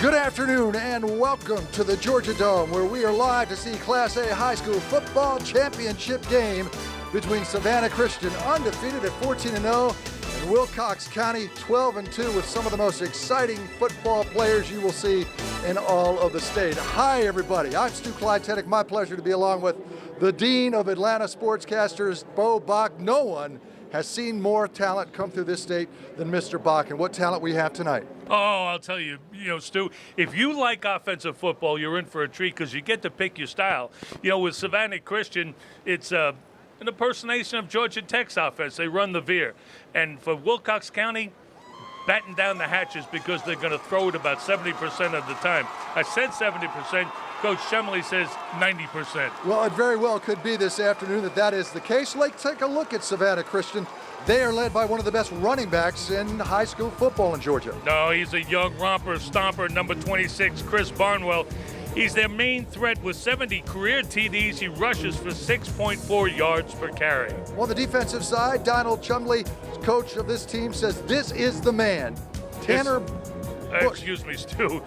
Good afternoon and welcome to the Georgia Dome, where we are live to see Class A high school football championship game between Savannah Christian, undefeated at 14-0, and Wilcox County 12-2, with some of the most exciting football players you will see in all of the state. Hi everybody, I'm Stu Clyde-Tenick. My pleasure to be along with the Dean of Atlanta Sportscasters, Bo Bach. No one has seen more talent come through this state than Mr. Bach, and what talent we have tonight. Oh, I'll tell you, Stu, if you like offensive football, you're in for a treat because you get to pick your style. With Savannah Christian, it's an impersonation of Georgia Tech's offense. They run the veer. And for Wilcox County, batten down the hatches because they're going to throw it about 70% of the time. I said 70%. Coach Chumley says 90%. Well, it very well could be this afternoon that is the case. Let's take a look at Savannah Christian. They are led by one of the best running backs in high school football in Georgia. No, he's a young romper, stomper, number 26, Chris Barnwell. He's their main threat with 70 career TDs. He rushes for 6.4 yards per carry. On the defensive side, Donald Chumley, coach of this team, says this is the man. Tanner Excuse me, Stu.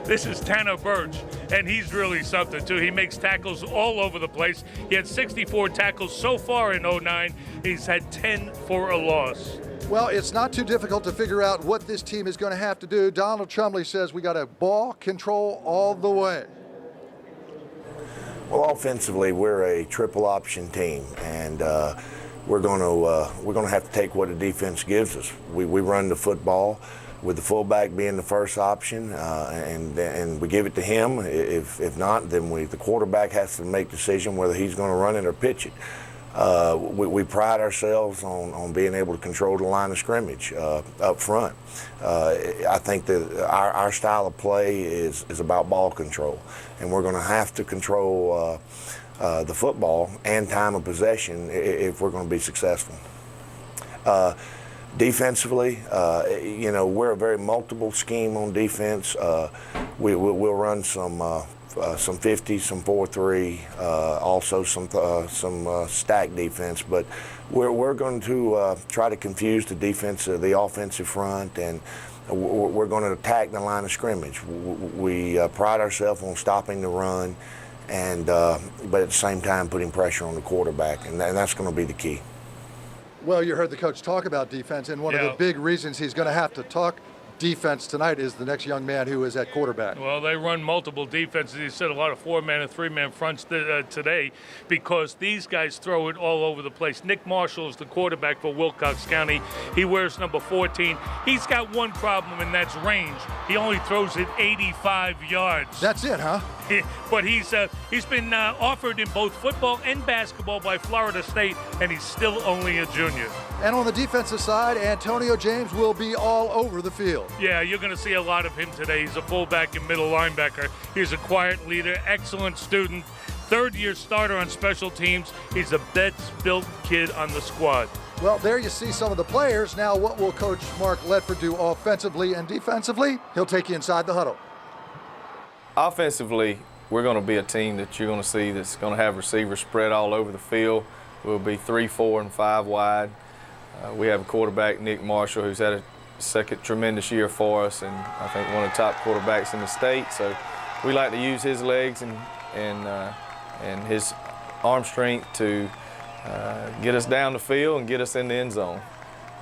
This is Tanner Birch, and he's really something, too. He makes tackles all over the place. He had 64 tackles so far in 09. He's had 10 for a loss. Well, it's not too difficult to figure out what this team is going to have to do. Donald Chumley says we got a ball control all the way. Well, offensively, we're a triple option team, and we're going to have to take what the defense gives us. We run the football, with the fullback being the first option, and we give it to him. If not, then the quarterback has to make the decision whether he's going to run it or pitch it. We pride ourselves on being able to control the line of scrimmage up front. I think that our style of play is about ball control, and we're going to have to control the football and time of possession if we're going to be successful. Defensively, we're a very multiple scheme on defense. We'll run some 50, some 4-3, also some stack defense. But we're going to try to confuse the offensive front, and we're going to attack the line of scrimmage. We pride ourselves on stopping the run, and but at the same time putting pressure on the quarterback, and that's going to be the key. Well, you heard the coach talk about defense, and one of the big reasons he's going to have to talk defense tonight is the next young man who is at quarterback. Well, they run multiple defenses. He said a lot of 4-man and 3-man fronts today because these guys throw it all over the place. Nick Marshall is the quarterback for Wilcox County. He wears number 14. He's got one problem, and that's range. He only throws it 85 yards. That's it, huh? But he's been offered in both football and basketball by Florida State, and he's still only a junior. And on the defensive side, Antonio James will be all over the field. Yeah, you're going to see a lot of him today. He's a fullback and middle linebacker. He's a quiet leader, excellent student, third-year starter on special teams. He's the best-built kid on the squad. Well, there you see some of the players. Now, what will Coach Mark Ledford do offensively and defensively? He'll take you inside the huddle. Offensively, we're going to be a team that you're going to see that's going to have receivers spread all over the field. We'll be 3, 4, and 5 wide. We have a quarterback, Nick Marshall, who's had a second tremendous year for us, and I think one of the top quarterbacks in the state. So we like to use his legs and his arm strength to get us down the field and get us in the end zone.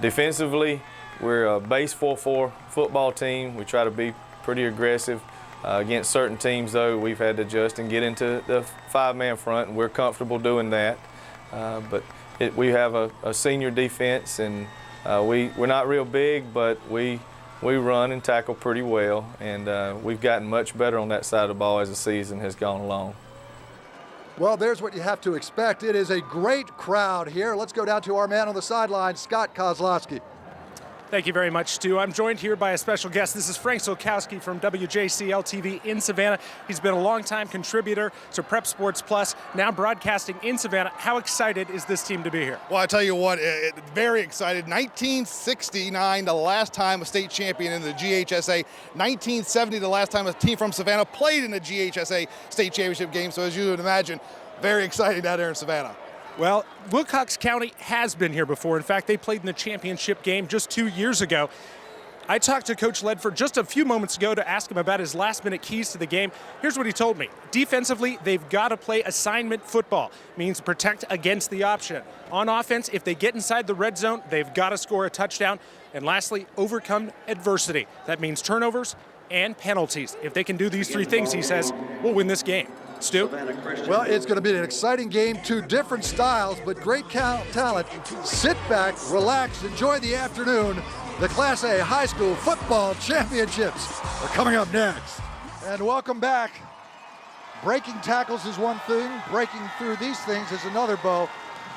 Defensively, we're a base 4-4 football team. We try to be pretty aggressive. Against certain teams, though, we've had to adjust and get into the 5-man front, and we're comfortable doing that. But we have a senior defense, and we're not real big, but we run and tackle pretty well, and we've gotten much better on that side of the ball as the season has gone along. Well, there's what you have to expect. It is a great crowd here. Let's go down to our man on the sideline, Scott Kozlowski. Thank you very much, Stu. I'm joined here by a special guest. This is Frank Solkowski from WJCL-TV in Savannah. He's been a longtime contributor to Prep Sports Plus, now broadcasting in Savannah. How excited is this team to be here? Well, I tell you what, very excited. 1969, the last time a state champion in the GHSA. 1970, the last time a team from Savannah played in the GHSA state championship game. So as you would imagine, very excited out there in Savannah. Well, Wilcox County has been here before. In fact, they played in the championship game just 2 years ago. I talked to Coach Ledford just a few moments ago to ask him about his last-minute keys to the game. Here's what he told me. Defensively, they've got to play assignment football. Means protect against the option. On offense, if they get inside the red zone, they've got to score a touchdown. And lastly, overcome adversity. That means turnovers and penalties. If they can do these three things, he says, we'll win this game. Stu? Well, it's going to be an exciting game, two different styles, but great talent. Sit back, relax, enjoy the afternoon. The Class A High School Football Championships are coming up next. And welcome back. Breaking tackles is one thing, breaking through these things is another, Bo.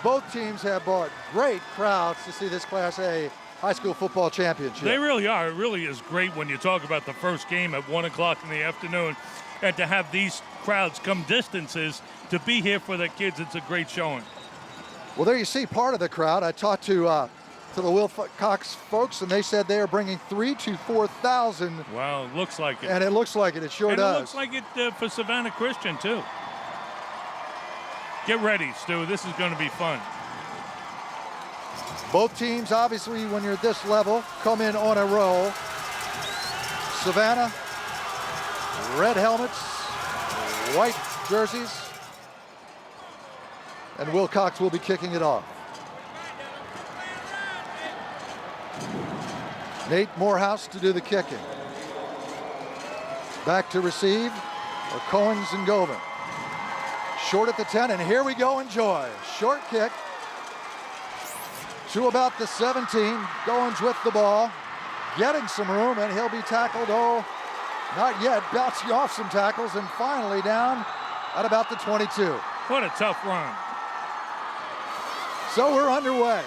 Both teams have brought great crowds to see this Class A High School Football Championship. They really are. It really is great when you talk about the first game at 1 o'clock in the afternoon, and to have these crowds come distances to be here for the kids. It's a great showing. Well, there you see part of the crowd. I talked to the Wilcox folks, and they said they are bringing 3,000 to 4,000. Wow, it looks like it. And it looks like it. It sure does. It looks like it for Savannah Christian, too. Get ready, Stu. This is going to be fun. Both teams, obviously, when you're at this level, come in on a roll. Savannah, red helmets, white jerseys, and Wilcox will be kicking it off. Nate Morehouse to do the kicking. Back to receive are Cohens and Govan. Short at the 10, and here we go, enjoy. Short kick to about the 17. Goins with the ball, getting some room, and he'll be tackled, not yet, bouncing off some tackles, and finally down at about the 22. What a tough run. So we're underway.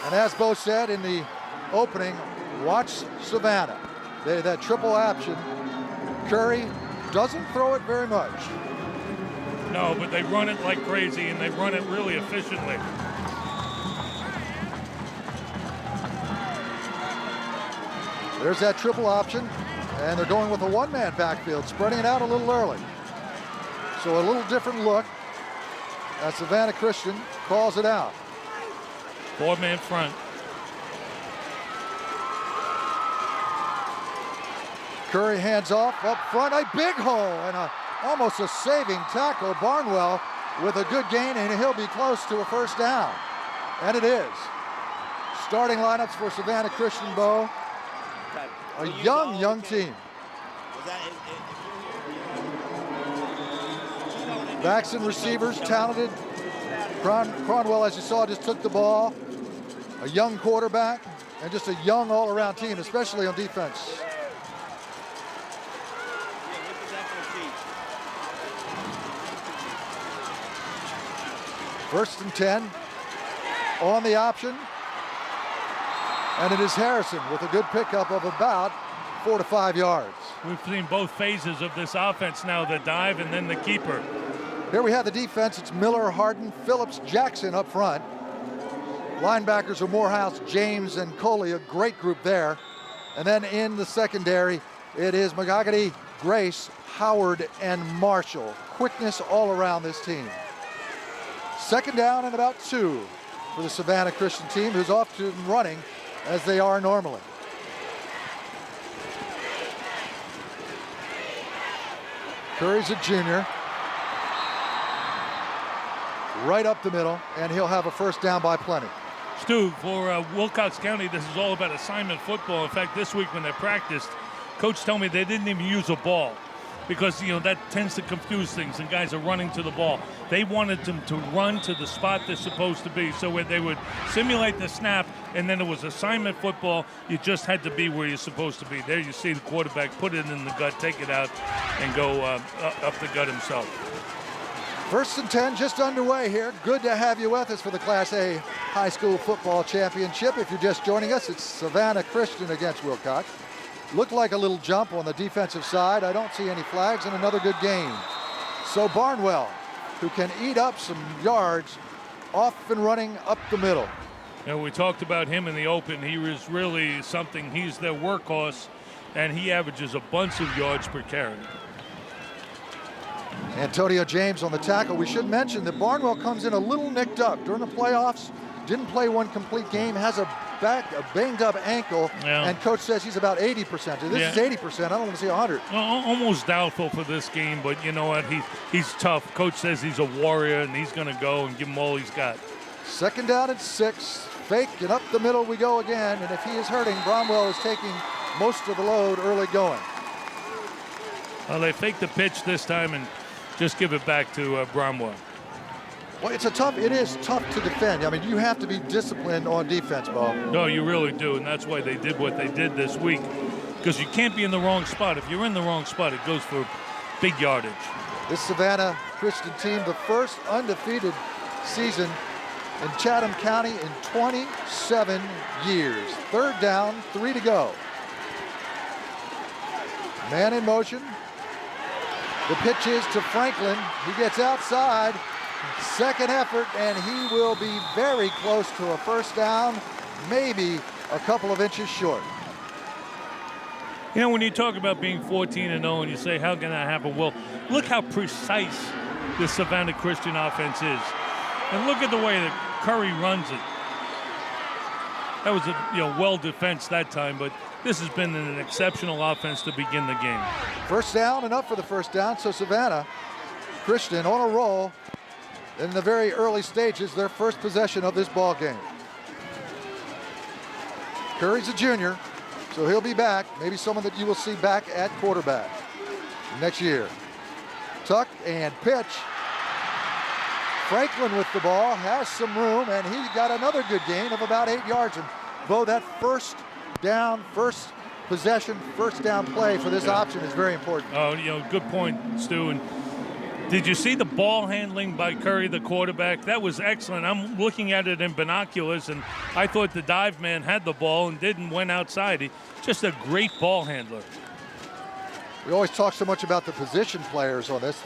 And as Bo said in the opening, watch Savannah. That triple option. Curry doesn't throw it very much. No, but they run it like crazy, and they run it really efficiently. There's that triple option, and they're going with a one-man backfield, spreading it out a little early. So a little different look as Savannah Christian calls it out. Four-man front. Curry hands off up front, a big hole and almost a saving tackle. Barnwell with a good gain, and he'll be close to a first down. And it is. Starting lineups for Savannah Christian, Bo. A young team. Backs and receivers, talented. Cronwell, as you saw, just took the ball. A young quarterback, and just a young all-around team, especially on defense. First and 10 on the option. And it is Harrison with a good pickup of about 4 to 5 yards. We've seen both phases of this offense now, the dive and then the keeper. Here we have the defense. It's Miller, Harden, Phillips, Jackson up front. Linebackers are Morehouse, James, and Coley, a great group there. And then in the secondary, it is McGoggety, Grace, Howard, and Marshall. Quickness all around this team. Second down and about 2 for the Savannah Christian team, who's off to running as they are normally. Curry's a junior. Right up the middle, and he'll have a first down by plenty. Stu, for Wilcox County, this is all about assignment football. In fact, this week when they practiced, Coach told me they didn't even use a ball because, that tends to confuse things, and guys are running to the ball. They wanted them to run to the spot they're supposed to be, so where they would simulate the snap, and then it was assignment football. You just had to be where you're supposed to be. There you see the quarterback put it in the gut, take it out, and go up the gut himself. First and 10 just underway here. Good to have you with us for the Class A High School Football Championship. If you're just joining us, it's Savannah Christian against Wilcox. Looked like a little jump on the defensive side. I don't see any flags, and another good game. So Barnwell, who can eat up some yards, off and running up the middle. We talked about him in the open. He was really something. He's their workhorse, and he averages a bunch of yards per carry. Antonio James on the tackle. We should mention that Barnwell comes in a little nicked up during the playoffs. Didn't play one complete game, has a a banged up ankle, Yeah. and coach says he's about 80%. This is 80%. I don't want to see 100. Almost doubtful for this game, but you know what? He's tough. Coach says he's a warrior, and he's going to go and give him all he's got. Second down and 6. Fake, and up the middle we go again. And if he is hurting, Bromwell is taking most of the load early going. Well, they fake the pitch this time and just give it back to Bromwell. Well, it is tough to defend. I mean, you have to be disciplined on defense, Bo. No, you really do, and that's why they did what they did this week. Because you can't be in the wrong spot. If you're in the wrong spot, it goes for big yardage. This Savannah Christian team, the first undefeated season in Chatham County in 27 years. Third down, 3 to go. Man in motion. The pitch is to Franklin. He gets outside. Second effort, and he will be very close to a first down, maybe a couple of inches short. You know, when you talk about being 14-0 and you say, how can that happen? Well, look how precise the Savannah Christian offense is. And look at the way that Curry runs it. That was a well defense that time, but this has been an exceptional offense to begin the game. First down, enough for the first down, so Savannah Christian on a roll in the very early stages, their first possession of this ball game. Curry's a junior, so he'll be back, maybe someone that you will see back at quarterback next year. Tuck and pitch. Franklin with the ball, has some room, and he got another good gain of about 8 yards. And Bo, that first down, first possession, first down play for this option is very important. Oh, good point, Stu. And did you see the ball handling by Curry, the quarterback? That was excellent. I'm looking at it in binoculars, and I thought the dive man had the ball and went outside. Just a great ball handler. We always talk so much about the position players on this.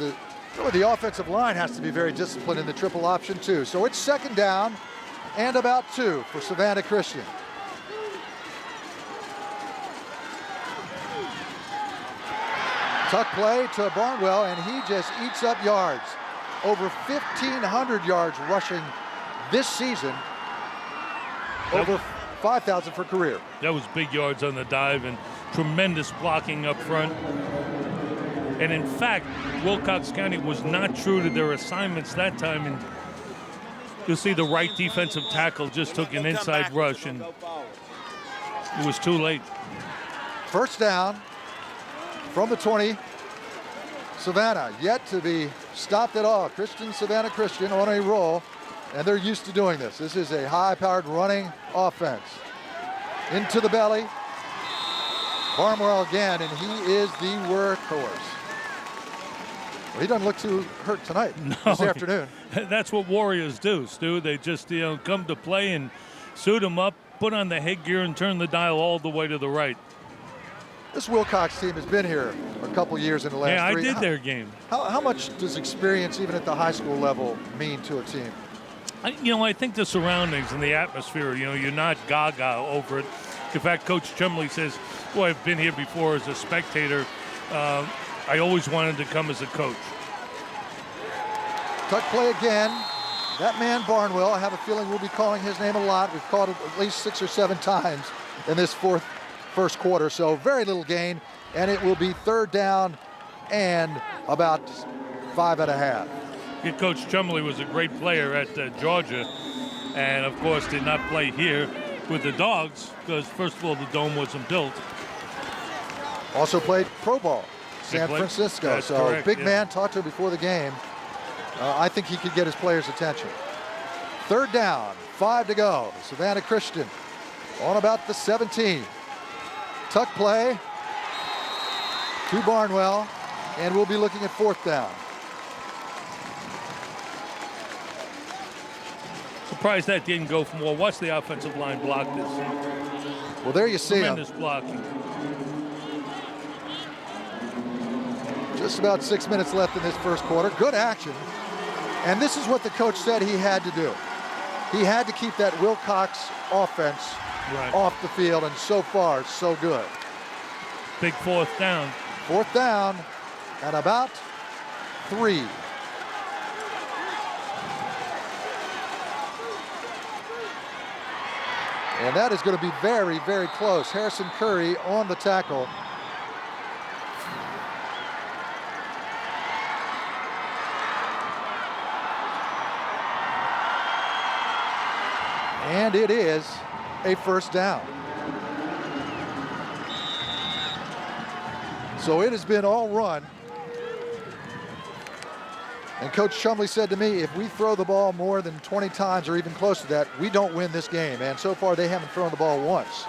Really, the offensive line has to be very disciplined in the triple option too. So it's second down and about 2 for Savannah Christian. Tuck play to Barnwell, and he just eats up yards. Over 1,500 yards rushing this season. Over 5,000 for career. That was big yards on the dive and tremendous blocking up front. And in fact, Wilcox County was not true to their assignments that time. And you'll see the right defensive tackle just took an inside rush, and it was too late. First down from the 20. Savannah yet to be stopped at all. Savannah Christian on a roll, and they're used to doing this. This is a high-powered running offense. Into the belly. Barnwell again, and he is the workhorse. Well, he doesn't look too hurt tonight, this afternoon. That's what Warriors do, Stu. They just come to play and suit them up, put on the headgear, and turn the dial all the way to the right. This Wilcox team has been here a couple years in the last Yeah, 3. I did their game. How much does experience, even at the high school level, mean to a team? I think the surroundings and the atmosphere, you're not gaga over it. In fact, Coach Chumley says, well, I've been here before as a spectator. I always wanted to come as a coach. Tuck play again. That man Barnwell, I have a feeling we'll be calling his name a lot. We've called it at least 6 or 7 times in this first quarter, so very little gain, and it will be third down and about 5.5. Coach Chumley was a great player at Georgia, and of course did not play here with the Dogs because, first of all, the dome wasn't built. Also played pro ball, San Francisco. That's so correct, big yeah. man, talked to him before the game. I think he could get his players' attention. Third down, 5 to go. Savannah Christian on about the 17. Tuck play to Barnwell, and we'll be looking at fourth down. Surprised that didn't go for more. Watch the offensive line block this. Well, there you see him. Tremendous blocking. Just about 6 minutes left in this first quarter. Good action. And this is what the coach said he had to do. He had to keep that Wilcox offense off the field, and so far, so good. Big fourth down. Fourth down and about 3. And that is going to be very, very close. Harrison Curry on the tackle. And it is a first down. So it has been all run. And Coach Chumley said to me, if we throw the ball more than 20 times or even close to that, we don't win this game. And so far, they haven't thrown the ball once.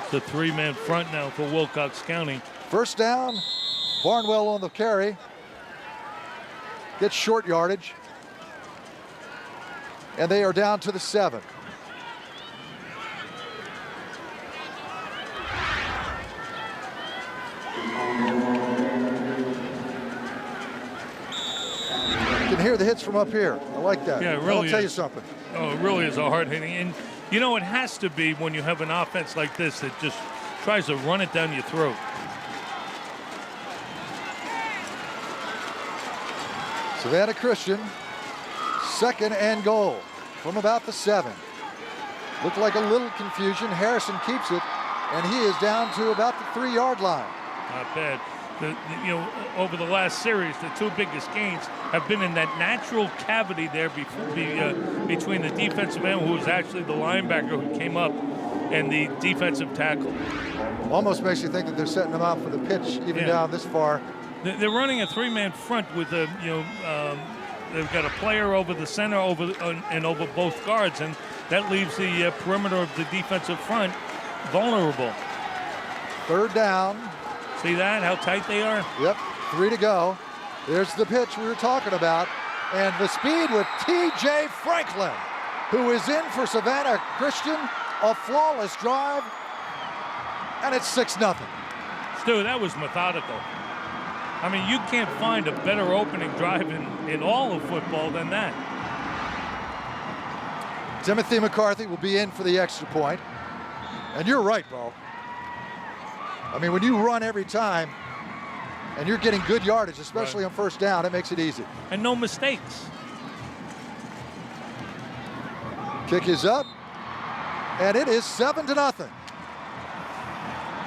It's a three-man front now for Wilcox County. First down, Barnwell on the carry. Gets short yardage. And they are down to the 7. You can hear the hits from up here. I like that. Yeah, it really I'll tell is. you something. Oh, it really is a hard hitting. And, you know, it has to be when you have an offense like this that just tries to run it down your throat. Savannah Christian, 2nd and goal from about the 7. Looked like a little confusion. Harrison keeps it, and he is down to about the 3-yard line. Not bad. You know, over the last series, the two biggest gains have been in that natural cavity there between the defensive end, who was actually the linebacker who came up, and the defensive tackle. Almost makes you think that they're setting them out for the pitch, even down this far. They're running a three-man front with a, they've got a player over the center and over both guards, and that leaves the perimeter of the defensive front vulnerable. 3rd down. See that, how tight they are? Yep, 3 to go. There's the pitch we were talking about. And the speed with T.J. Franklin, who is in for Savannah Christian. A flawless drive. And it's 6-0. Stu, that was methodical. I mean, you can't find a better opening drive in all of football than that. Timothy McCarthy will be in for the extra point. And you're right, Bo. I mean, when you run every time and you're getting good yardage, especially on first down, it makes it easy. And no mistakes. Kick is up, and it is 7-0.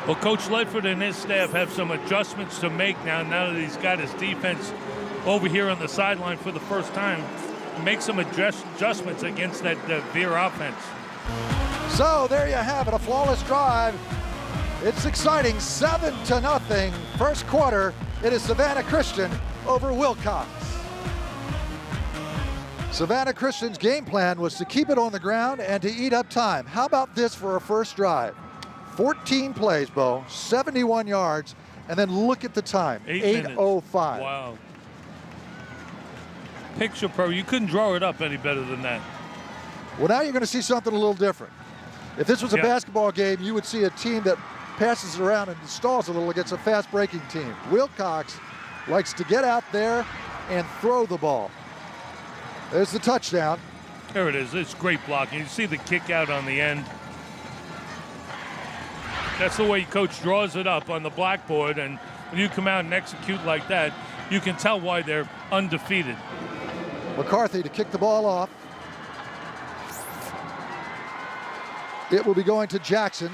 Well, Coach Ledford and his staff have some adjustments to make now that he's got his defense over here on the sideline for the first time. Make some adjustments against that Veer offense. So there you have it, a flawless drive. It's exciting, 7-0. First quarter, it is Savannah Christian over Wilcox. Savannah Christian's game plan was to keep it on the ground and to eat up time. How about this for a first drive? 14 plays, Bo, 71 yards, and then look at the time, 8:05. Wow. Picture pro, you couldn't draw it up any better than that. Well, now you're going to see something a little different. If this was a basketball game, you would see a team that passes it around and stalls a little against a fast-breaking team. Wilcox likes to get out there and throw the ball. There's the touchdown. There it is. It's great blocking. You see the kick out on the end. That's the way Coach draws it up on the blackboard, and when you come out and execute like that, you can tell why they're undefeated. McCarthy to kick the ball off. It will be going to Jackson,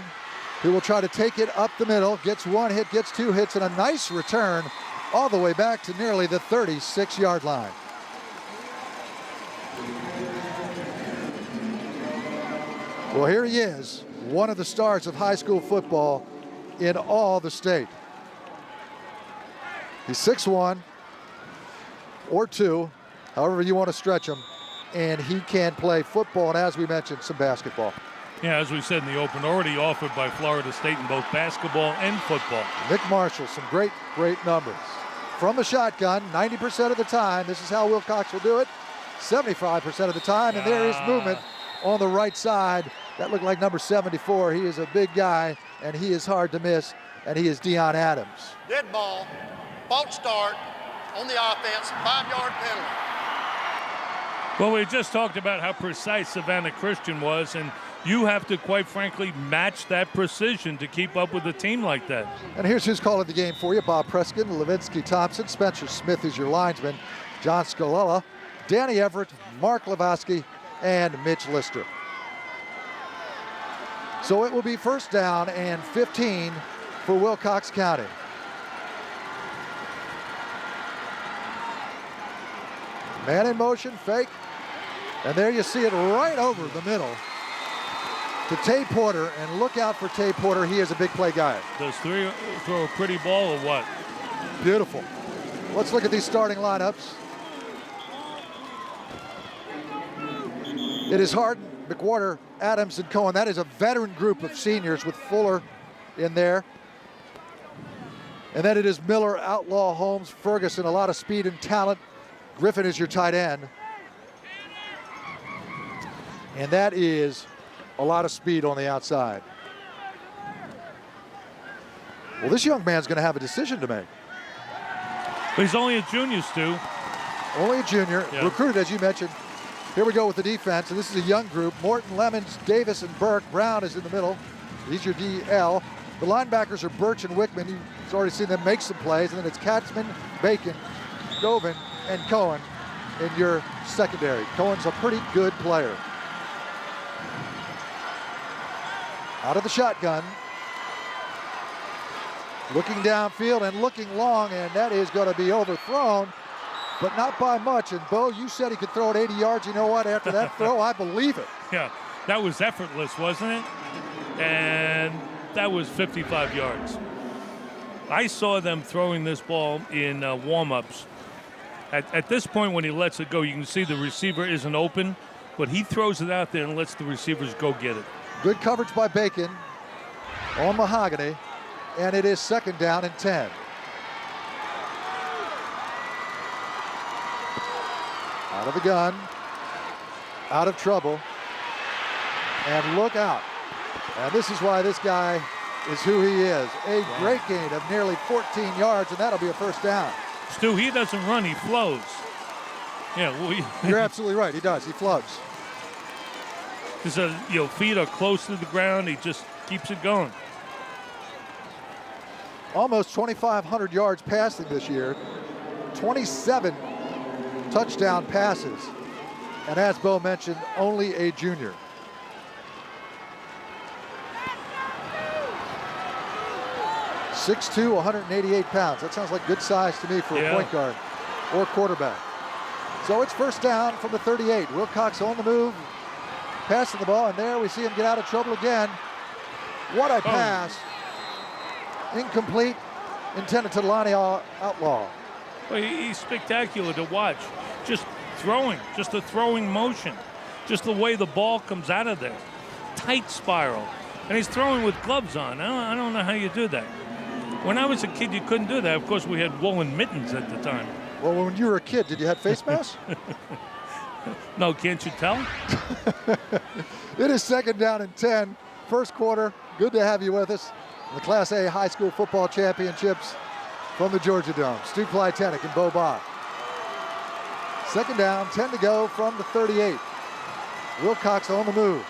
who will try to take it up the middle, gets 1 hit, gets 2 hits, and a nice return all the way back to nearly the 36-yard line. Well, here he is, one of the stars of high school football in all the state. He's 6'1", or 2, however you want to stretch him, and he can play football and, as we mentioned, some basketball. Yeah, as we said in the open, already offered by Florida State in both basketball and football. Nick Marshall, some great numbers. From the shotgun, 90% of the time, this is how Wilcox will do it, 75% of the time, and there is movement on the right side. That looked like number 74. He is a big guy, and he is hard to miss, and he is Deion Adams. Dead ball, false start on the offense, 5-yard penalty. Well, we just talked about how precise Savannah Christian was, and you have to, quite frankly, match that precision to keep up with a team like that. And here's who's calling the game for you. Bob Preskin, Levinsky Thompson, Spencer Smith is your linesman, John Scalella, Danny Everett, Mark Levosky, and Mitch Lister. So it will be first down and 15 for Wilcox County. Man in motion, fake. And there you see it right over the middle to Tay Porter. And look out for Tay Porter. He is a big play guy. Does three throw a pretty ball or what? Beautiful. Let's look at these starting lineups. It is Harden, McWhorter, Adams, and Cohen. That is a veteran group of seniors with Fuller in there. And then it is Miller, Outlaw, Holmes, Ferguson, a lot of speed and talent. Griffin is your tight end. And that is a lot of speed on the outside. Well, this young man's going to have a decision to make. But he's only a junior, Stu. Only a junior, Yeah. recruited, as you mentioned. Here we go with the defense, and this is a young group. Morton, Lemons, Davis, and Burke. Brown is in the middle. He's your DL. The linebackers are Birch and Wickman. You've already seen them make some plays. And then it's Katzman, Bacon, Govin, and Cohen in your secondary. Cohen's a pretty good player. Out of the shotgun. Looking downfield and looking long, and that is going to be overthrown, but not by much. And Bo, you said he could throw it 80 yards. You know what? After that throw, I believe it. Yeah, that was effortless, wasn't it? And that was 55 yards. I saw them throwing this ball in warm-ups. At this point, when he lets it go, you can see the receiver isn't open, but he throws it out there and lets the receivers go get it. Good coverage by Bacon on Mahogany, and it is second down and 10. Out of the gun, out of trouble, and look out. And this is why this guy is who he is. A great gain of nearly 14 yards, and that'll be a first down. Stu, he doesn't run, he flows. Yeah, well, You're absolutely right, he does, he floats. his feet are close to the ground, he just keeps it going. Almost 2,500 yards passing this year, 27 touchdown passes, and as Bo mentioned, only a junior. .6'2", 188 pounds. That sounds like good size to me for a point guard or quarterback. So it's first down from the 38. Wilcox on the move, passing the ball, and there we see him get out of trouble again. What a pass. Incomplete, intended to Lonnie Outlaw. Well, he's spectacular to watch. Just throwing, just a throwing motion. Just the way the ball comes out of there. Tight spiral. And he's throwing with gloves on. I don't know how you do that. When I was a kid, you couldn't do that. Of course, we had woolen mittens at the time. Well, when you were a kid, did you have face masks? No, can't you tell? It is second down and 10. First quarter. Good to have you with us. The Class A High School Football Championships from the Georgia Dome. Stu Plytenic and Bo Bach. Second down, 10 to go from the 38. Wilcox on the move.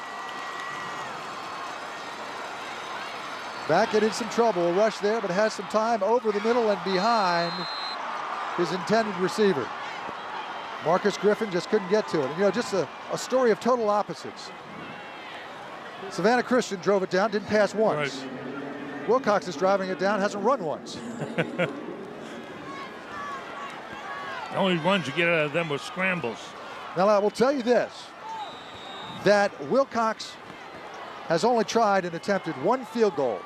Back in some trouble. A rush there, but has some time over the middle and behind his intended receiver. Marcus Griffin just couldn't get to it. And, just a story of total opposites. Savannah Christian drove it down, didn't pass once. Right. Wilcox is driving it down, hasn't run once. The only runs you get out of them were scrambles. Now, I will tell you this, that Wilcox has only tried and attempted one field goal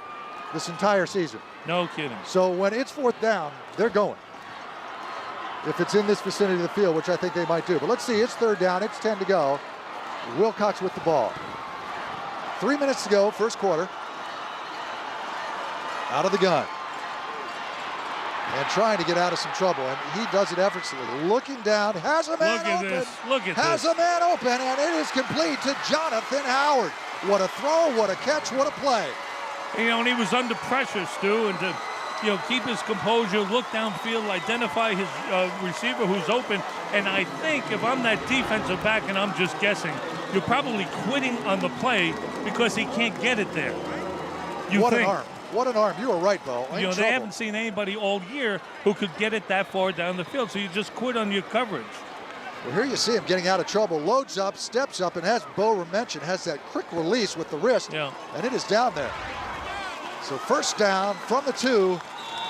this entire season. No kidding. So when it's fourth down, they're going. If it's in this vicinity of the field, which I think they might do. But let's see, it's third down, it's 10 to go. Wilcox with the ball. 3 minutes to go, first quarter. Out of the gun. And trying to get out of some trouble, and he does it effortlessly. Looking down, has a man open. Look at has this. a man open, and it is complete to Jonathan Howard. What a throw, what a catch, what a play. And he was under pressure, Stu, and to keep his composure, look downfield, identify his receiver who's open. And I think if I'm that defensive back, and I'm just guessing, you're probably quitting on the play because he can't get it there. What an arm. What an arm. You were right, Bo. They haven't seen anybody all year who could get it that far down the field, so you just quit on your coverage. Well, here you see him getting out of trouble, loads up, steps up, and as Bo mentioned, has that quick release with the wrist, and it is down there. So first down from the 2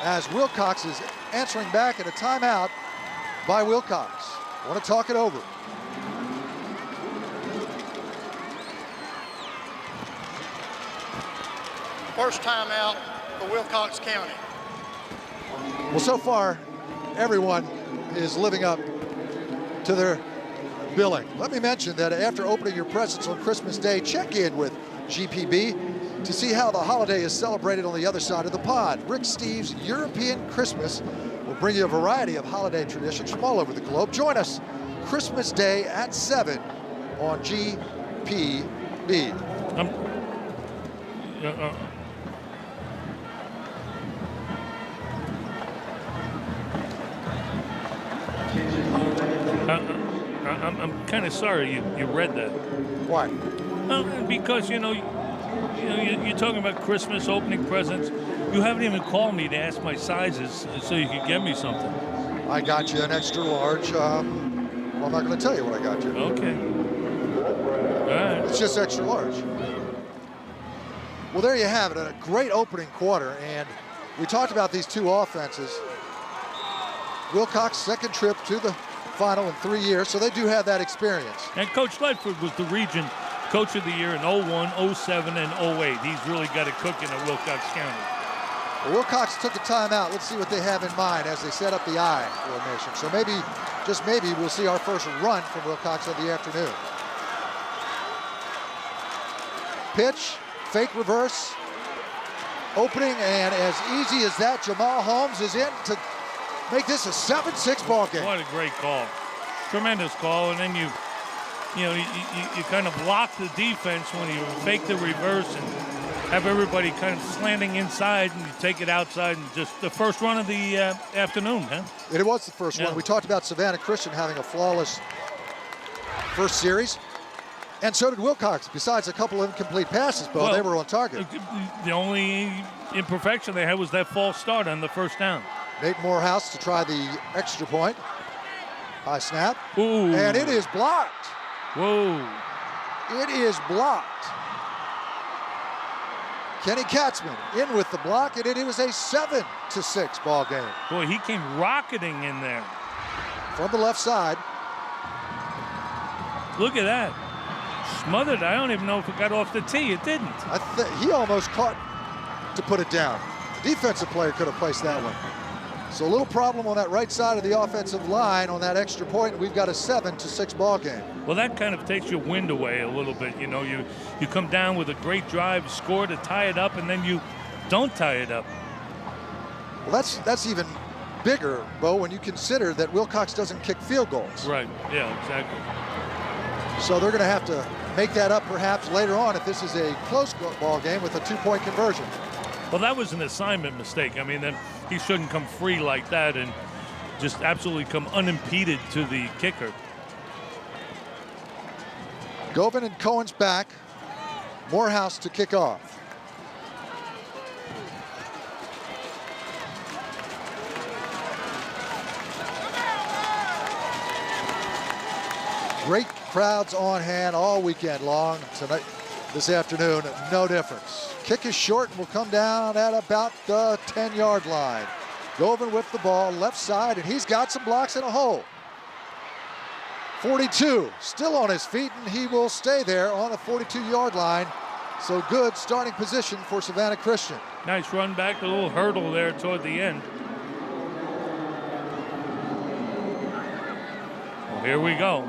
as Wilcox is answering back at a timeout by Wilcox. Want to talk it over. First timeout for Wilcox County. Well, so far, everyone is living up to their billing. Let me mention that after opening your presents on Christmas Day, check in with GPB to see how the holiday is celebrated on the other side of the pond. Rick Steves' European Christmas will bring you a variety of holiday traditions from all over the globe. Join us Christmas Day at 7 on GPB. I'm kind of sorry you read that. Why? Because you're talking about Christmas opening presents. You haven't even called me to ask my sizes so you could get me something. I got you an extra large. I'm not going to tell you what I got you. Okay. All right. It's just extra large. Well, there you have it. A great opening quarter, and we talked about these two offenses. Wilcox, second trip to the final in 3 years, so they do have that experience. And Coach Ledford was the region Coach of the Year in 01, 07, and 08. He's really got it cooking at Wilcox County. Well, Wilcox took a timeout. Let's see what they have in mind as they set up the I formation. So maybe, just maybe, we'll see our first run from Wilcox of the afternoon. Pitch, fake reverse, opening, and as easy as that, Jamal Holmes is in to make this a 7-6 ball game. What a great call. Tremendous call. And then you kind of block the defense when you fake the reverse and have everybody kind of slanting inside, and you take it outside, and just the first run of the afternoon, huh? It was the first one. We talked about Savannah Christian having a flawless first series. And so did Wilcox. Besides a couple of incomplete passes, Bo, they were on target. The only imperfection they had was that false start on the first down. Nate Morehouse to try the extra point. High snap. Ooh. And it is blocked. Whoa. It is blocked. Kenny Katzman in with the block, and it was a 7-6 ball game. Boy, he came rocketing in there. From the left side. Look at that. Smothered. I don't even know if it got off the tee. It didn't. He almost caught to put it down. The defensive player could have placed that one. So a little problem on that right side of the offensive line on that extra point, and we've got a 7-6 ball game. Well, that kind of takes your wind away a little bit. You know, you come down with a great drive, score to tie it up, and then you don't tie it up. Well, that's even bigger, Bo, when you consider that Wilcox doesn't kick field goals. Right, yeah, exactly. So they're going to have to make that up perhaps later on if this is a close ball game with a 2-point conversion. Well, that was an assignment mistake. I mean, then he shouldn't come free like that and just absolutely come unimpeded to the kicker. Govin and Cohen's back. Morehouse to kick off. Great crowds on hand all weekend long. Tonight, this afternoon, no difference. Kick is short and will come down at about the 10-yard line. Govin with the ball, left side, and he's got some blocks in a hole. 42, still on his feet, and he will stay there on the 42-yard line. So good starting position for Savannah Christian. Nice run back, a little hurdle there toward the end. Well, here we go.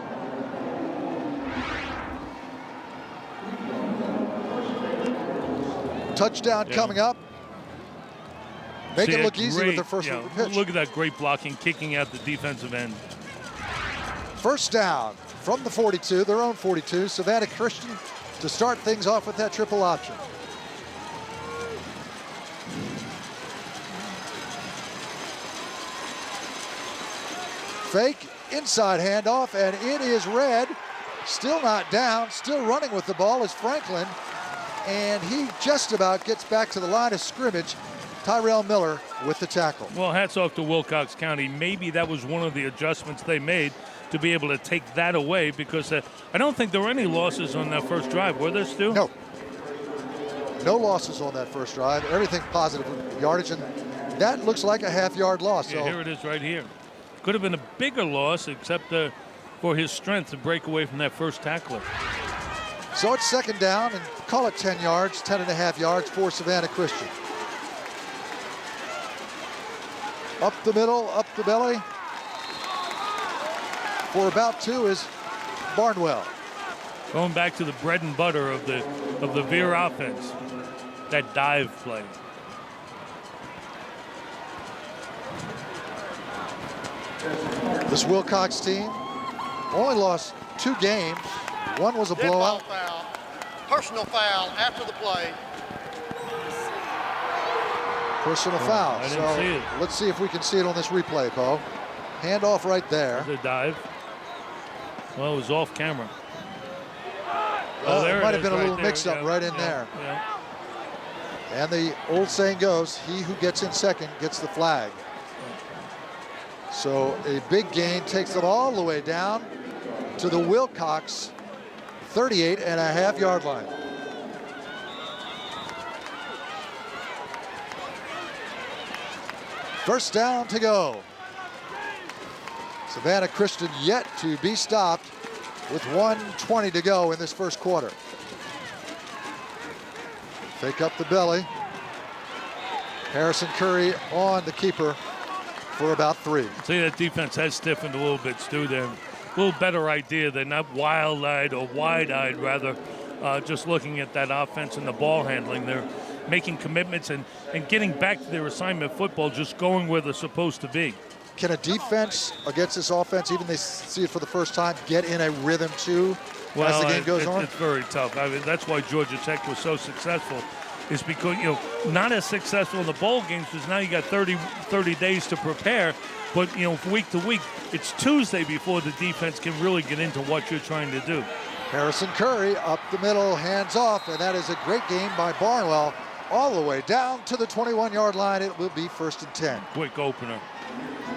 Touchdown coming up. Make it look easy with their first pitch. Look at that great blocking, kicking out the defensive end. First down from the 42, their own 42. Savannah Christian to start things off with that triple option. Fake inside handoff, and it is Red. Still not down, still running with the ball is Franklin. And he just about gets back to the line of scrimmage. Tyrell Miller with the tackle. Well, hats off to Wilcox County. Maybe that was one of the adjustments they made. to be able to take that away, because I don't think there were any losses on that first drive, were there, Stu? No. No losses on that first drive. Everything positive yardage, and that looks like a half-yard loss. Yeah, so here it is right here. Could have been a bigger loss, except for his strength to break away from that first tackler. So it's second down, and call it 10 yards, 10.5 yards for Savannah Christian. Up the middle, up the belly. For about 2 is Barnwell. Going back to the bread and butter of the Veer offense, that dive play. This Wilcox team only lost 2 games. One was a Dead ball blowout. foul. Personal foul after the play. Personal foul. I didn't see it. Let's see if we can see it on this replay, Bo. Handoff right there. The dive. Well, it was off camera. There might have been a right little there. mix-up Yeah, right in yeah, there. yeah. And the old saying goes, he who gets in second gets the flag. So a big gain takes them all the way down to the Wilcox 38.5 yard line. First down to go. Savannah Christian yet to be stopped with 1:20 to go in this first quarter. Fake up the belly. Harrison Curry on the keeper for about 3. See, that defense has stiffened a little bit, Stu. They're a little better idea. They're not wild-eyed or wide-eyed, rather, just looking at that offense and the ball handling. They're making commitments and getting back to their assignment football, just going where they're supposed to be. Can a defense against this offense, even they see it for the first time, get in a rhythm too as the game goes on? It's very tough. I mean, that's why Georgia Tech was so successful, is because, not as successful in the bowl games because now you got 30 days to prepare. But, week to week, it's Tuesday before the defense can really get into what you're trying to do. Harrison Curry up the middle, hands off, and that is a great game by Barnwell all the way down to the 21-yard line. It will be 1st and 10. Quick opener,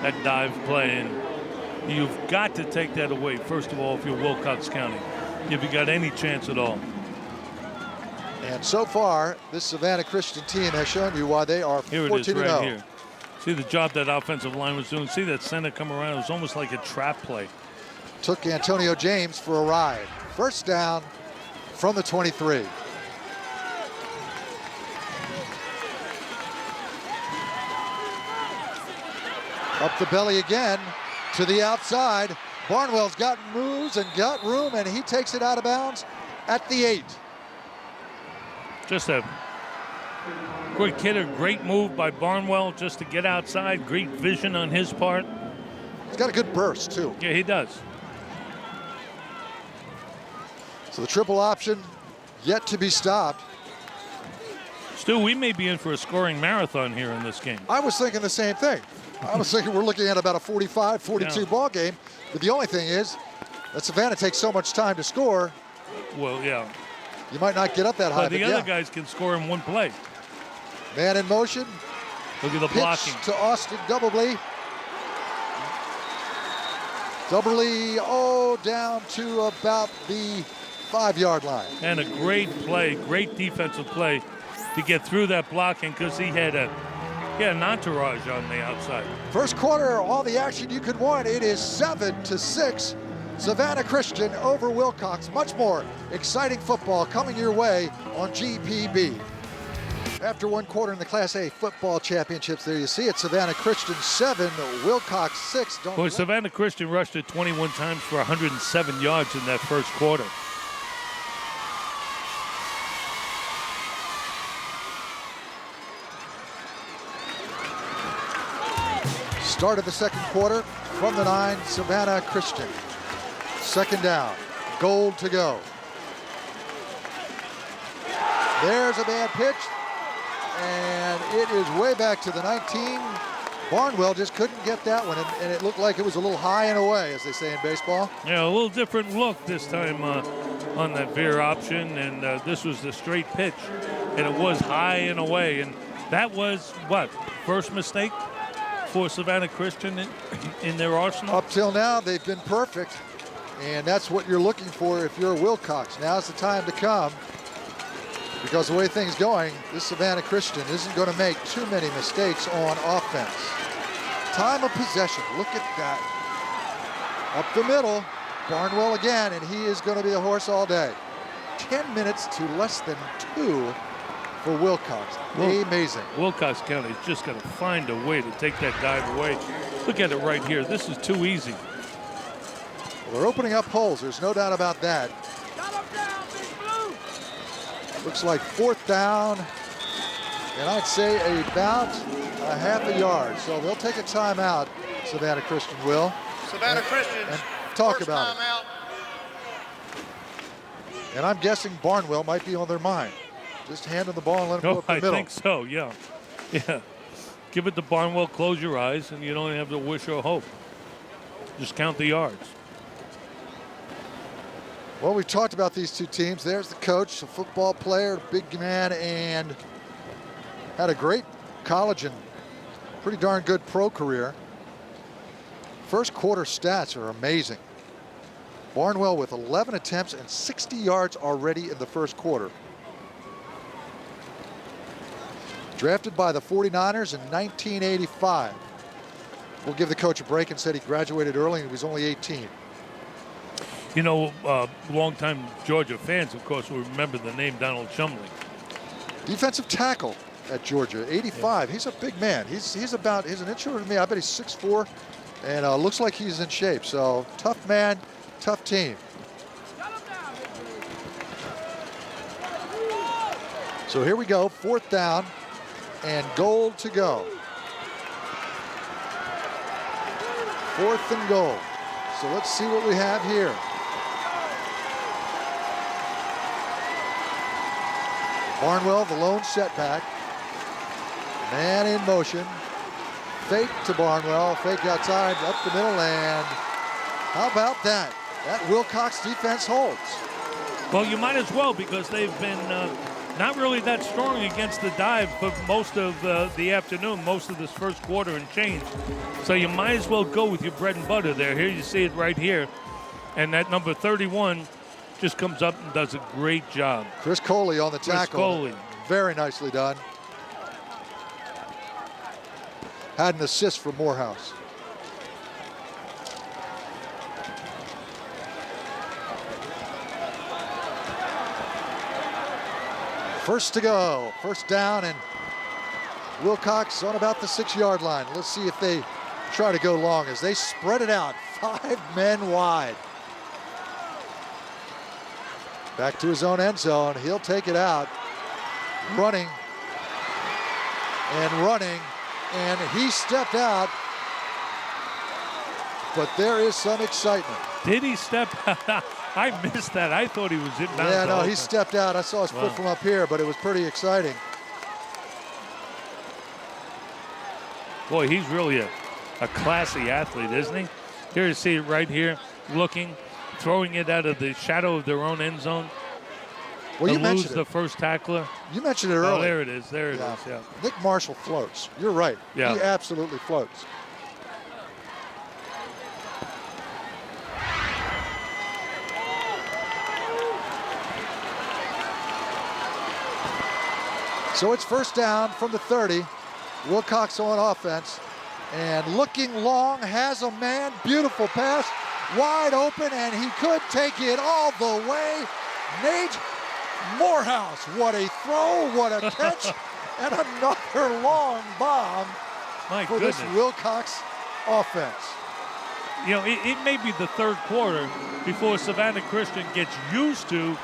that dive play, and you've got to take that away, first of all, if you're Wilcox County, if you got any chance at all. And so far, this Savannah Christian team has shown you why they are 14-0. Here it is right here. See the job that offensive line was doing. See that center come around. It was almost like a trap play. Took Antonio James for a ride. First down from the 23. Up the belly again to the outside. Barnwell's got moves and got room, and he takes it out of bounds at the 8. Just a quick hitter, great move by Barnwell just to get outside. Great vision on his part. He's got a good burst, too. Yeah, he does. So the triple option yet to be stopped. Stu, we may be in for a scoring marathon here in this game. I was thinking the same thing. I was thinking we're looking at about a 45-42 ball game. But the only thing is that Savannah takes so much time to score. Well, yeah. You might not get up that high. But the other guys can score in one play. Man in motion. Look at the Pitch blocking. to Austin Doubly. Doubly, down to about the 5-yard line. And a great play, great defensive play to get through that blocking because he had an entourage on the outside. First quarter, all the action you could want. It is 7-6. Savannah Christian over Wilcox. Much more exciting football coming your way on GPB. After one quarter in the Class A football championships, there you see it. Savannah Christian 7, Wilcox 6. Boy, Savannah Christian rushed it 21 times for 107 yards in that first quarter. Start of the second quarter from the 9, Savannah Christian. Second down, goal to go. There's a bad pitch, and it is way back to the 19. Barnwell just couldn't get that one, and it looked like it was a little high and away, as they say in baseball. Yeah, a little different look this time on that veer option, and this was the straight pitch, and it was high and away, and that was, what, first mistake? for Savannah Christian in their arsenal? Up till now, they've been perfect, and that's what you're looking for if you're Wilcox. Now's the time to come, because the way things going, this Savannah Christian isn't going to make too many mistakes on offense. Time of possession, look at that. Up the middle, Barnwell again, and he is going to be a horse all day. 10 minutes to less than 2 for Wilcox. Amazing. Wilcox County is just going to find a way to take that dive away. Look at it right here. This is too easy. Well, they're opening up holes. There's no doubt about that. Looks like 4th down, and I'd say about a half a yard. So they'll take a timeout, Savannah Christian will. Savannah Christian. And talk first about it. timeout. And I'm guessing Barnwell might be on their mind. Just hand them the ball and let them go up the middle. I think so, yeah. Yeah. Give it to Barnwell, close your eyes, and you don't have to wish or hope. Just count the yards. Well, we've talked about these two teams. There's the coach, a football player, a big man, and had a great college and pretty darn good pro career. First quarter stats are amazing. Barnwell with 11 attempts and 60 yards already in the first quarter. Drafted by the 49ers in 1985. We'll give the coach a break and said he graduated early and he was only 18. You know, longtime Georgia fans, of course, will remember the name Donald Shumley. Defensive tackle at Georgia, 85. Yeah. He's a big man. He's an inch shorter than me. I bet he's 6'4", and looks like he's in shape. So tough man, tough team. So here we go, 4th down and goal to go. 4th and goal. So let's see what we have here. Barnwell, the lone setback. Man in motion. Fake to Barnwell, fake outside, up the middle, and how about that? That Wilcox defense holds. Well, you might as well, because they've been not really that strong against the dive for most of the afternoon, most of this first quarter and change. So you might as well go with your bread and butter there. Here you see it right here. And that number 31 just comes up and does a great job. Chris Coley on the tackle. Coley. Very nicely done. Had an assist from Morehouse. First to go, 1st down, and Wilcox on about the 6-yard line. Let's see if they try to go long as they spread it out, 5 men wide. Back to his own end zone. He'll take it out. Running and running, and he stepped out. But there is some excitement. Did he step out? I missed that. I thought he was in bounds. Yeah, no, he stepped out. I saw his foot from up here, but it was pretty exciting. Boy, he's really a classy athlete, isn't he? Here you see it right here, looking, throwing it out of the shadow of their own end zone. Well, you lose mentioned the it. first tackler. You mentioned it earlier. Oh, there it is. There it is. Yeah. Nick Marshall floats. You're right. Yeah. He absolutely floats. So it's 1st down from the 30. Wilcox on offense. And looking long, has a man. Beautiful pass. Wide open, and he could take it all the way. Nate Morehouse. What a throw, what a catch, and another long bomb for this Wilcox offense. You know, it may be the 3rd quarter before Savannah Christian gets used to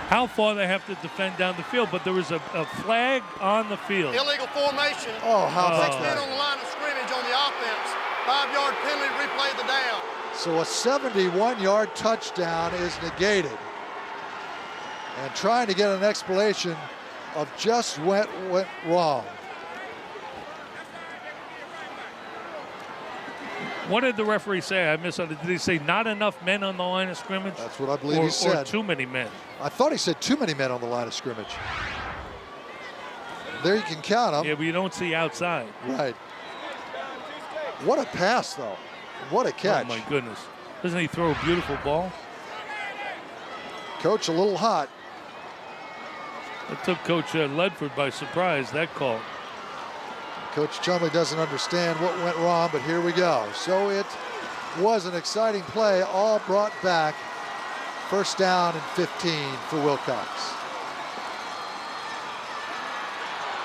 how far they have to defend down the field, but there was a flag on the field. Illegal formation. Oh, how about 6 men on the line of scrimmage on the offense. 5-yard penalty, replay the down. So a 71-yard touchdown is negated. And trying to get an explanation of just what went wrong. What did the referee say? I missed it. Did he say not enough men on the line of scrimmage? That's what I believe he said. Or too many men? I thought he said too many men on the line of scrimmage. There you can count them. Yeah, but you don't see outside. Right. What a pass, though. What a catch. Oh, my goodness. Doesn't he throw a beautiful ball? Coach a little hot. It took Coach Ledford by surprise, that call. Coach Chumley doesn't understand what went wrong, but here we go. So it was an exciting play, all brought back. First down and 15 for Wilcox.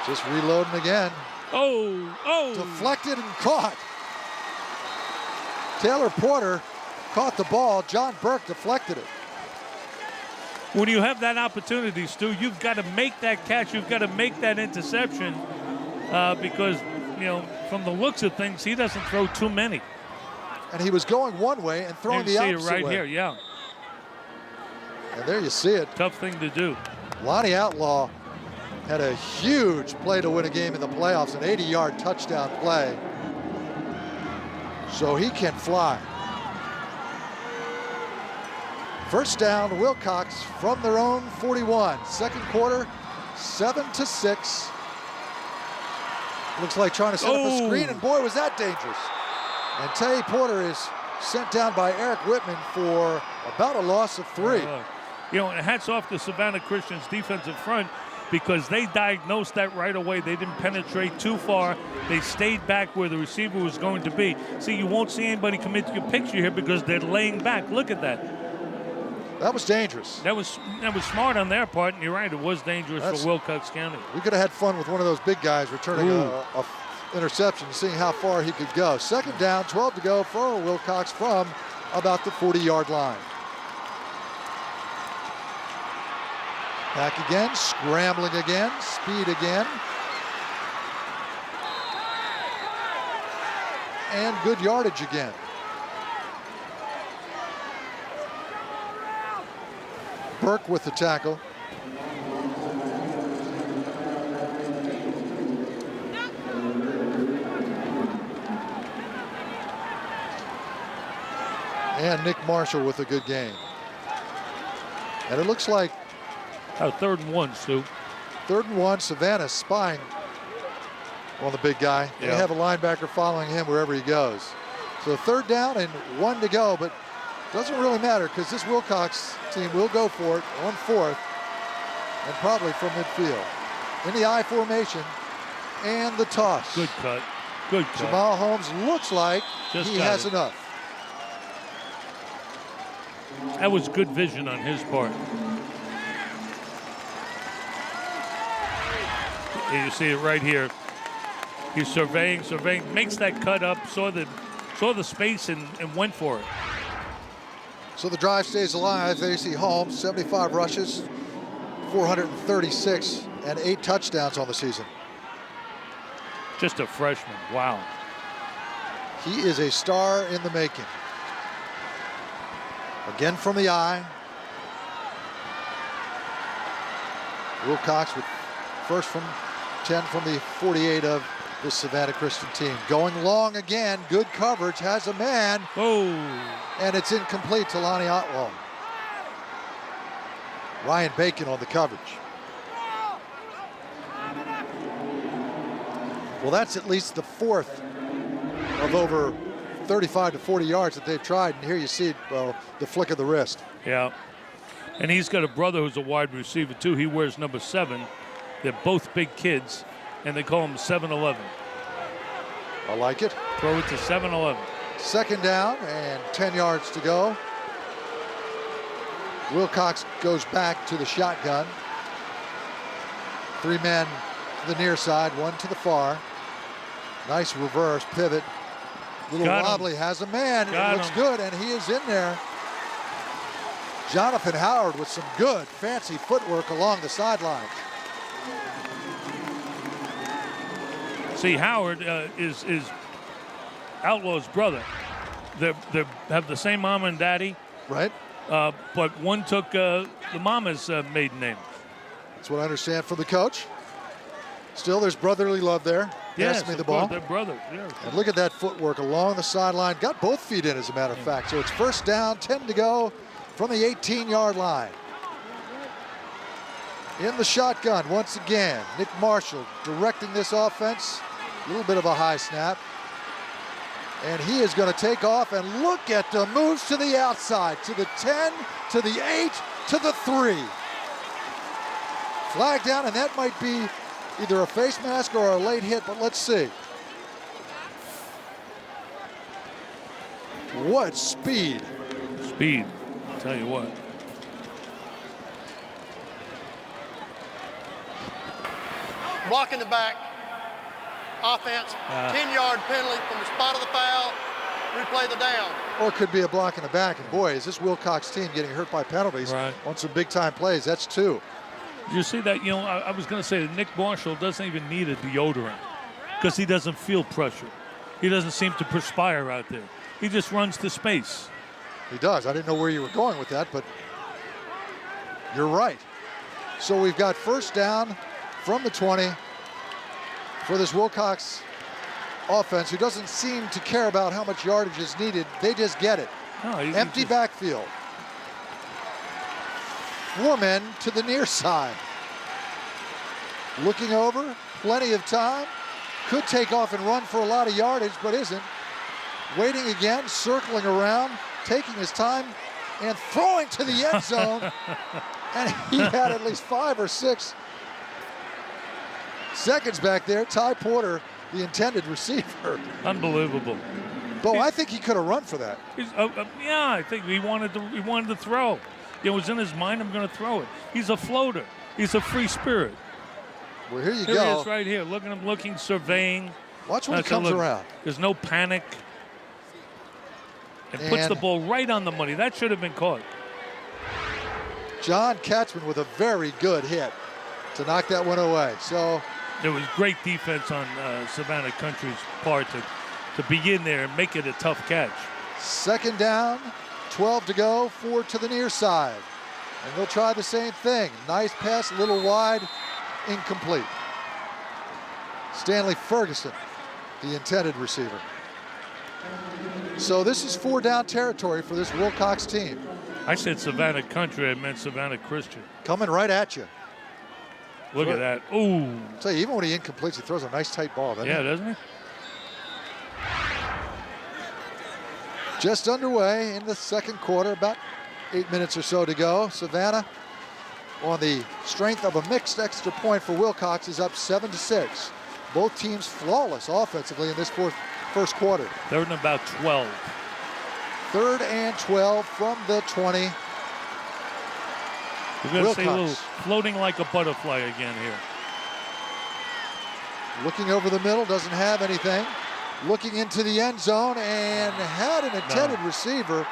Just reloading again. Oh. Deflected and caught. Taylor Porter caught the ball. John Burke deflected it. When you have that opportunity, Stu, you've got to make that catch. You've got to make that interception because, from the looks of things, he doesn't throw too many. And he was going one way and throwing the opposite way. You see it right here, yeah. And there you see it. Tough thing to do. Lonnie Outlaw had a huge play to win a game in the playoffs, an 80-yard touchdown play. So he can fly. First down, Wilcox from their own 41. Second quarter, 7-6. Looks like trying to set up a screen, and boy, was that dangerous. And Tay Porter is sent down by Eric Whitman for about a loss of 3. And hats off to Savannah Christian's defensive front because they diagnosed that right away. They didn't penetrate too far. They stayed back where the receiver was going to be. See, you won't see anybody come into your picture here because they're laying back. Look at that. That was dangerous. That was smart on their part, and you're right, it was dangerous for Wilcox County. We could have had fun with one of those big guys returning a interception, seeing how far he could go. Second down, 12 to go for Wilcox from about the 40-yard line. Back again, scrambling again, speed again. And good yardage again. Burke with the tackle. And Nick Marshall with a good game. And it looks like 3rd and 1, Stu. 3rd and 1, Savannah spying on the big guy. Yeah. They have a linebacker following him wherever he goes. So 3rd down and 1 to go, but doesn't really matter because this Wilcox team will go for it on 4th and probably from midfield. In the I formation and the toss. Good cut. Good cut. Jamal Holmes looks like he has enough. That was good vision on his part. You see it right here. He's surveying, makes that cut up, saw the space and went for it. So the drive stays alive. There you see Holmes, 75 rushes, 436, and 8 touchdowns on the season. Just a freshman, wow. He is a star in the making. Again from the eye. Wilcox with first from 10 from the 48 of the Savannah Christian team. Going long again, good coverage, has a man. Oh. And it's incomplete to Lonnie Outlaw. Ryan Bacon on the coverage. Well, that's at least the 4th of over 35 to 40 yards that they've tried. And here you see the flick of the wrist. Yeah. And he's got a brother who's a wide receiver, too. He wears number 7. They're both big kids, and they call him 7-11. I like it. Throw it to 7-11. Second down and 10 yards to go. Wilcox goes back to the shotgun. 3 men to the near side, 1 to the far. Nice reverse pivot. Little wobbly, has a man. It looks good, and he is in there. Jonathan Howard with some good, fancy footwork along the sidelines. See, Howard is Outlaw's brother. They have the same mom and daddy. Right. But one took the mama's maiden name. That's what I understand from the coach. Still, there's brotherly love there. Yes, Pass me the ball. They're brothers. Yeah. And look at that footwork along the sideline. Got both feet in, as a matter of fact. So it's first down, 10 to go from the 18-yard line. In the shotgun once again, Nick Marshall directing this offense. A little bit of a high snap. And he is going to take off, and look at the moves to the outside, to the 10, to the 8, to the 3. Flag down, and that might be either a face mask or a late hit, but let's see. What speed. Speed, I'll tell you what. Blocking the back. Offense, 10-yard penalty from the spot of the foul. Replay the down. Or it could be a block in the back. And boy, is this Wilcox team getting hurt by penalties on some big-time plays. That's 2. You see that? You know, I was going to say that Nick Marshall doesn't even need a deodorant because he doesn't feel pressure. He doesn't seem to perspire out there. He just runs to space. He does. I didn't know where you were going with that, but you're right. So we've got first down from the 20 for this Wilcox offense, who doesn't seem to care about how much yardage is needed. They just get it. No, Empty backfield. 4 men to the near side. Looking over, plenty of time. Could take off and run for a lot of yardage, but isn't. Waiting again, circling around, taking his time, and throwing to the end zone. And he had at least 5 or 6 seconds back there. Ty Porter, the intended receiver. Unbelievable. Bo, I think he could have run for that. Yeah, I think he wanted to throw. It was in his mind, I'm going to throw it. He's a floater. He's a free spirit. Well, here you Here go. he is right here. Look at him looking, surveying. Watch when he comes around. There's no panic. And puts the ball right on the money. That should have been caught. John Katzman with a very good hit to knock that one away. So there was great defense on Savannah Country's part to be in there and make it a tough catch. Second down, 12 to go, 4 to the near side. And they'll try the same thing. Nice pass, a little wide, incomplete. Stanley Ferguson, the intended receiver. So this is 4 down territory for this Wilcox team. I said Savannah Country, I meant Savannah Christian. Coming right at you. Look at that. Ooh. I'll tell you, even when he incompletes, he throws a nice tight ball, doesn't he? Yeah, doesn't he? Just underway in the second quarter, about 8 minutes or so to go. Savannah, on the strength of a mixed extra point for Wilcox, is up 7-6. Both teams flawless offensively in this first quarter. Third and about 12. 3rd and 12 from the 20. We're going to see a little floating like a butterfly again here. Looking over the middle, doesn't have anything. Looking into the end zone and had an intended receiver.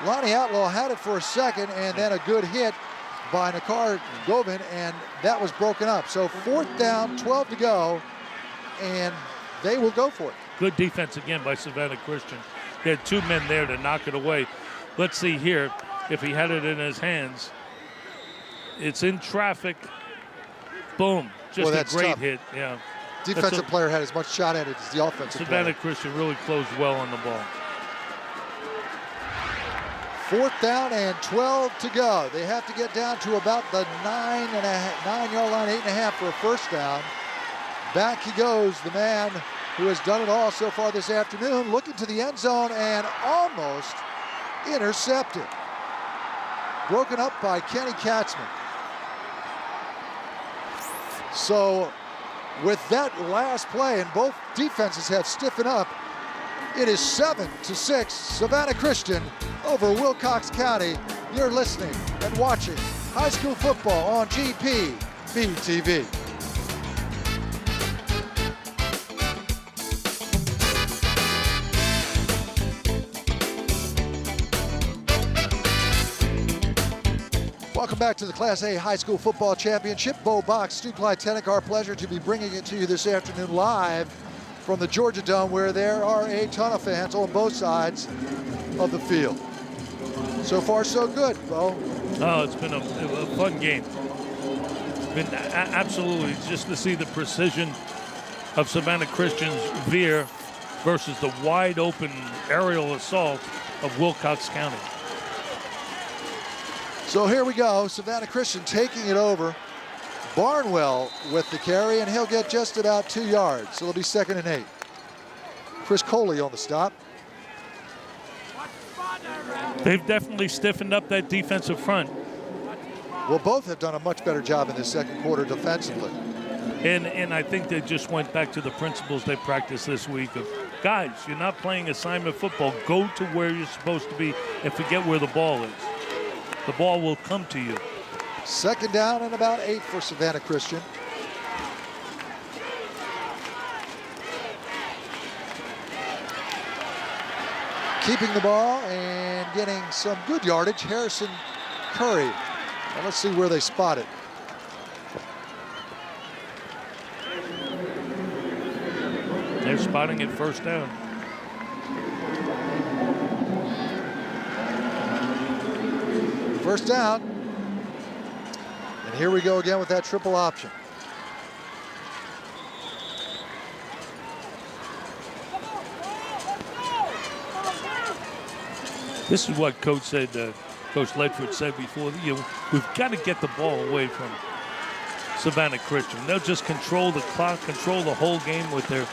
Lonnie Outlaw had it for a second, and then a good hit by Nakar Govin, and that was broken up. So 4th down, 12 to go, and they will go for it. Good defense again by Savannah Christian. They had 2 men there to knock it away. Let's see here if he had it in his hands. It's in traffic. Boom. Just a great hit. Yeah. Defensive player had as much shot at it as the offensive player. Savannah Christian really closed well on the ball. 4th down and 12 to go. They have to get down to about the 9-yard line, 8.5 for a first down. Back he goes, the man who has done it all so far this afternoon, looking to the end zone and almost intercepted. Broken up by Kenny Katzman. So with that last play, and both defenses have stiffened up, it is 7-6, Savannah Christian over Wilcox County. You're listening and watching high school football on GPB-TV. Welcome back to the Class A High School Football Championship. Bo Box, Stu Clytenik, our pleasure to be bringing it to you this afternoon live from the Georgia Dome, where there are a ton of fans on both sides of the field. So far, so good, Bo. Oh, it's been a fun game. It's been absolutely just to see the precision of Savannah Christian's veer versus the wide open aerial assault of Wilcox County. So here we go, Savannah Christian taking it over. Barnwell with the carry, and he'll get just about 2 yards. So it'll be 2nd and 8. Chris Coley on the stop. They've definitely stiffened up that defensive front. Well, both have done a much better job in the second quarter defensively. And I think they just went back to the principles they practiced this week of, guys, you're not playing assignment football. Go to where you're supposed to be and forget where the ball is. The ball will come to you. Second down and about 8 for Savannah Christian. Keeping the ball and getting some good yardage, Harrison Curry. Now let's see where they spot it. They're spotting it first down. First down. And here we go again with that triple option. This is what Coach said. Coach Ledford said before. We've got to get the ball away from Savannah Christian. They'll just control the clock, control the whole game with their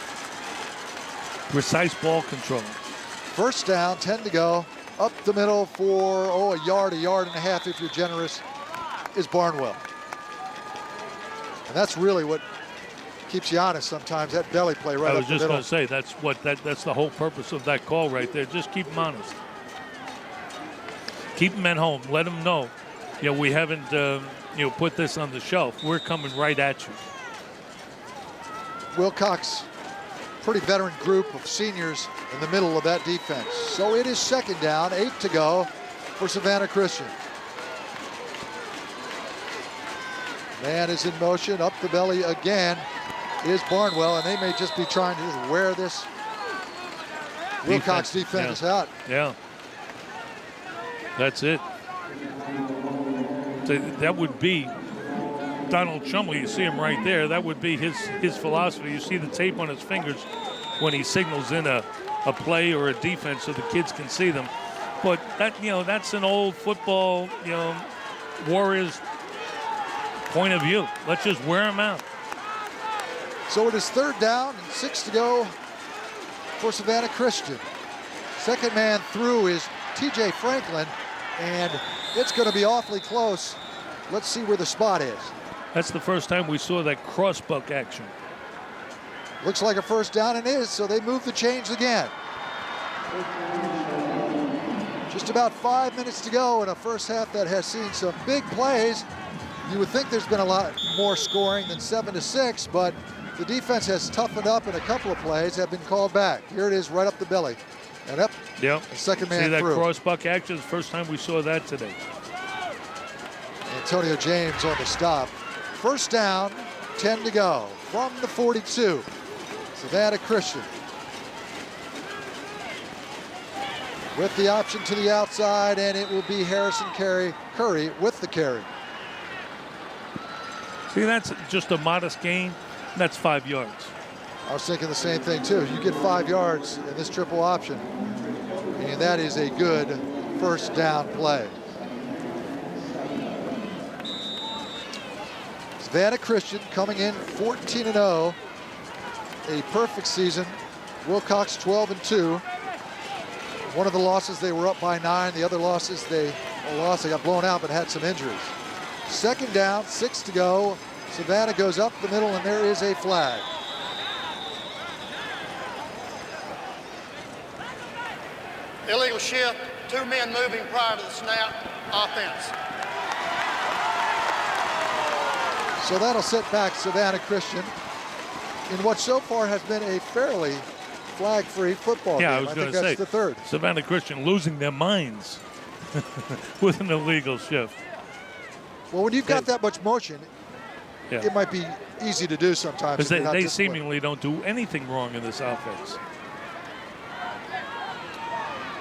precise ball control. First down, 10 to go. Up the middle for, a yard and a half if you're generous, is Barnwell. And that's really what keeps you honest sometimes, that belly play right up the middle. I was just going to say, that's the whole purpose of that call right there. Just keep them honest. Keep them at home. Let them know, we haven't, put this on the shelf. We're coming right at you. Wilcox, pretty veteran group of seniors in the middle of that defense. So it is second down, 8 to go for Savannah Christian. Man is in motion, up the belly again is Barnwell, and they may just be trying to just wear this Wilcox defense out. Yeah. That's it. That would be Donald Chumley. You see him right there. That would be his philosophy. You see the tape on his fingers when he signals in a play or a defense so the kids can see them. But that's an old football, Warriors point of view. Let's just wear them out. So it is third down and 6 to go for Savannah Christian. Second man through is TJ Franklin, and it's going to be awfully close. Let's see where the spot is. That's the first time we saw that crossbuck action. Looks like a first down, and is, so they move the chains again. Just about 5 minutes to go in a first half that has seen some big plays. You would think there's been a lot more scoring than 7-6, but the defense has toughened up, and a couple of plays have been called back. Here it is right up the belly. And up, yep. The second man through. See that through. crossbuck action? The first time we saw that today. Antonio James on the stop. First down, 10 to go from the 42. Savannah Christian with the option to the outside, and it will be Harrison Curry with the carry. See, that's just a modest gain. That's 5 yards. I was thinking the same thing too. You get 5 yards in this triple option, and that is a good first down play. Savannah Christian coming in 14-0, a perfect season. Wilcox 12-2. One of the losses they were up by 9. The other losses they lost. They got blown out but had some injuries. Second down, 6 to go. Savannah goes up the middle, and there is a flag. Illegal shift, 2 men moving prior to the snap, offense. So that'll set back Savannah Christian in what so far has been a fairly flag-free football game. I was going to say, that's the third. Savannah Christian losing their minds with an illegal shift. Well, when you've got that much motion, it might be easy to do sometimes. Because they seemingly don't do anything wrong in this offense.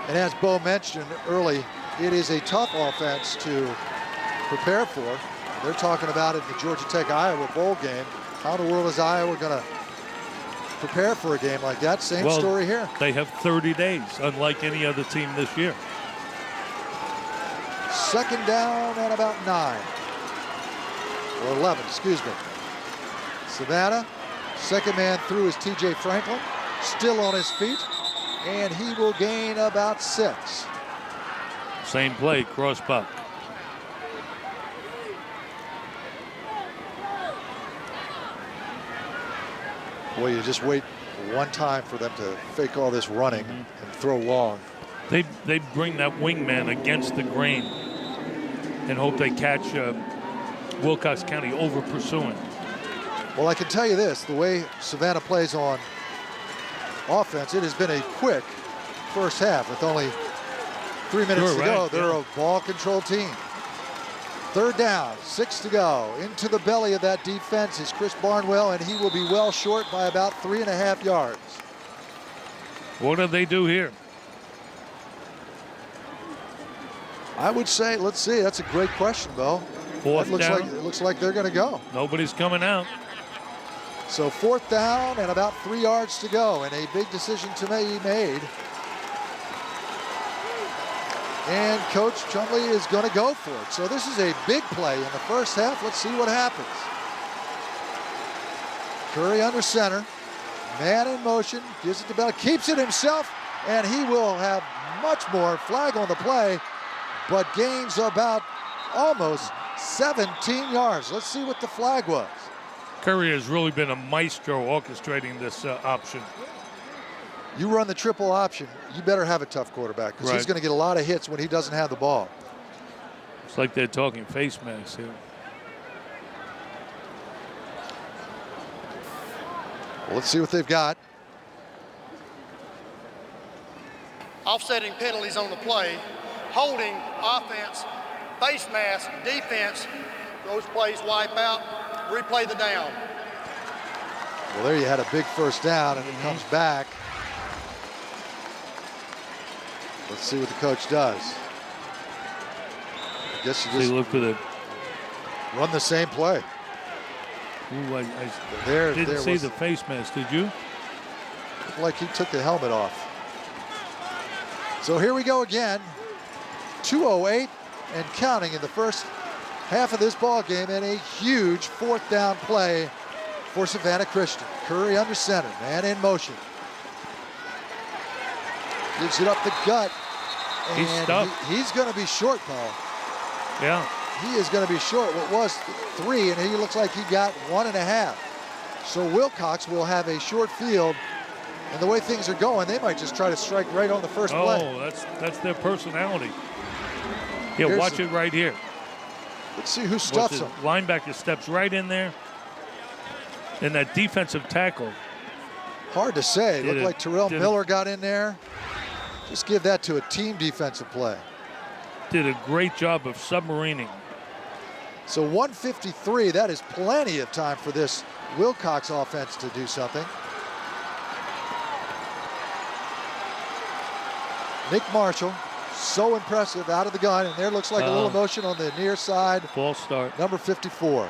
And as Bo mentioned early, it is a tough offense to prepare for. They're talking about it in the Georgia Tech-Iowa bowl game. How in the world is Iowa going to prepare for a game like that? Same story here. They have 30 days, unlike any other team this year. Second down and about 9. Or 11, excuse me. Savannah, second man through is TJ Franklin. still on his feet, and he will gain about 6. Same play, cross buck. Boy, you just wait one time for them to fake all this running and throw long. They bring that wingman against the grain and hope they catch Wilcox County over pursuing. Well, I can tell you this, the way Savannah plays on offense, it has been a quick first half with only 3 minutes to go. They're a ball control team. 3rd down, 6 to go. Into the belly of that defense is Chris Barnwell, and he will be well short by about 3.5 yards. What do they do here? I would say, let's see, that's a great question, Bo. 4th down. It looks like they're going to go. Nobody's coming out. So 4th down and about 3 yards to go, and a big decision to be made. And Coach Chumley is going to go for it. So this is a big play in the first half. Let's see what happens. Curry under center. Man in motion. Gives it to Bell. Keeps it himself. And he will have much more. Flag on the play. But gains about almost 17 yards. Let's see what the flag was. Curry has really been a maestro orchestrating this option. You run the triple option, you better have a tough quarterback because he's going to get a lot of hits when he doesn't have the ball. It's like they're talking face masks here. Well, let's see what they've got. Offsetting penalties on the play, holding, offense, face mask, defense. Those plays wipe out, replay the down. Well, there you had a big first down, and it comes back. Let's see what the coach does. I guess you just look for the run the same play. Ooh, I there didn't see the face mask, did you? Looked like he took the helmet off. So here we go again. 2:08 and counting in the first half of this ball game, and a huge 4th down play for Savannah Christian. Curry under center, man in motion. Gives it up the gut. And He's stuck. He's going to be short, Paul. Yeah. He is going to be short. What was 3, and he looks like he got 1.5. So Wilcox will have a short field. And the way things are going, they might just try to strike right on the first play. Oh, that's their personality. Yeah, watch it right here. Let's see who stuffs him. Linebacker steps right in there. And that defensive tackle. Hard to say. It looked like Terrell Miller got in there. Just give that to a team defensive play. Did a great job of submarining. So 1:53, that is plenty of time for this Wilcox offense to do something. Nick Marshall, so impressive out of the gun, and there looks like a little motion on the near side. False start. Number 54.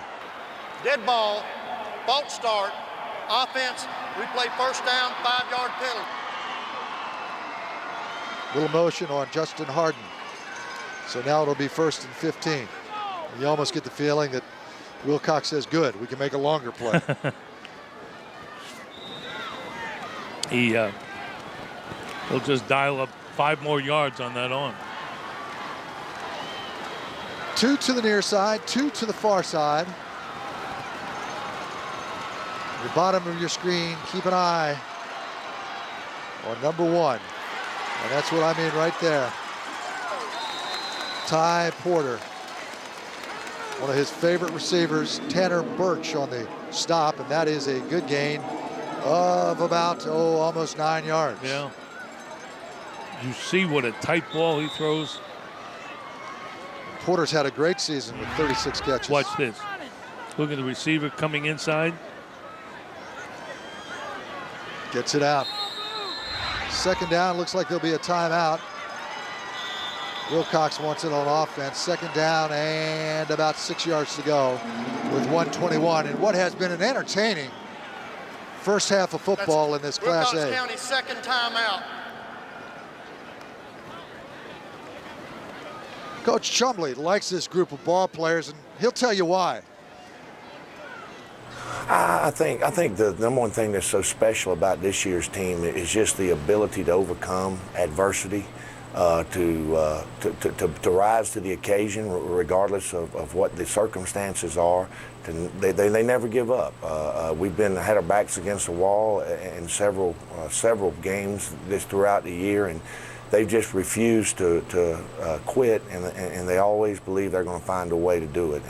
Dead ball, false start, offense, replay first down, 5-yard penalty. Little motion on Justin Harden. So now it'll be 1st and 15. You almost get the feeling that Wilcox says, good, we can make a longer play. He'll just dial up 5 more yards on that arm. 2 to the near side, 2 to the far side. The bottom of your screen, keep an eye on number 1. And that's what I mean right there. Ty Porter, one of his favorite receivers, Tanner Birch on the stop, and that is a good gain of about, almost 9 yards. Yeah. You see what a tight ball he throws. Porter's had a great season with 36 catches. Watch this. Look at the receiver coming inside. Gets it out. 2nd down, looks like there'll be a timeout. Wilcox wants it on offense. 2nd down and about 6 yards to go with 1:21. And what has been an entertaining first half of football in this Class A. Wilcox County's 2nd timeout. Coach Chumley likes this group of ball players, and he'll tell you why. I think the number one thing that's so special about this year's team is just the ability to overcome adversity, to rise to the occasion regardless of what the circumstances are. They never give up. We've had our backs against the wall in several games throughout the year, and they've just refused to quit, and they always believe they're going to find a way to do it.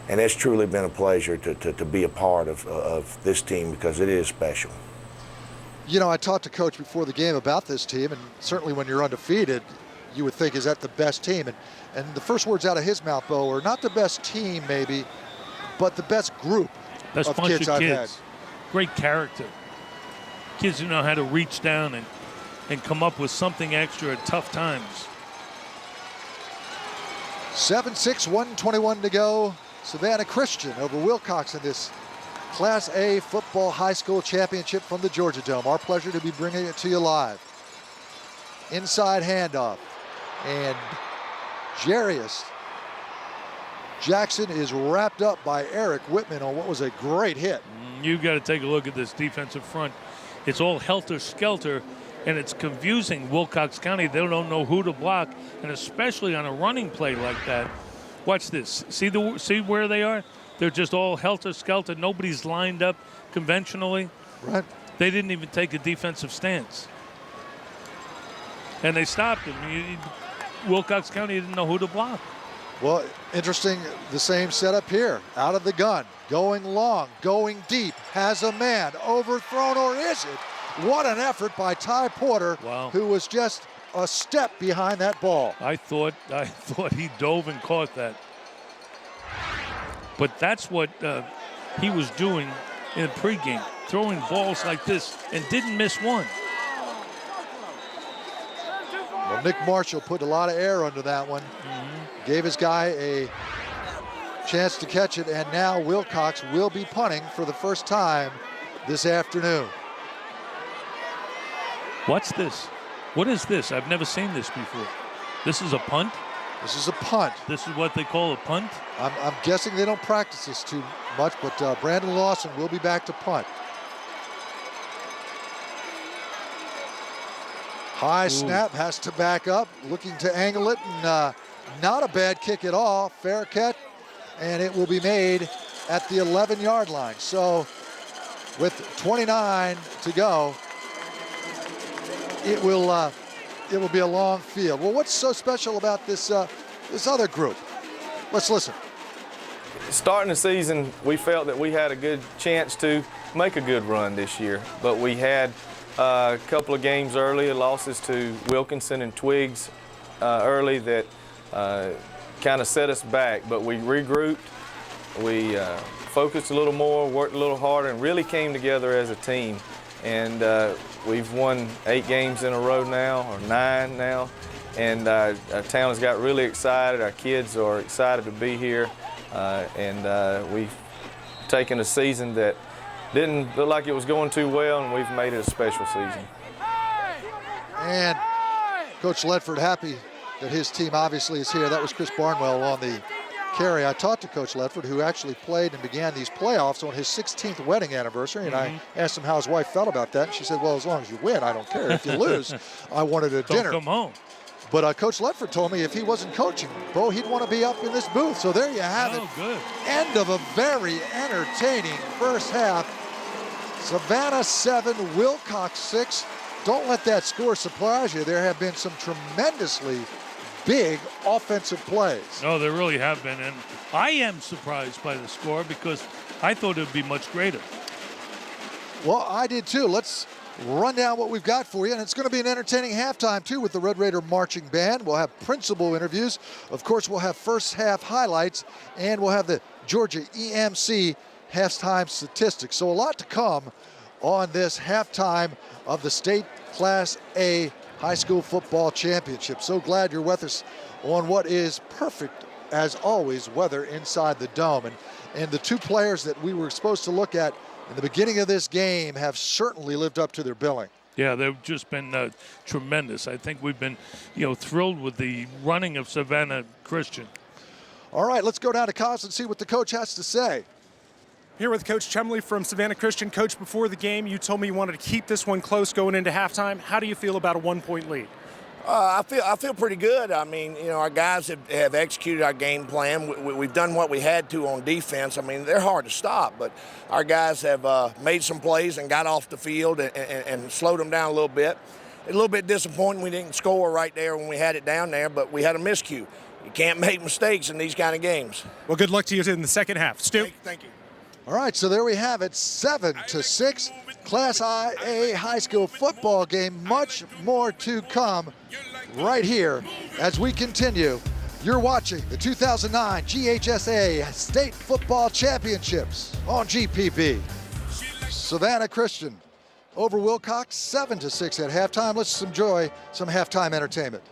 And it's truly been a pleasure to be a part of this team because it is special. You know, I talked to Coach before the game about this team, and certainly when you're undefeated, you would think, is that the best team? And the first words out of his mouth, Bo, are not the best team maybe, but the best group Best of bunch kids of I've kids. Great character. Kids who know how to reach down and come up with something extra at tough times. 7-6, 1:21 to go. Savannah Christian over Wilcox in this Class A football high school championship from the Georgia Dome. Our pleasure to be bringing it to you live. Inside handoff, and Jarius Jackson is wrapped up by Eric Whitman on what was a great hit. You've got to take a look at this defensive front. It's all helter-skelter, and it's confusing Wilcox County. They don't know who to block, and especially on a running play like that. Watch this. See where they are? They're just all helter-skelter. Nobody's lined up conventionally. Right. They didn't even take a defensive stance. And they stopped him. Wilcox County didn't know who to block. Well, interesting, the same setup here. Out of the gun, going long, going deep, has a man, overthrown, or is it? What an effort by Ty Porter, Wow. who was just a step behind that ball. I thought he dove and caught that. But that's what he was doing in pregame, throwing balls like this and didn't miss one. Well, Nick Marshall put a lot of air under that one. Gave his guy a chance to catch it, and now Wilcox will be punting for the first time this afternoon. What's this? What is this? I've never seen this before. This is a punt? This is a punt. This is what they call a punt? I'm guessing they don't practice this too much, but Brandon Lawson will be back to punt. High snap, has to back up, looking to angle it, and not a bad kick at all. Fair catch, and it will be made at the 11-yard line. So with 29 to go, it will be a long field. Well, what's so special about this this other group? Let's listen. Starting the season, we felt that we had a good chance to make a good run this year, but we had a couple of games early, losses to Wilkinson and Twiggs early that kind of set us back, but we regrouped, we focused a little more, worked a little harder, and really came together as a team. And we've won 8 games in a row now, or 9 now, and our town has got really excited. Our kids are excited to be here, and we've taken a season that didn't look like it was going too well, and we've made it a special season. And Coach Ledford happy that his team obviously is here. That was Chris Barnwell on the carry. I talked to Coach Ledford, who actually played and began these playoffs on his 16th wedding anniversary, and I asked him how his wife felt about that, and she said, well, as long as you win, I don't care. If you lose, I wanted a dinner. Don't come home. But Coach Ledford told me if he wasn't coaching, Bo, he'd want to be up in this booth. So there you have it. Good. End of a very entertaining first half. Savannah 7, Wilcox 6. Don't let that score surprise you. There have been some tremendously big offensive plays. No, there really have been, and I am surprised by the score because I thought it would be much greater. Well, I did too. Let's run down what we've got for you, and it's going to be an entertaining halftime too with the Red Raider Marching Band. We'll have principal interviews. Of course, we'll have first half highlights, and we'll have the Georgia EMC halftime statistics. So a lot to come on this halftime of the state Class A high school football championship. So glad you're with us on what is perfect, as always, weather inside the dome. And the two players that we were supposed to look at in the beginning of this game have certainly lived up to their billing. Yeah, they've just been tremendous. I think we've been, thrilled with the running of Savannah Christian. All right, let's go down to Cos and see what the coach has to say. Here with Coach Chumley from Savannah Christian. Coach, before the game, you told me you wanted to keep this one close going into halftime. How do you feel about a 1-point lead? I feel pretty good. I mean, our guys have executed our game plan. We've done what we had to on defense. I mean, they're hard to stop, but our guys have made some plays and got off the field and slowed them down a little bit. A little bit disappointing we didn't score right there when we had it down there, but we had a miscue. You can't make mistakes in these kind of games. Well, good luck to you in the second half. Stu? Thank you. All right, so there we have it, 7-6, Class IA high school football game. Much more to come right here as we continue. You're watching the 2009 GHSA State Football Championships on GPB. Savannah Christian over Wilcox, 7-6 at halftime. Let's enjoy some halftime entertainment.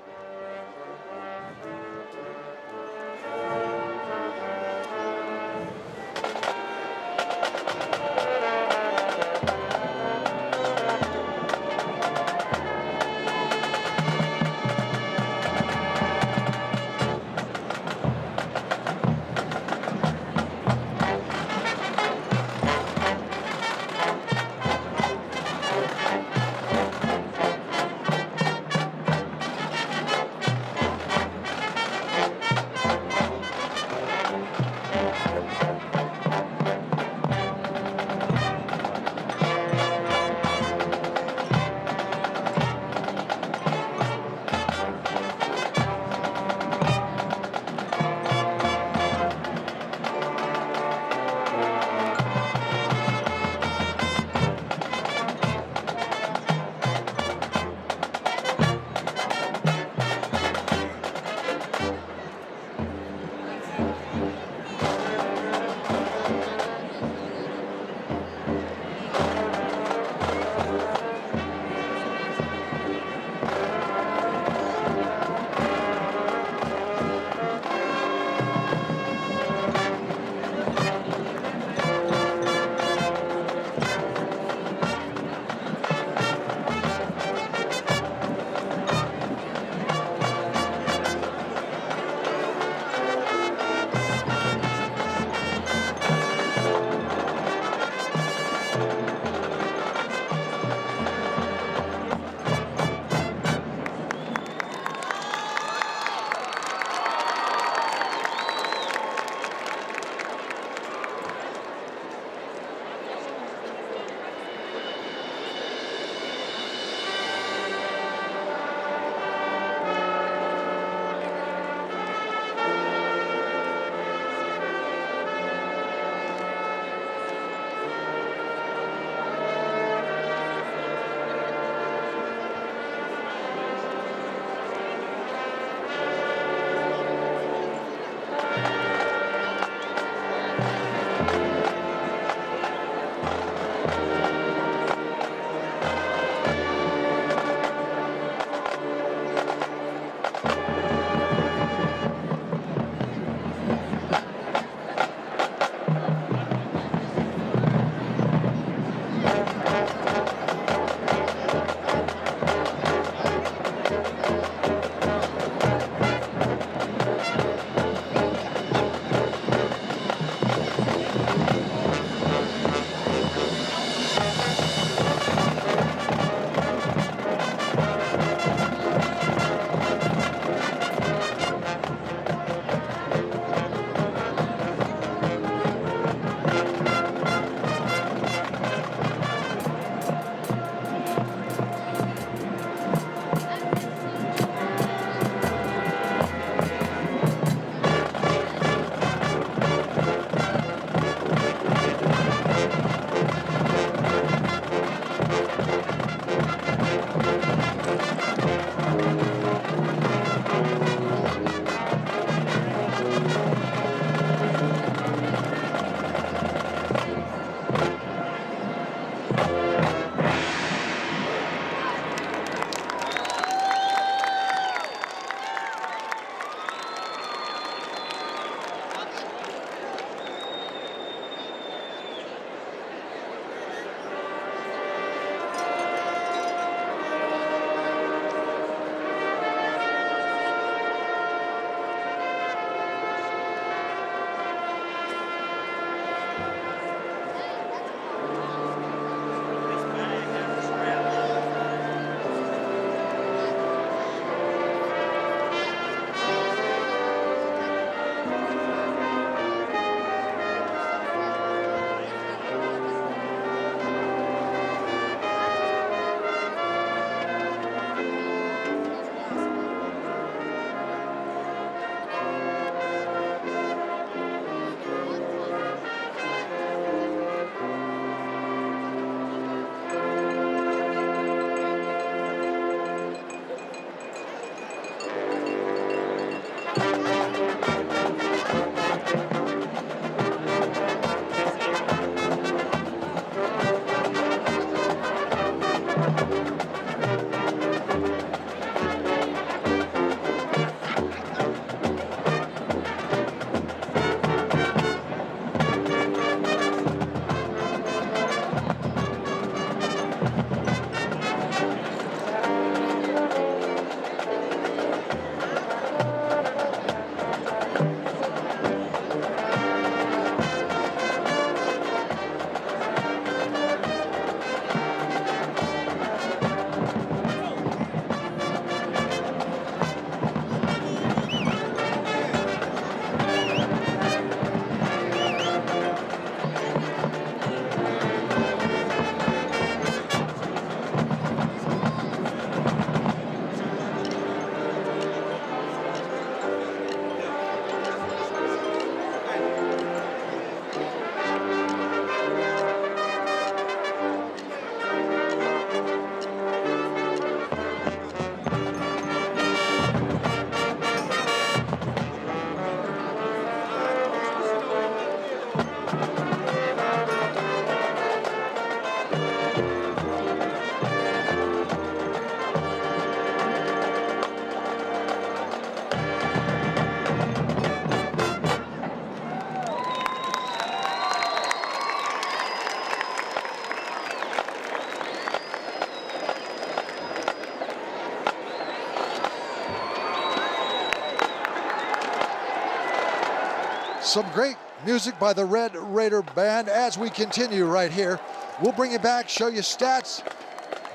Some great music by the Red Raider Band. As we continue right here, we'll bring you back, show you stats,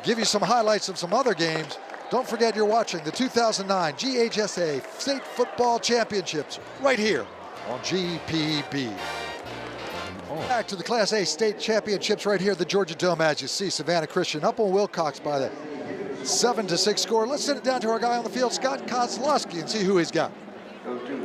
give you some highlights of some other games. Don't forget you're watching the 2009 GHSA State Football Championships right here on GPB. Back to the Class A State Championships right here at the Georgia Dome. As you see, Savannah Christian up on Wilcox by the 7-6 score. Let's send it down to our guy on the field, Scott Kozlowski, and see who he's got.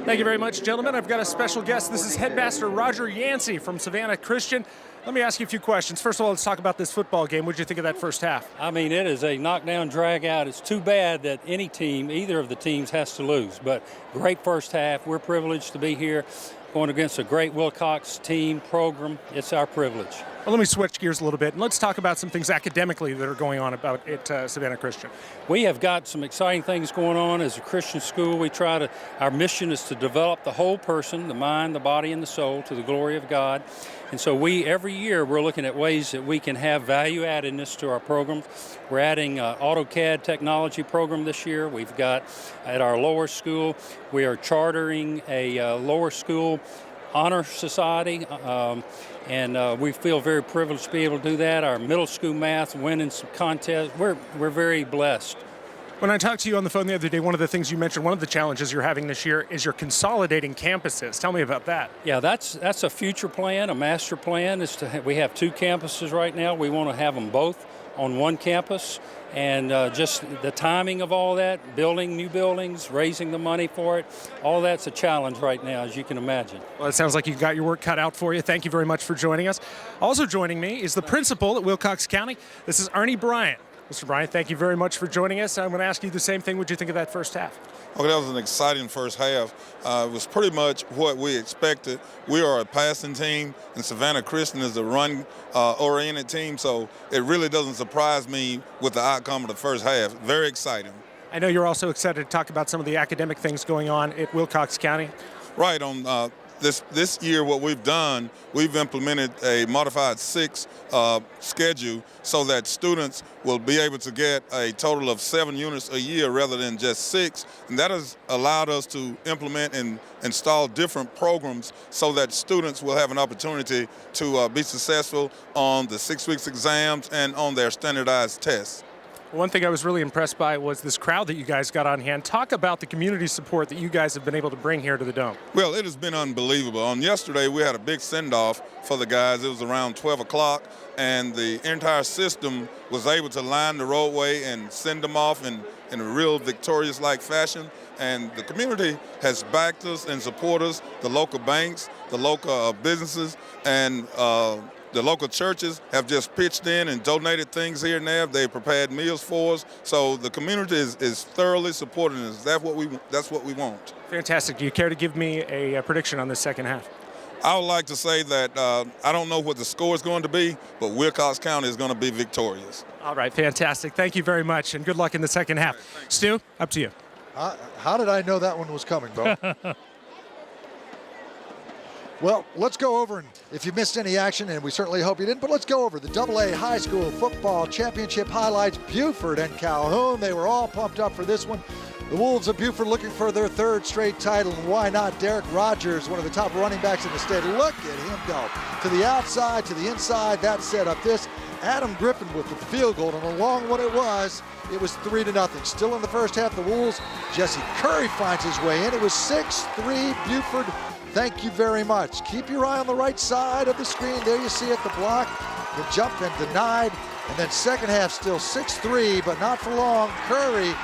Thank you very much, gentlemen. I've got a special guest. This is Headmaster Roger Yancey from Savannah Christian. Let me ask you a few questions. First of all, let's talk about this football game. What did you think of that first half? I mean, it is a knockdown, drag out. It's too bad that any team, either of the teams, has to lose. But great first half. We're privileged to be here going against a great Wilcox team, program. It's our privilege. Well, let me switch gears a little bit, and let's talk about some things academically that are going on about at Savannah Christian. We have got some exciting things going on as a Christian school. Our mission is to develop the whole person, the mind, the body, and the soul to the glory of God. And so every year, we're looking at ways that we can have value addedness to our programs. We're adding AutoCAD technology program this year. We've got at our lower school, we are chartering a lower school honor society, and we feel very privileged to be able to do that. Our middle school math, winning some contests, we're very blessed. When I talked to you on the phone the other day, one of the things you mentioned, one of the challenges you're having this year is you're consolidating campuses. Tell me about that. Yeah, that's a future plan, a master plan. We have 2 campuses right now. We want to have them both on one campus, and just the timing of all that, building new buildings, raising the money for it, all that's a challenge right now, as you can imagine. Well, it sounds like you've got your work cut out for you. Thank you very much for joining us. Also joining me is the principal at Wilcox County. This is Ernie Bryant. Mr. Bryant, thank you very much for joining us. I'm going to ask you the same thing. What did you think of that first half? Okay, that was an exciting first half. It was pretty much what we expected. We are a passing team, and Savannah Christian is a run-oriented team, so it really doesn't surprise me with the outcome of the first half. Very exciting. I know you're also excited to talk about some of the academic things going on at Wilcox County. Right. On this year, what we've done, we've implemented a modified 6 schedule so that students will be able to get a total of 7 units a year rather than just 6. And that has allowed us to implement and install different programs so that students will have an opportunity to be successful on the 6 weeks exams and on their standardized tests. One thing I was really impressed by was this crowd that you guys got on hand. Talk about the community support that you guys have been able to bring here to the Dome. Well, it has been unbelievable. On yesterday, we had a big send-off for the guys. It was around 12 o'clock, and the entire system was able to line the roadway and send them off in a real victorious-like fashion. And the community has backed us and supported us, the local banks, the local businesses, and the local churches have just pitched in and donated things here and there. They prepared meals for us. So the community is thoroughly supporting us. That's what we want. Fantastic. Do you care to give me a prediction on the second half? I would like to say that I don't know what the score is going to be, but Wilcox County is going to be victorious. All right, fantastic. Thank you very much, and good luck in the second half. Right, Stu, up to you. How did I know that one was coming, Bo? Well, let's go over, and if you missed any action, and we certainly hope you didn't, but let's go over the AA High School Football Championship highlights. Buford and Calhoun, they were all pumped up for this one. The Wolves of Buford looking for their 3rd straight title, and why not? Derek Rogers, one of the top running backs in the state. Look at him go. To the outside, to the inside, that set up this. Adam Griffin with the field goal, and along what it was 3-0. Still in the first half, the Wolves, Jesse Curry finds his way in. It was 6-3 Buford. Thank you very much. Keep your eye on the right side of the screen. There you see it, the block. The jump and denied. And then second half still 6-3, but not for long. Curry,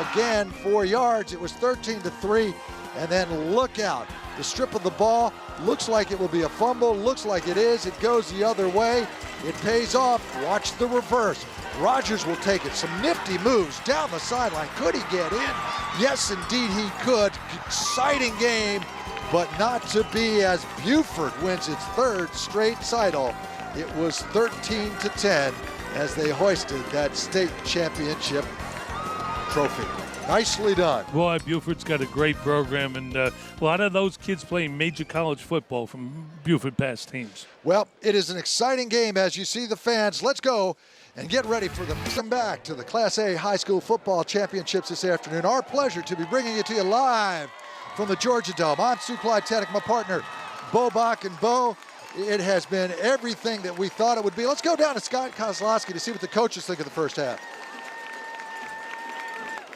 again, 4 yards. It was 13-3. And then look out. The strip of the ball looks like it will be a fumble. Looks like it is. It goes the other way. It pays off. Watch the reverse. Rogers will take it. Some nifty moves down the sideline. Could he get in? Yes, indeed he could. Exciting game, but not to be, as Buford wins its 3rd straight title. It was 13-10 as they hoisted that state championship trophy. Nicely done. Boy, Buford's got a great program, and a lot of those kids playing major college football from Buford past teams. Well, it is an exciting game as you see the fans. Let's go and get ready for them to come back to the Class A High School Football Championships this afternoon. Our pleasure to be bringing it to you live from the Georgia Dome. I'm Stu Clyde Tannick, my partner, Bo Bach. And Bo, it has been everything that we thought it would be. Let's go down to Scott Kozlowski to see what the coaches think of the first half.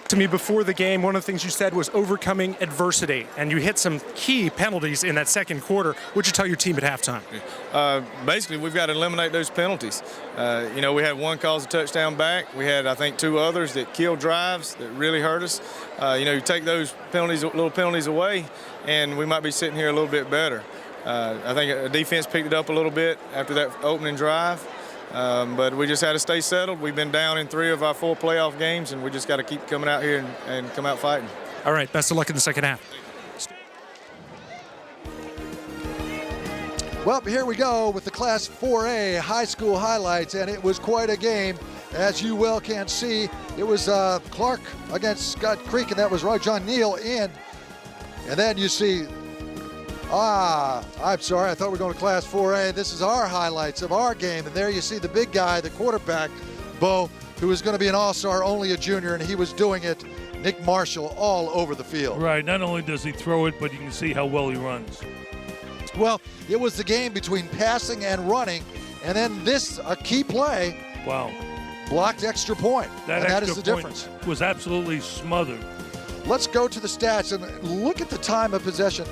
To me, before the game, one of the things you said was overcoming adversity, and you hit some key penalties in that second quarter. What'd you tell your team at halftime? Basically, we've got to eliminate those penalties. We had one cause a touchdown back. We had, I think, 2 others that killed drives that really hurt us. You take those little penalties away, and we might be sitting here a little bit better. I think the defense picked it up a little bit after that opening drive. But we just had to stay settled. We've been down in 3 of our 4 playoff games, and we just got to keep coming out here and come out fighting. All right, best of luck in the second half. Well, here we go with the Class 4A high school highlights, and it was quite a game. As you well can see, it was Clark against Scott Creek, and that was Rajon Neal in. And then you see, I'm sorry, I thought we were going to Class 4A. This is our highlights of our game, and there you see the big guy, the quarterback, Bo, who is going to be an all-star, only a junior, and he was doing it, Nick Marshall, all over the field. Right, not only does he throw it, but you can see how well he runs. Well, it was the game between passing and running, and then this, a key play. Wow. Blocked extra point, and that is the difference. Was absolutely smothered. Let's go to the stats and look at the time of possession.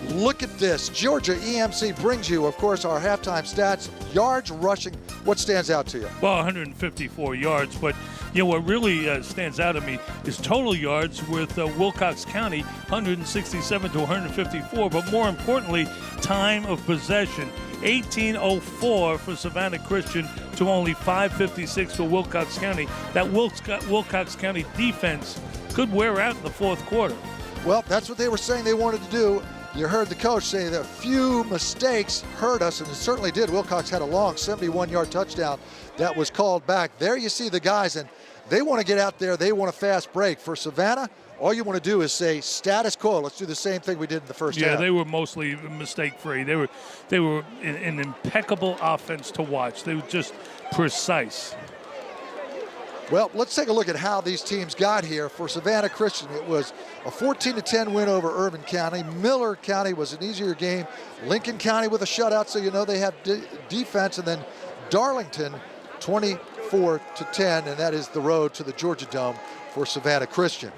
Look at this. Georgia EMC brings you, of course, our halftime stats. Yards rushing. What stands out to you? Well, 154 yards, but what really stands out to me is total yards with Wilcox County, 167 to 154, but more importantly, time of possession. 18:04 for Savannah Christian to only 5:56 for Wilcox County. That Wilcox County defense could wear out in the fourth quarter. Well, that's what they were saying they wanted to do. You heard the coach say that a few mistakes hurt us, and it certainly did. Wilcox had a long 71-yard touchdown that was called back. There you see the guys, and they want to get out there. They want a fast break. For Savannah, all you want to do is say status quo. Let's do the same thing we did in the first half. Yeah, they were mostly mistake-free. They were an impeccable offense to watch. They were just precise. Well, let's take a look at how these teams got here. For Savannah Christian, it was a 14-10 win over Urban County. Miller County was an easier game. Lincoln County with a shutout, so you know they have defense. And then Darlington, 24-10, and that is the road to the Georgia Dome for Savannah Christian.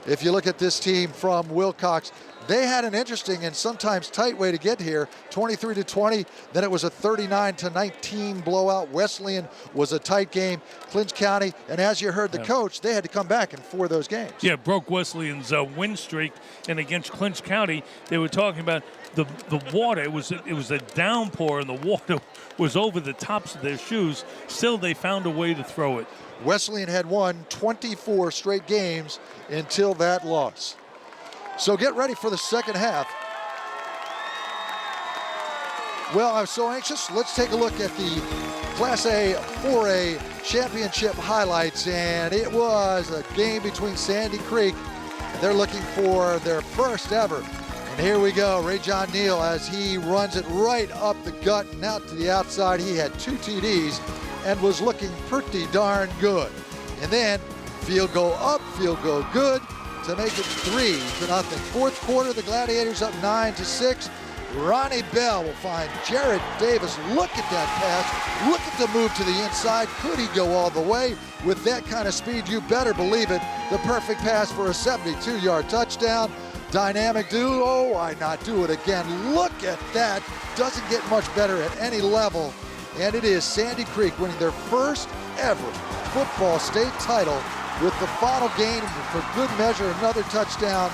If you look at this team from Wilcox, they had an interesting and sometimes tight way to get here, 23-20. Then it was a 39-19 blowout. Wesleyan was a tight game. Clinch County, and as you heard the coach, they had to come back in 4 of those games. Yeah, broke Wesleyan's win streak, and against Clinch County, they were talking about the water. It was a downpour, and the water was over the tops of their shoes. Still, they found a way to throw it. Wesleyan had won 24 straight games until that loss. So get ready for the second half. Well, I'm so anxious. Let's take a look at the Class A 4A championship highlights. And it was a game between Sandy Creek. They're looking for their first ever. And here we go. Rajon Neal, as he runs it right up the gut and out to the outside. He had 2 TDs and was looking pretty darn good. And then field goal up, field goal good, to make it 3-0. Fourth quarter, the Gladiators up 9-6. Ronnie Bell will find Jared Davis. Look at that pass. Look at the move to the inside. Could he go all the way? With that kind of speed, you better believe it. The perfect pass for a 72-yard touchdown. Dynamic duo. Why not do it again? Look at that. Doesn't get much better at any level. And it is Sandy Creek winning their first ever football state title with the final game, for good measure, another touchdown,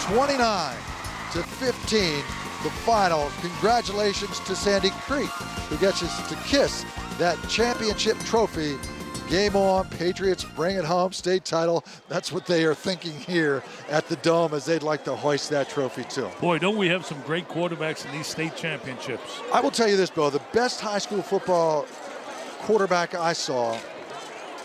29-15, the final. Congratulations to Sandy Creek, who gets us to kiss that championship trophy. Game on, Patriots bring it home, state title. That's what they are thinking here at the Dome, as they'd like to hoist that trophy too. Boy, don't we have some great quarterbacks in these state championships. I will tell you this, Bo, the best high school football quarterback I saw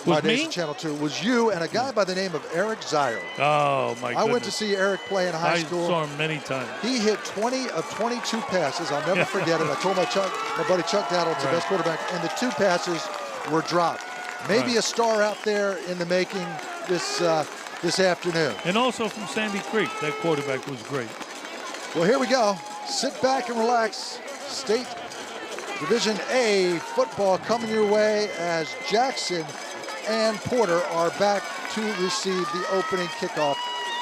my days at Channel 2 was you and a guy by the name of Eric Zier. Oh, my goodness. I went to see Eric play in high school. I saw him many times. He hit 20 of 22 passes. I'll never forget it. I told my buddy Chuck Daddle, it's the best quarterback, and the 2 passes were dropped. Maybe a star out there in the making this afternoon. And also from Sandy Creek, that quarterback was great. Well, here we go. Sit back and relax. State Division A football coming your way as Jackson and Porter are back to receive the opening kickoff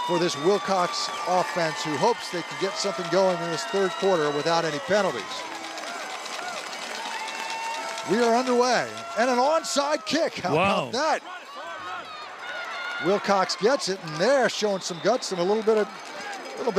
for this Wilcox offense, who hopes they can get something going in this third quarter without any penalties. We are underway, and an onside kick. How about that? Wilcox gets it, and they're showing some guts and a little bit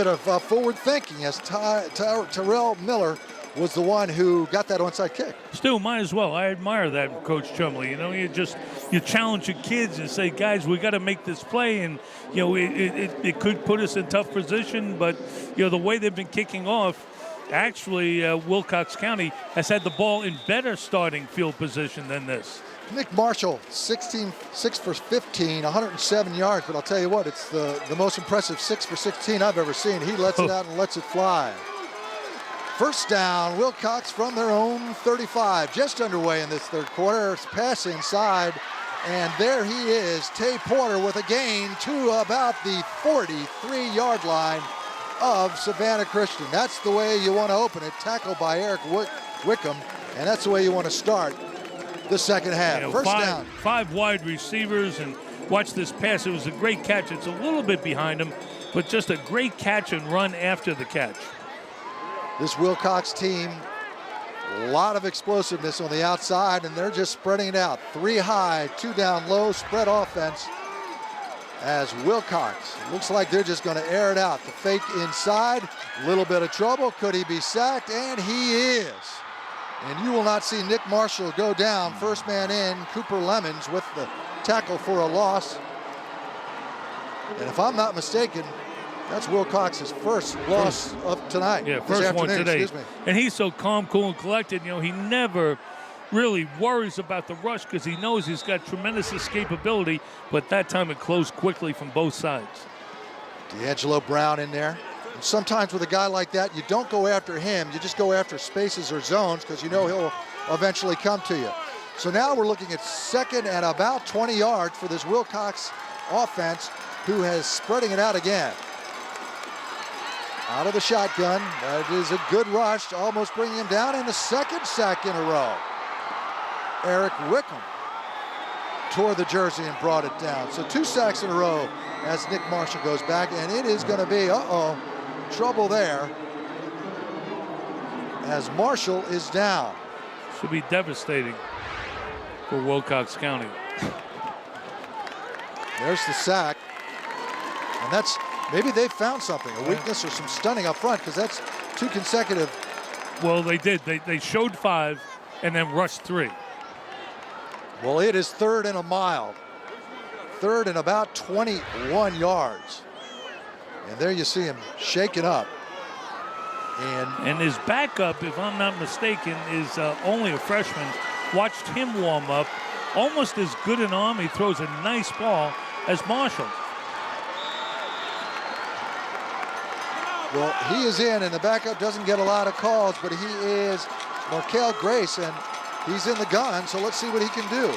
of forward thinking, as Terrell Miller was the one who got that onside kick. Stu, might as well. I admire that, Coach Chumley. You know, you challenge your kids and say, guys, we got to make this play, and you know it could put us in tough position. But you know the way they've been kicking off, actually, Wilcox County has had the ball in better starting field position than this. Nick Marshall, 6 for 15, 107 yards. But I'll tell you what, it's the most impressive 6 for 16 I've ever seen. He lets it out and lets it fly. First down, Wilcox from their own 35. Just underway in this third quarter. It's pass inside, and there he is, Tay Porter, with a gain to about the 43-yard line of Savannah Christian. That's the way you want to open it. Tackled by Eric Wickham, and that's the way you want to start the second half. You know, First down. 5 wide receivers, and watch this pass. It was a great catch. It's a little bit behind him, but just a great catch and run after the catch. This Wilcox team, a lot of explosiveness on the outside, and they're just spreading it out. 3 high, 2 down low, spread offense as Wilcox looks like they're just going to air it out. The fake inside, a little bit of trouble. Could he be sacked? And he is. And you will not see Nick Marshall go down. First man in, Cooper Lemons with the tackle for a loss. And if I'm not mistaken, that's Wilcox's first loss of tonight. Yeah, first one today. Excuse me. And he's so calm, cool, and collected. You know, he never really worries about the rush because he knows he's got tremendous escapability, but that time it closed quickly from both sides. D'Angelo Brown in there. And sometimes with a guy like that, you don't go after him. You just go after spaces or zones because you know he'll eventually come to you. So now we're looking at second and about 20 yards for this Wilcox offense, who has spreading it out again. Out of the shotgun. That is a good rush, almost bringing him down, and the second sack in a row. Eric Wickham tore the jersey and brought it down. So 2 sacks in a row as Nick Marshall goes back, and it is going to be, trouble there as Marshall is down. Should be devastating for Wilcox County. There's the sack, and that's, maybe they found something, a weakness or some stunning up front, because that's 2 consecutive. Well, they did. They showed 5 and then rushed 3. Well, it is 3rd and a mile. 3rd and about 21 yards. And there you see him shaking up. And his backup, if I'm not mistaken, is only a freshman. Watched him warm up. Almost as good an arm. He throws a nice ball as Marshall. Well, he is in, and the backup doesn't get a lot of calls, but he is Markel Grace, and he's in the gun, so let's see what he can do.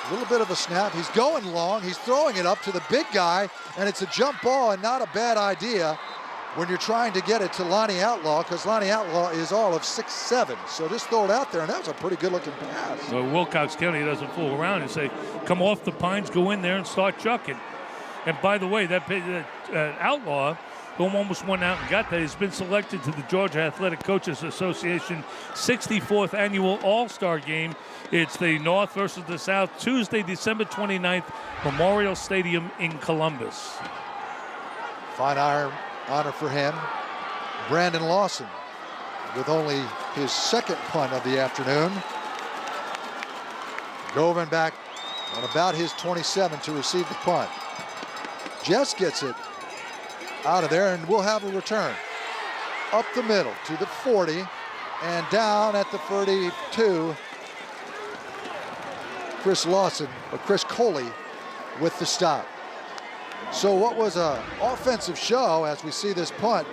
A little bit of a snap. He's going long. He's throwing it up to the big guy, and it's a jump ball, and not a bad idea when you're trying to get it to Lonnie Outlaw, because Lonnie Outlaw is all of 6'7". So just throw it out there, and that was a pretty good-looking pass. Well, Wilcox County doesn't fool around and say, come off the pines, go in there, and start chucking. And by the way, that Outlaw, who almost went out and got that, has been selected to the Georgia Athletic Coaches Association 64th Annual All-Star Game. It's the North versus the South, Tuesday, December 29th, Memorial Stadium in Columbus. Fine honor for him. Brandon Lawson with only his second punt of the afternoon. Govan back on about his 27 to receive the punt. Jess gets it out of there, and we'll have a return. Up the middle to the 40 and down at the 32. Chris Coley with the stop. So what was an offensive show as we see this punt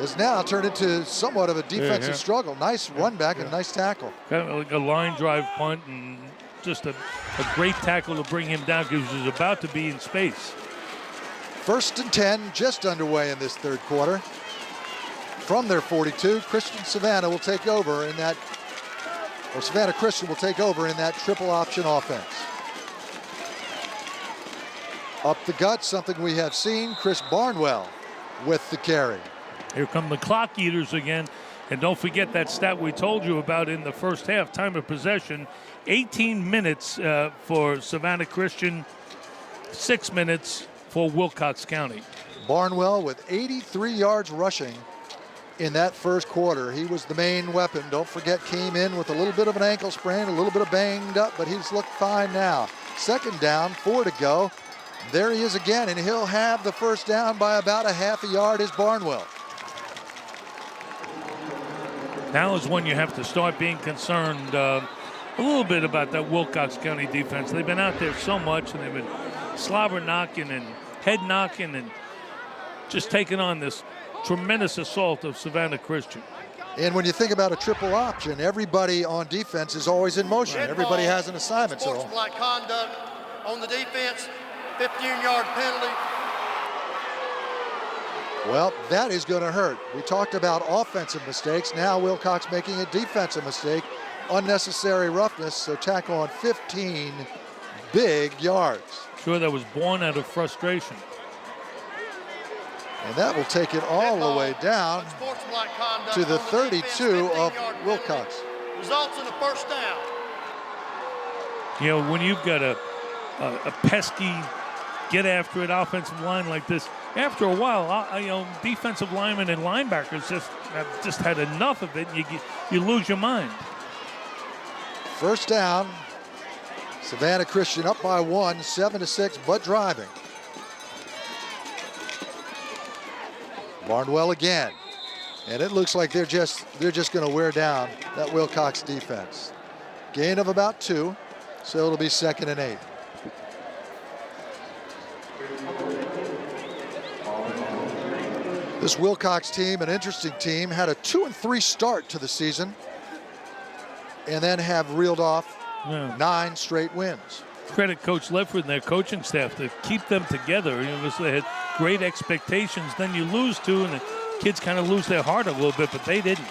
is now turned into somewhat of a defensive struggle. Nice run back and nice tackle. Kind of like a line drive punt, and just a great tackle to bring him down because he was about to be in space. 1st and 10, just underway in this third quarter. from their 42, Christian Savannah will take over in that, or Savannah Christian will take over in that triple option offense. Up the gut, something we have seen, Chris Barnwell with the carry. Here come the clock eaters again. And don't forget that stat we told you about in the first half, time of possession, 18 minutes for Savannah Christian, 6 minutes for Wilcox County. Barnwell with 83 yards rushing in that first quarter. He was the main weapon. Don't forget, came in with a little bit of an ankle sprain, a little bit of banged up, but he's looked fine now. Second down, 4 to go. There he is again, and he'll have the first down by about a half a yard is Barnwell. Now is when you have to start being concerned a little bit about that Wilcox County defense. They've been out there so much, and they've been slobber knocking and head knocking and just taking on this tremendous assault of Savannah Christian. And when you think about a triple option, everybody on defense is always in motion. Everybody has an assignment. Sportsmanlike conduct on the defense, 15-yard penalty. Well, that is going to hurt. We talked about offensive mistakes. Now Wilcox making a defensive mistake. Unnecessary roughness, so tackle on 15 big yards. Sure, that was born out of frustration. And that will take it all the way down to the 32 of Wilcox. Results in a first down. You know, when you've got a pesky, get after it offensive line like this, after a while, you know, defensive linemen and linebackers have just had enough of it, and you lose your mind. First down, Savannah Christian up by 1, 7-6, but driving. Barnwell again, and it looks like they're just going to wear down that Wilcox defense. Gain of about 2, so it'll be 2nd and 8. This Wilcox team, an interesting team, had a 2-3 start to the season and then have reeled off 9 straight wins. Credit Coach Ledford and their coaching staff to keep them together. You know, they had great expectations. Then you lose 2, and the kids kind of lose their heart a little bit, but they didn't.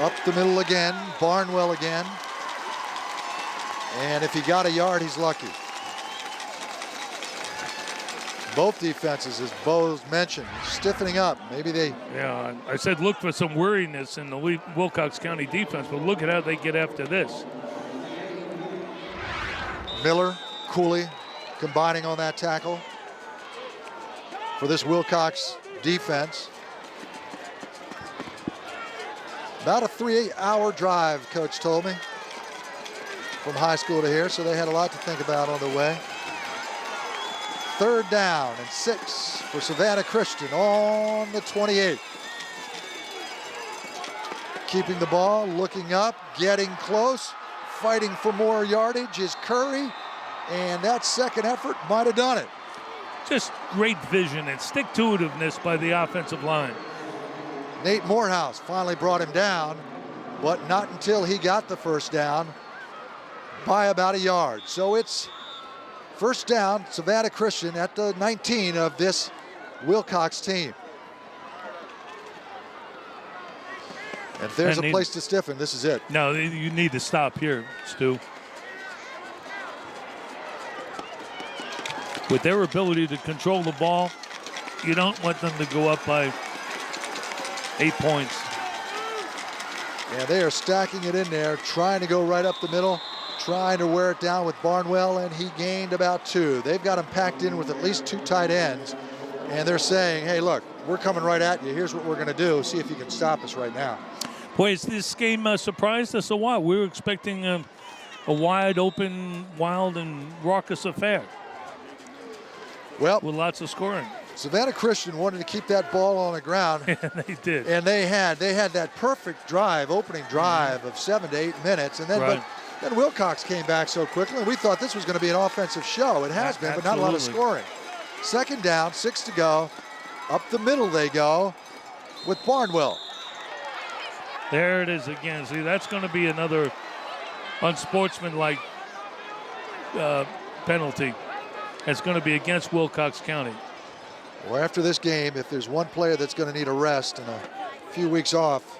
Up the middle again, Barnwell again. And if he got a yard, he's lucky. Both defenses, as Bo's mentioned, stiffening up. Maybe they... Yeah, I said look for some weariness in the Wilcox County defense, but look at how they get after this. Miller, Cooley combining on that tackle for this Wilcox defense. About a 3-hour drive, Coach told me, from high school to here, so they had a lot to think about on the way. 3rd down and 6 for Savannah Christian on the 28. Keeping the ball, looking up, getting close, fighting for more yardage is Curry, and that second effort might have done it. Just great vision and stick-to-itiveness by the offensive line. Nate Morehouse finally brought him down, but not until he got the first down by about a yard. So it's first down, Savannah Christian at the 19 of this Wilcox team. And if there's a place to stiffen, this is it. No, you need to stop here, Stu. With their ability to control the ball, you don't want them to go up by 8 points. Yeah, they are stacking it in there, trying to go right up the middle, trying to wear it down with Barnwell, and he gained about 2. They've got him packed in with at least 2 tight ends, and they're saying, hey, look, we're coming right at you. Here's what we're going to do. See if you can stop us right now. Boy, has this game surprised us a while. We were expecting a wide open, wild, and raucous affair. Well, with lots of scoring. Savannah Christian wanted to keep that ball on the ground. And they did. And they had that perfect drive, opening drive of 7 to 8 minutes, and then right. Then Wilcox came back so quickly, and we thought this was going to be an offensive show. It has been, but not a lot of scoring. 2nd down, 6 to go. Up the middle they go with Barnwell. There it is again. See, that's going to be another unsportsmanlike penalty. It's going to be against Wilcox County. Well, after this game, if there's one player that's going to need a rest and a few weeks off,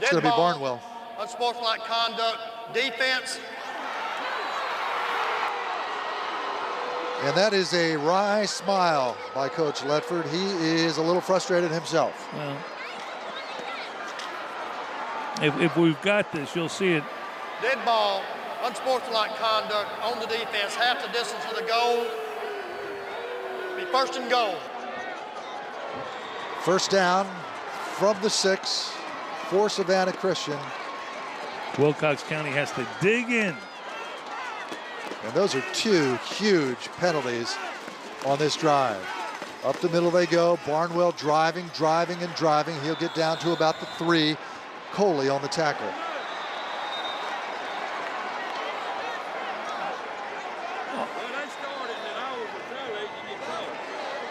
it's going to be Barnwell. Unsportsmanlike conduct, defense. And that is a wry smile by Coach Ledford. He is a little frustrated himself. Well, if we've got this, you'll see it. Dead ball, unsportsmanlike conduct on the defense, half the distance of the goal. Be first and goal. First down from the 6 for Savannah Christian. Wilcox County has to dig in. And those are 2 huge penalties on this drive. Up the middle they go. Barnwell driving. He'll get down to about the 3. Coley on the tackle.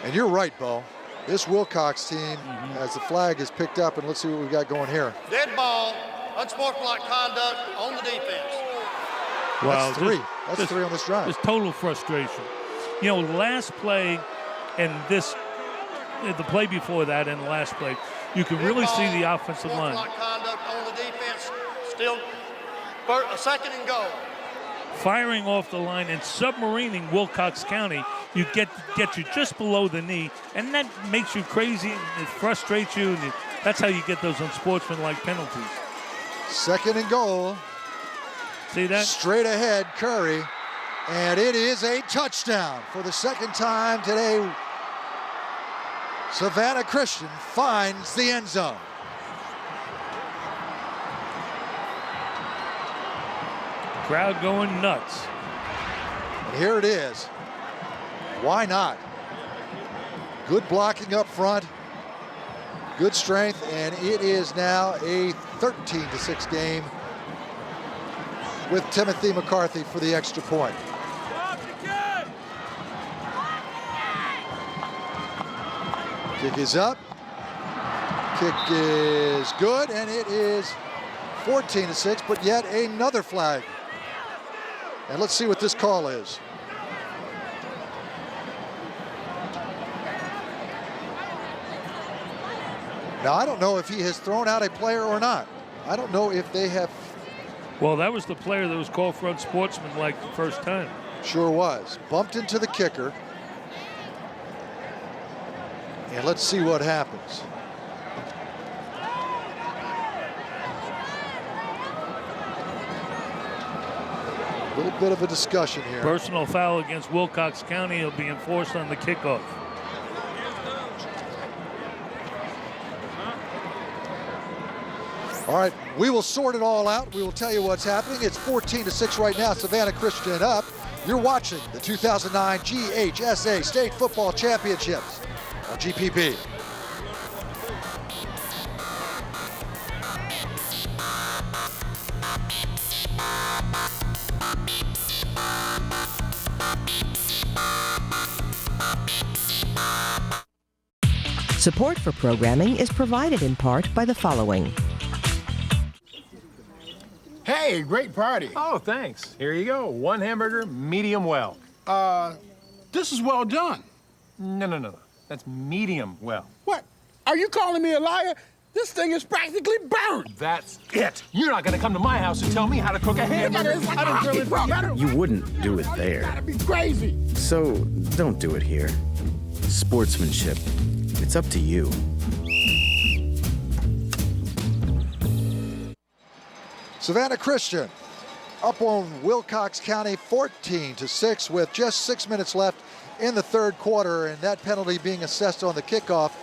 And you're right, Bo. This Wilcox team, as the flag is picked up, and let's see what we've got going here. Dead ball, unsportsmanlike conduct on the defense. Wow, that's 3. That's 3 on this drive. There's total frustration. You know, last play and the play before that and the last play, you can really see the offensive line. Conduct on the defense, still a second and goal. Firing off the line and submarining Wilcox County, you get you just below the knee, and that makes you crazy and it frustrates you, and that's how you get those unsportsmanlike penalties. Second and goal. See that? Straight ahead, Curry, and it is a touchdown for the second time today. Savannah Christian finds the end zone. Crowd going nuts. And here it is. Why not? Good blocking up front, good strength, and it is now a 13-6 game with Timothy McCarthy for the extra point. Kick is up. Kick is good, and it is 14-6, but yet another flag. And let's see what this call is. Now, I don't know if he has thrown out a player or not. I don't know if they have. Well, that was the player that was called for unsportsmanlike the first time. Sure was. Bumped into the kicker. And let's see what happens. A little bit of a discussion here. Personal foul against Wilcox County will be enforced on the kickoff. All right, we will sort it all out. We will tell you what's happening. It's 14-6 right now. Savannah Christian up. You're watching the 2009 GHSA State Football Championships on GPB. Support for programming is provided in part by the following. Hey, great party. Oh, thanks. Here you go. 1 hamburger, medium well. This is well done. No. That's medium well. What? Are you calling me a liar? This thing is practically burnt. That's it. You're not gonna come to my house and tell me how to cook a hamburger. I don't really. You wouldn't do it there. Gotta be crazy. So don't do it here. Sportsmanship. It's up to you. Savannah Christian up on Wilcox County 14-6 with just 6 minutes left in the third quarter, and that penalty being assessed on the kickoff.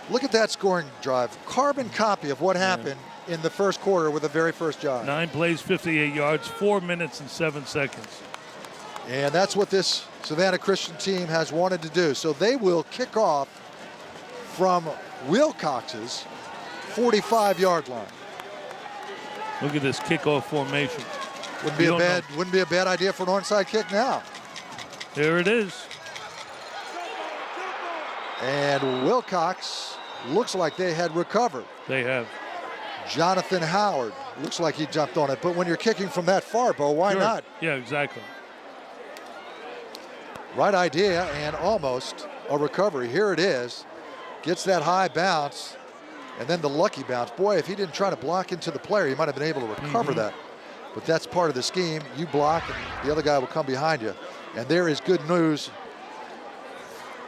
Look at that scoring drive. Carbon copy of what happened in the first quarter with the very first drive. 9 plays, 58 yards, 4 minutes and 7 seconds. And that's what this Savannah Christian team has wanted to do. So they will kick off from Wilcox's 45-yard line. Look at this kickoff formation. Wouldn't be a bad idea for an onside kick now. There it is. And Wilcox looks like they had recovered. They have. Jonathan Howard looks like he jumped on it, but when you're kicking from that far, Bo, why not? Yeah, exactly. Right idea and almost a recovery. Here it is. Gets that high bounce and then the lucky bounce. Boy, if he didn't try to block into the player, he might have been able to recover that. But that's part of the scheme. You block and the other guy will come behind you. And there is good news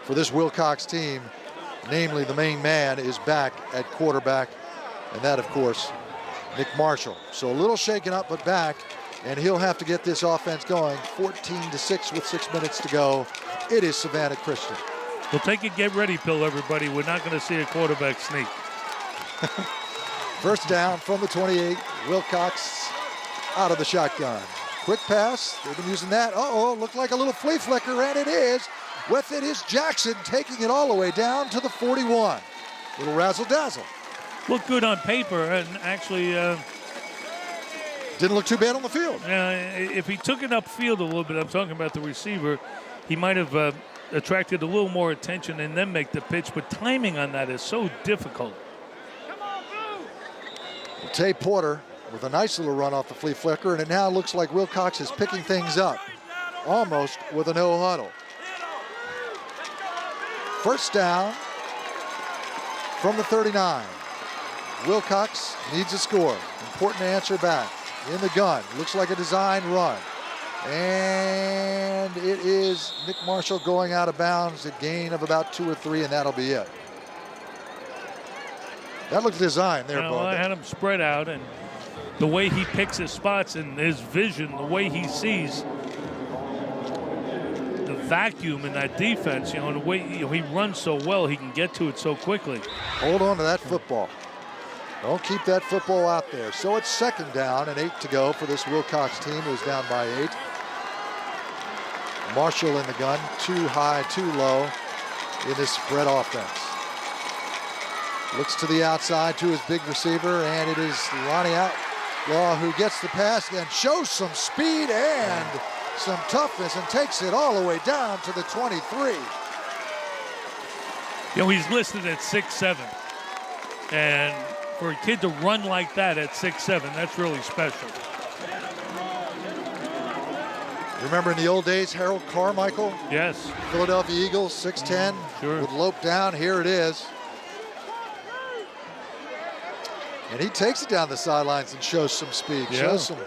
for this Wilcox team. Namely, the main man is back at quarterback. And that, of course, Nick Marshall. So a little shaken up, but back. And he'll have to get this offense going. 14-6 with 6 minutes to go. It is Savannah Christian. We'll take a get ready pill, everybody. We're not going to see a quarterback sneak. First down from the 28. Wilcox out of the shotgun. Quick pass. They've been using that. Looked like a little flea flicker, and it is. With it is Jackson taking it all the way down to the 41. Little razzle-dazzle. Looked good on paper, and actually didn't look too bad on the field. If he took it upfield a little bit, I'm talking about the receiver, he might have attracted a little more attention and then make the pitch, but timing on that is so difficult. Tay Porter with a nice little run off the flea flicker, and it now looks like Wilcox is picking things up, almost with a no huddle. First down from the 39. Wilcox needs a score. Important to answer back. In the gun. Looks like a design run. And it is Nick Marshall going out of bounds. A gain of about 2 or 3, and that'll be it. That looked designed there, Bo. I had him spread out, and the way he picks his spots and his vision, the way he sees the vacuum in that defense, and the way he runs so well, he can get to it so quickly. Hold on to that football. Don't keep that football out there. So it's second down and 8 to go for this Wilcox team, who's down by 8. Marshall in the gun, too high, too low in this spread offense. Looks to the outside to his big receiver, and it is Lonnie Outlaw who gets the pass and shows some speed and some toughness and takes it all the way down to the 23. He's listed at 6'7", and for a kid to run like that at 6'7", that's really special. Remember in the old days, Harold Carmichael? Yes. Philadelphia Eagles, 6'10", sure. Would lope down. Here it is. And he takes it down the sidelines and shows some speed, shows some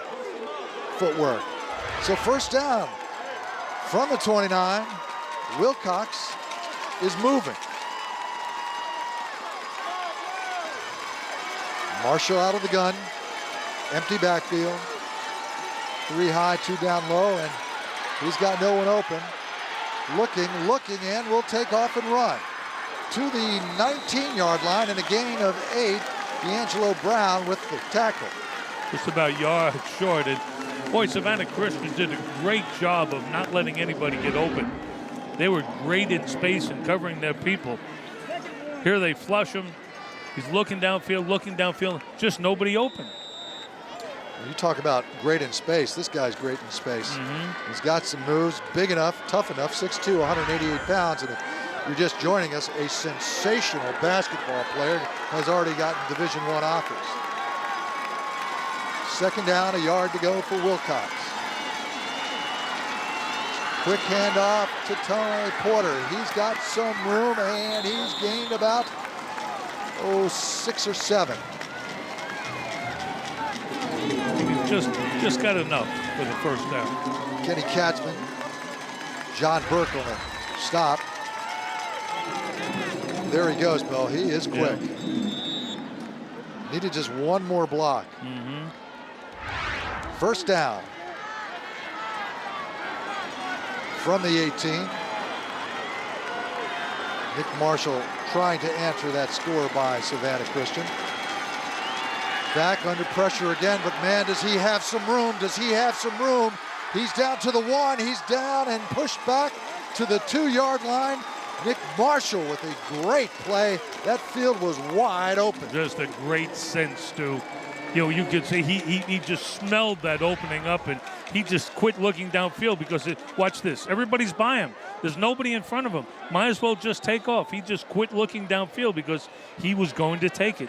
footwork. So first down from the 29. Wilcox is moving. Marshall out of the gun. Empty backfield. 3 high, 2 down low, and he's got no one open. Looking, and will take off and run to the 19-yard line and a gain of 8. D'Angelo Brown with the tackle. Just about yards short. And boy, Savannah Christian did a great job of not letting anybody get open. They were great in space and covering their people. Here they flush him. He's looking downfield, just nobody open. You talk about great in space. This guy's great in space. He's got some moves, big enough, tough enough, 6'2", 188 pounds. And if you're just joining us, a sensational basketball player, has already gotten Division I offers. Second down, a yard to go for Wilcox. Quick handoff to Tony Porter. He's got some room, and he's gained about 6 or 7. Just got enough for the first down. Kenny Katzman, John Burke on a stop. There he goes, Bill. He is quick. Needed just one more block. First down from the 18. Nick Marshall trying to answer that score by Savannah Christian. Back under pressure again, but man, does he have some room? Does he have some room? He's down to the 1. He's down and pushed back to the 2-yard line. Nick Marshall with a great play. That field was wide open. Just a great sense, Stu. You could say he just smelled that opening up, and he just quit looking downfield because, watch this, everybody's by him. There's nobody in front of him. Might as well just take off. He just quit looking downfield because he was going to take it.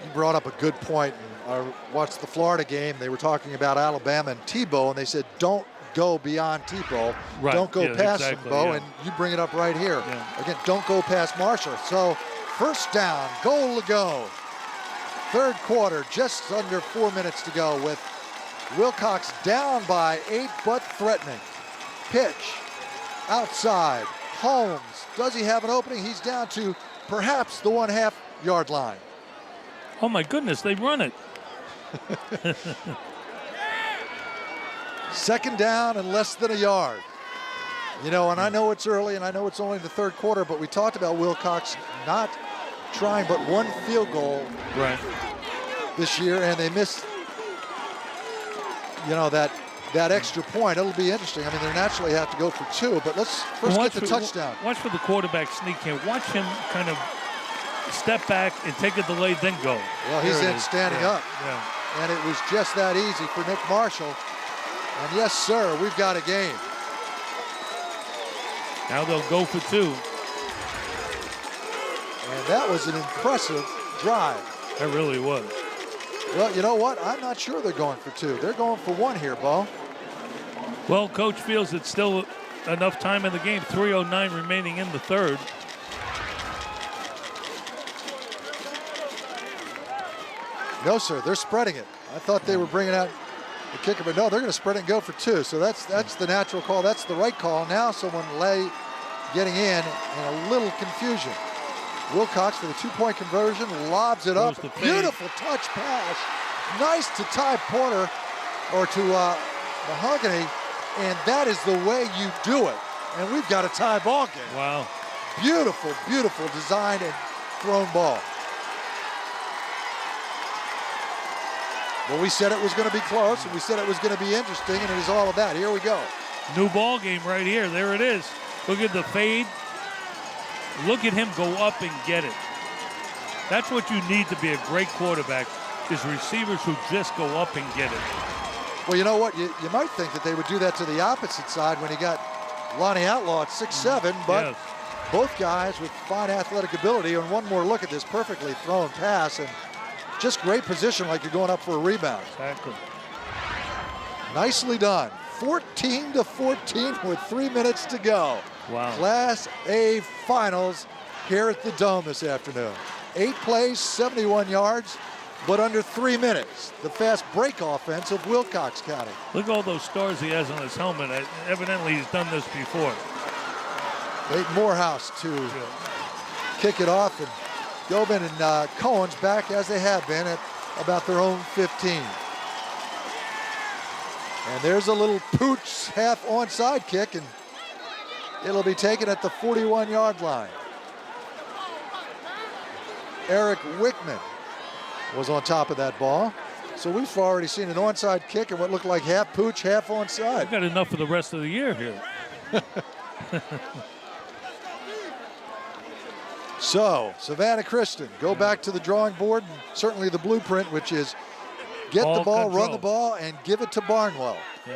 You brought up a good point. I watched the Florida game. They were talking about Alabama and Tebow, and they said, don't go beyond Tebow. Right. Don't go past him, exactly, Bo, yeah. and you bring it up right here. Yeah. Again, don't go past Marshall. So first down, goal to go. Third quarter, just under 4 minutes to go with Wilcox down by 8, but threatening. Pitch outside. Holmes, does he have an opening? He's down to perhaps the 1/2 yard line. Oh my goodness, they run it. Second down and less than a yard. You know, and I know it's early and I know it's only the third quarter, but we talked about Wilcox not trying but one field goal this year, and they missed, you know, that extra point. It'll be interesting. I mean, they naturally have to go for 2, but let's first get the touchdown. Watch for the quarterback sneak here. Watch him kind of step back and take a delay, then go. Well, he's in standing up. Yeah. And it was just that easy for Nick Marshall. And yes, sir, we've got a game. Now they'll go for 2. And that was an impressive drive. That really was. Well, you know what? I'm not sure they're going for 2. They're going for 1 here, Bo. Well, coach feels it's still enough time in the game. 3:09 remaining in the third. No, sir, they're spreading it. I thought they were bringing out the kicker, but no, they're going to spread it and go for 2. So that's the natural call. That's the right call. Now someone getting in and a little confusion. Wilcox for the 2-point conversion, lobs it up. Beautiful touch pass. Nice to Ty Porter or to Mahogany, and that is the way you do it. And we've got a tie ball game. Wow. Beautiful, beautiful designed and thrown ball. Well, we said it was going to be close, and we said it was going to be interesting, and it is all of that. Here we go. New ball game right here. There it is. Look at the fade. Look at him go up and get it. That's what you need to be a great quarterback, is receivers who just go up and get it. Well, you know what? You might think that they would do that to the opposite side when he got Lonnie Outlaw at 6'7", but both guys with fine athletic ability. And one more look at this perfectly thrown pass, and just great position like you're going up for a rebound. Exactly. Nicely done. 14-14 with 3 minutes to go. Wow. Class A finals here at the Dome this afternoon. 8 plays, 71 yards, but under 3 minutes. The fast break offense of Wilcox County. Look at all those stars he has on his helmet. Evidently he's done this before. Nate Morehouse to kick it off, and Gobin and Cohen's back as they have been at about their own 15. And there's a little pooch half onside kick, and it'll be taken at the 41-yard line. Eric Wickman was on top of that ball. So we've already seen an onside kick and what looked like half pooch, half onside. We've got enough for the rest of the year here. So Savannah Christian, go back to the drawing board, and certainly the blueprint, which is get the ball, run the ball, and give it to Barnwell. Yeah.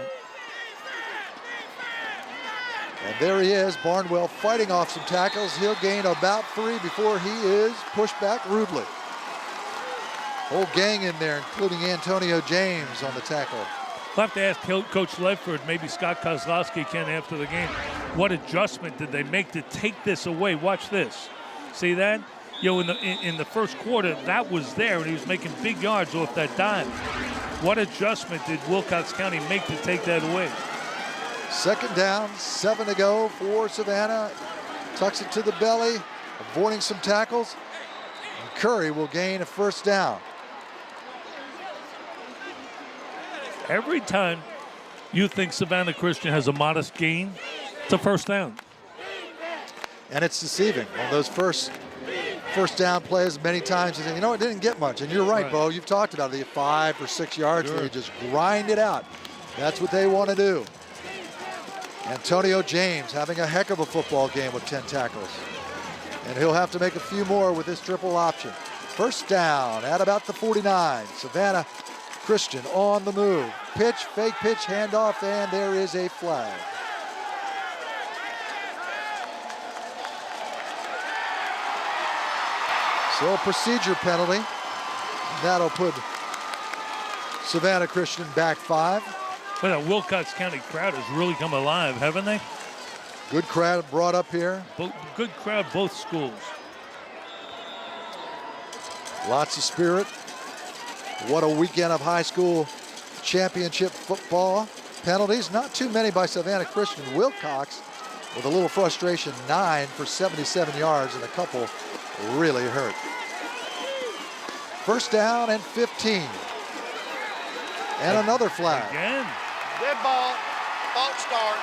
And there he is, Barnwell fighting off some tackles. He'll gain about 3 before he is pushed back rudely. Whole gang in there, including Antonio James on the tackle. We'll have to ask Coach Ledford, maybe Scott Kozlowski can after the game, what adjustment did they make to take this away? Watch this. See that? You know, in the first quarter, that was there, and he was making big yards off that dime. What adjustment did Wilcox County make to take that away? Second down, 7 to go for Savannah. Tucks it to the belly, avoiding some tackles. And Curry will gain a first down. Every time you think Savannah Christian has a modest gain, it's a first down. And it's deceiving on those first down plays many times. You know, it didn't get much. And you're right, Bo. You've talked about it. The 5 or 6 yards where you just grind it out. That's what they want to do. Antonio James having a heck of a football game with 10 tackles. And he'll have to make a few more with this triple option. First down at about the 49. Savannah Christian on the move. Pitch, fake pitch, handoff, and there is a flag. So a procedure penalty. That'll put Savannah Christian back 5. Well, that Wilcox County crowd has really come alive, haven't they? Good crowd brought up here. Good crowd, both schools. Lots of spirit. What a weekend of high school championship football. Penalties, not too many by Savannah Christian. Wilcox, with a little frustration, 9 for 77 yards, and a couple really hurt. First down and 15. And another flag. Again. Dead ball, false start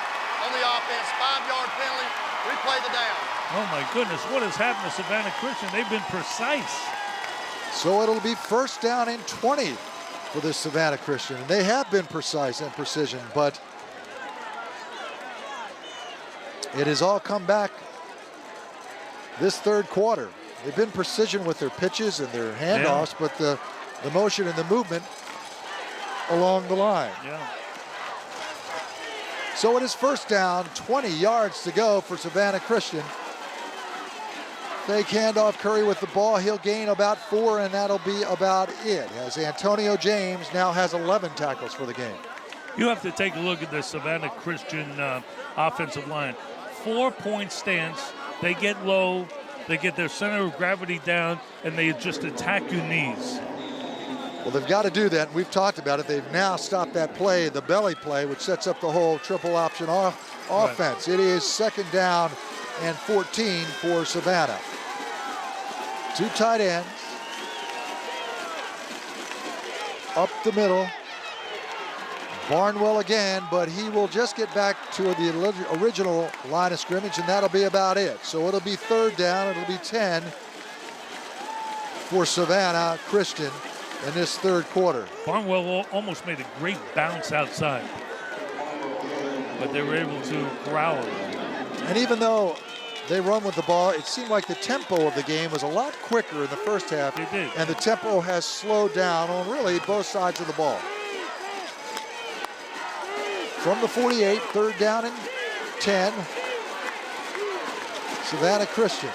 on the offense, 5-yard penalty, replay the down. Oh my goodness, what has happened to Savannah Christian? They've been precise. So it'll be first down and 20 for this Savannah Christian. And they have been precise and precision, but it has all come back this third quarter. They've been precision with their pitches and their handoffs, but the motion and the movement along the line. Yeah. So it is first down, 20 yards to go for Savannah Christian. Fake handoff, Curry with the ball. He'll gain about 4, and that'll be about it, as Antonio James now has 11 tackles for the game. You have to take a look at the Savannah Christian offensive line. 4-point stance. They get low. They get their center of gravity down, and they just attack your knees. Well, they've got to do that. We've talked about it. They've now stopped that play, the belly play, which sets up the whole triple option offense. It is second down and 14 for Savannah. 2 tight ends. Up the middle. Barnwell again, but he will just get back to the original line of scrimmage, and that'll be about it. So it'll be third down. It'll be 10 for Savannah Christian in this third quarter. Barnwell almost made a great bounce outside, but they were able to corral it. And even though they run with the ball, it seemed like the tempo of the game was a lot quicker in the first half. It did. And the tempo has slowed down on really both sides of the ball. From the 48, third down and 10. Savannah Christian.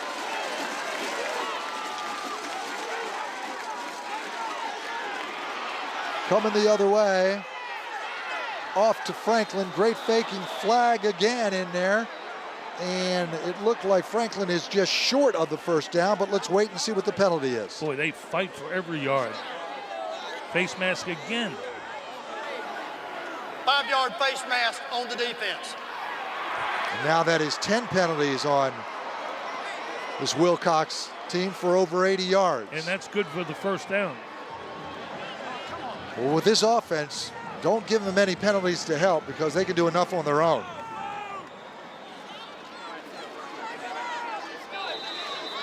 Coming the other way. Off to Franklin. Great faking flag again in there. And it looked like Franklin is just short of the first down, but let's wait and see what the penalty is. Boy, they fight for every yard. Face mask again. 5-yard face mask on the defense. And now that is 10 penalties on this Wilcox team for over 80 yards. And that's good for the first down. Well, with this offense, don't give them any penalties to help because they can do enough on their own.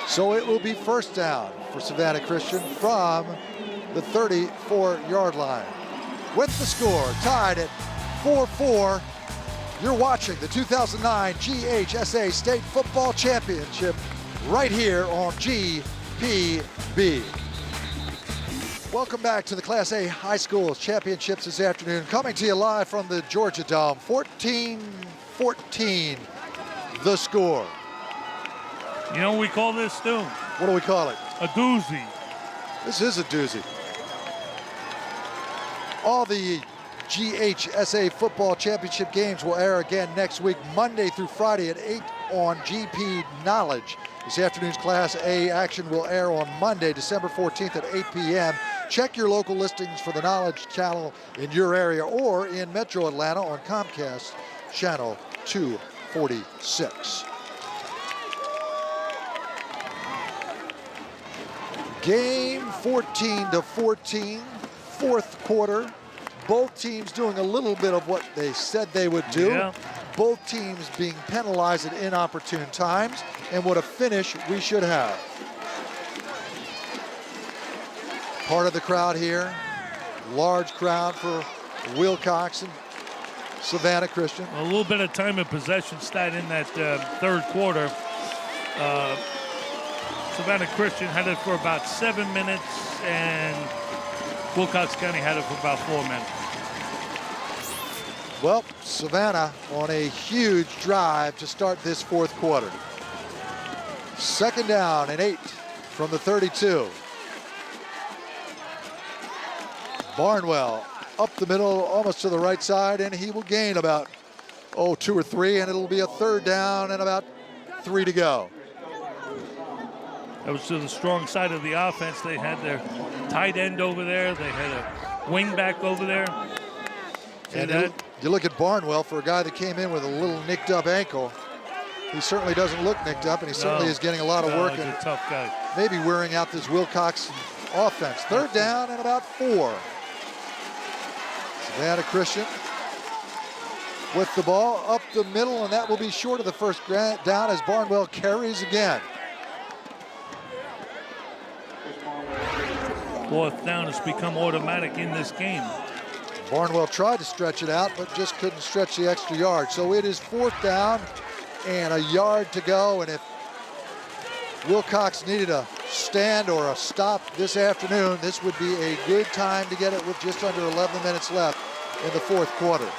So it will be first down for Savannah Christian from the 34-yard line. With the score tied at 4-4, you're watching the 2009 GHSA State Football Championship right here on GPB. Welcome back to the Class A High School Championships this afternoon. Coming to you live from the Georgia Dome. 14-14, the score. You know what we call this, Stu? What do we call it? A doozy. This is a doozy. All the GHSA Football Championship games will air again next week, Monday through Friday at 8 on GP Knowledge. This afternoon's Class A action will air on Monday, December 14th at 8 p.m. Check your local listings for the Knowledge channel in your area or in Metro Atlanta on Comcast Channel 246. Game 14-14, fourth quarter. Both teams doing a little bit of what they said they would do. Yeah. Both teams being penalized at inopportune times. And what a finish we should have. Part of the crowd here. Large crowd for Wilcox and Savannah Christian. A little bit of time and possession stat in that third quarter. Savannah Christian had it for about 7 minutes, and Wilcox County had it for about 4 minutes. Well, Savannah on a huge drive to start this fourth quarter. Second down and 8 from the 32. Barnwell up the middle, almost to the right side, and he will gain about, 2 or 3, and it'll be a third down and about 3 to go. That was to the strong side of the offense. They had their tight end over there. They had a wing back over there. And you look at Barnwell, for a guy that came in with a little nicked up ankle. He certainly doesn't look nicked up, and he certainly is getting a lot of work. He's a tough guy. Maybe wearing out this Wilcox offense. Third down and about 4. Savannah Christian with the ball up the middle, and that will be short of the first down as Barnwell carries again. Fourth down has become automatic in this game. Barnwell tried to stretch it out, but just couldn't stretch the extra yard. So it is 4th down and a yard to go. And if Wilcox needed a stand or a stop this afternoon, this would be a good time to get it with just under 11 minutes left in the 4th quarter.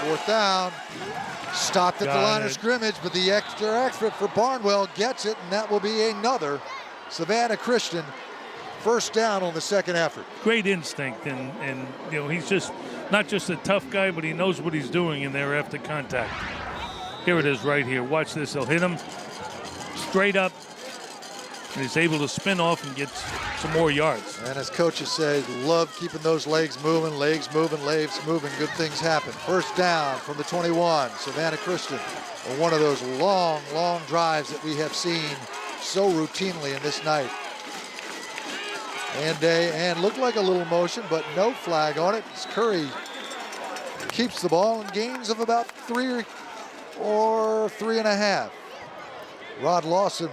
Fourth down. Stopped at the line of scrimmage, but the extra effort for Barnwell gets it, and that will be another Savannah Christian first down on the second effort. Great instinct, and you know, he's just not just a tough guy, but he knows what he's doing in there after contact. Here it is right here. Watch this. They'll hit him straight up, and he's able to spin off and get some more yards. And as coaches say, love keeping those legs moving, good things happen. First down from the 21, Savannah Christian. One of those long, long drives that we have seen so routinely in this night. And looked like a little motion, but no flag on it. Curry keeps the ball in gains of about 3 or 3.5. Rod Lawson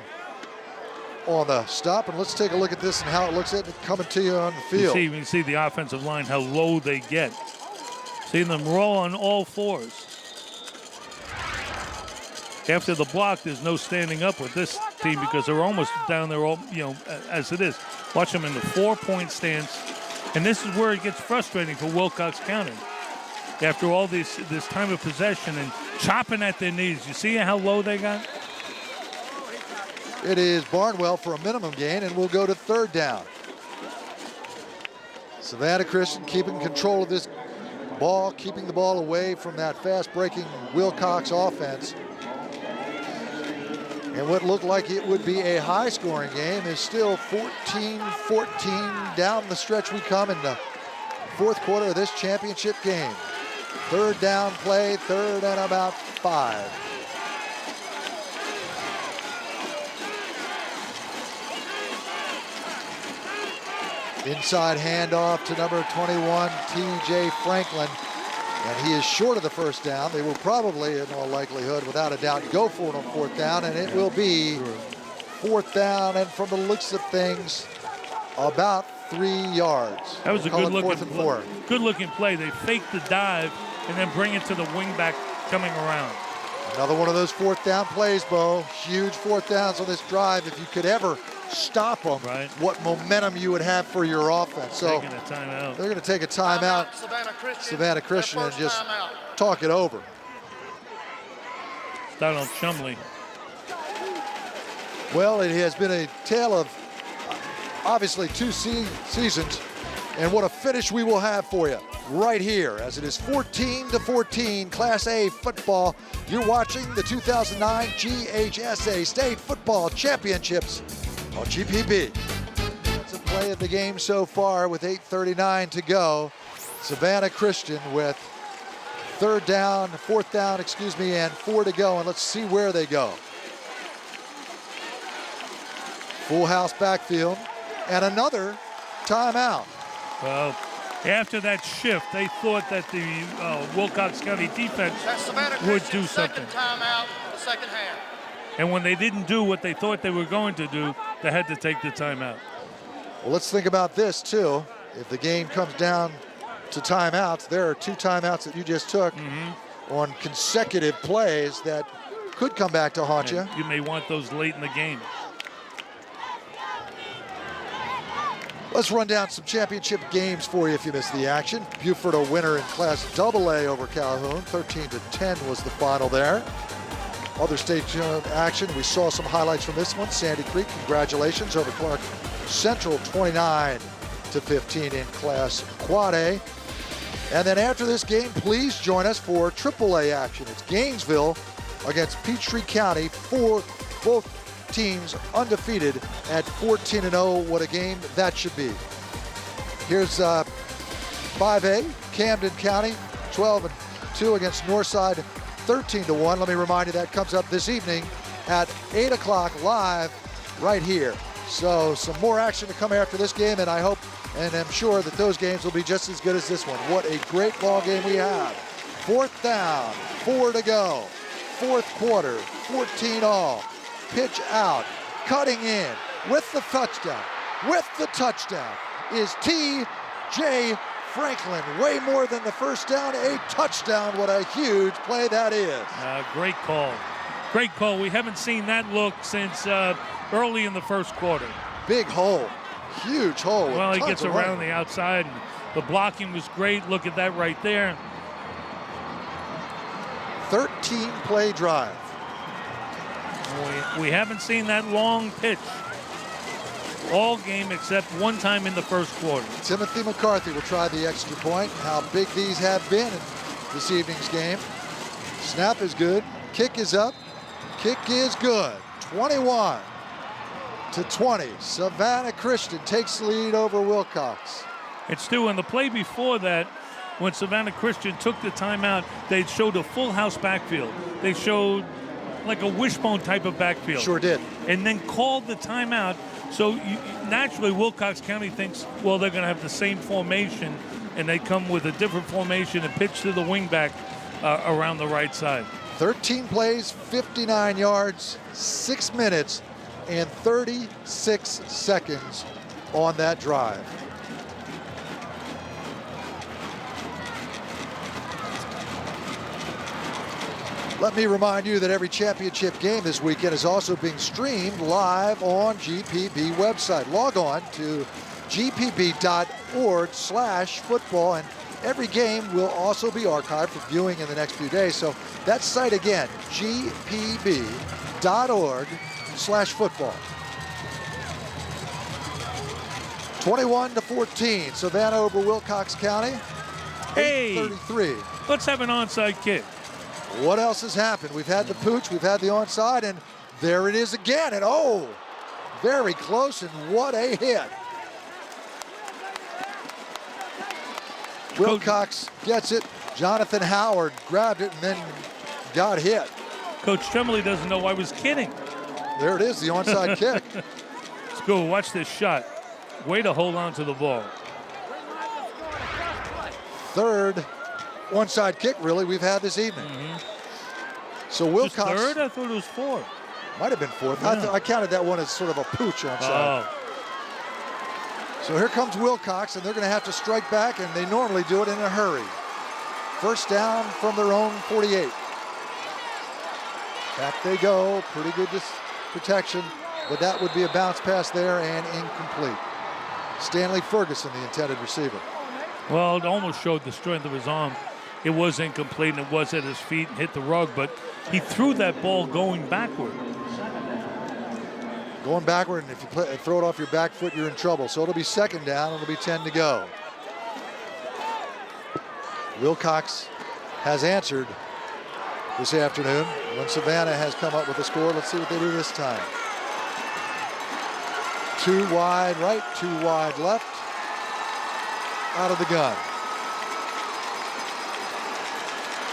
on the stop, and let's take a look at this and how it looks at it coming to you on the field. You see the offensive line, how low they get. See them roll on all fours. After the block, there's no standing up with this team because they're almost down there, as it is. Watch them in the 4-point stance, and this is where it gets frustrating for Wilcox County. After all this time of possession and chopping at their knees, you see how low they got? It is Barnwell for a minimum gain, and we'll go to third down. Savannah Christian keeping control of this ball, keeping the ball away from that fast-breaking Wilcox offense. And what looked like it would be a high-scoring game is still 14-14 down the stretch we come in the 4th quarter of this championship game. Third down play, third and about 5. Inside handoff to number 21, T.J. Franklin. And he is short of the first down. They will probably, in all likelihood, without a doubt, go for it on 4th down. And it will be 4th down. And from the looks of things, about 3 yards. That was a good-looking play. They faked the dive and then bring it to the wingback coming around. Another one of those 4th down plays, Bo. Huge 4th downs on this drive. If you could ever stop them, what momentum you would have for your offense. So taking a timeout. They're going to take a timeout, Savannah Christian, and just talk it over. Donald Chumley. Well, it has been a tale of obviously 2 seasons, and what a finish we will have for you right here as it is 14-14 Class A football. You're watching the 2009 GHSA State Football Championships on GPB. That's a play of the game so far with 8:39 to go. Savannah Christian with 4th down, and 4 to go, and let's see where they go. Full house backfield, and another timeout. Well, after that shift, they thought that the Wilcox County defense would do something. Timeout in the second half. And when they didn't do what they thought they were going to do, they had to take the timeout. Well, let's think about this, too. If the game comes down to timeouts, there are 2 timeouts that you just took on consecutive plays that could come back to haunt you. You may want those late in the game. Let's run down some championship games for you if you missed the action. Buford a winner in Class AA over Calhoun. 13-10 was the final there. other state action. We saw some highlights from this one. Sandy Creek, congratulations over Clark Central, 29-15 in Class Quad A. And then after this game, please join us for AAA action. It's Gainesville against Peachtree County, both teams undefeated at 14-0. What a game that should be. Here's 5A, Camden County, 12-2 against Northside, 13-1. Let me remind you that comes up this evening at 8 o'clock live right here. So some more action to come after this game, and I hope and I'm sure that those games will be just as good as this one. What a great ball game we have. 4th down, 4 to go. 4th quarter, 14 all. Pitch out, cutting in with the touchdown. With the touchdown is T.J. Franklin. Way more than the first down, a touchdown. What a huge play that is. Great call. Great call. We haven't seen that look since early in the first quarter. Big hole. Huge hole. Well, he gets around the outside, and the blocking was great. Look at that right there. 13-play drive. We haven't seen that long pitch all game except one time in the first quarter. Timothy McCarthy will try the extra point. How big these have been in this evening's game. Snap is good. Kick is up. Kick is good. 21-20. Savannah Christian takes the lead over Wilcox. And Stu, in the play before that, when Savannah Christian took the timeout, they showed a full house backfield. They showed like a wishbone type of backfield. Sure did. And then called the timeout. So naturally, Wilcox County thinks, well, they're going to have the same formation, and they come with a different formation and pitch to the wingback around the right side. 13 plays, 59 yards, 6 minutes, and 36 seconds on that drive. Let me remind you that every championship game this weekend is also being streamed live on GPB website. Log on to gpb.org/football, and every game will also be archived for viewing in the next few days. So that site again, gpb.org/football. 21-14, Savannah over Wilcox County. 8:33. Let's have an onside kick. What else has happened? We've had the pooch, we've had the onside, and there it is again. And oh, very close, and what a hit. Wilcox gets it. Jonathan Howard grabbed it and then got hit. Coach Tremblay doesn't know I was kidding. There it is, the onside kick. Let's go, watch this shot. Way to hold on to the ball. Third onside kick, really, we've had this evening. So Wilcox. Just third? I thought it was fourth. Might have been fourth. Yeah. I counted that one as sort of a pooch onside. Oh. So here comes Wilcox, and they're going to have to strike back, and they normally do it in a hurry. First down from their own 48. Back they go. Pretty good protection, but that would be a bounce pass there and incomplete. Stanley Ferguson, the intended receiver. Well, it almost showed the strength of his arm. It was incomplete, and it was at his feet and hit the rug, but he threw that ball going backward. Going backward, and if you throw it off your back foot, you're in trouble. So it'll be second down, it'll be 10 to go. Wilcox has answered this afternoon when Savannah has come up with a score. Let's see what they do this time. 2 wide right, 2 wide left. Out of the gun.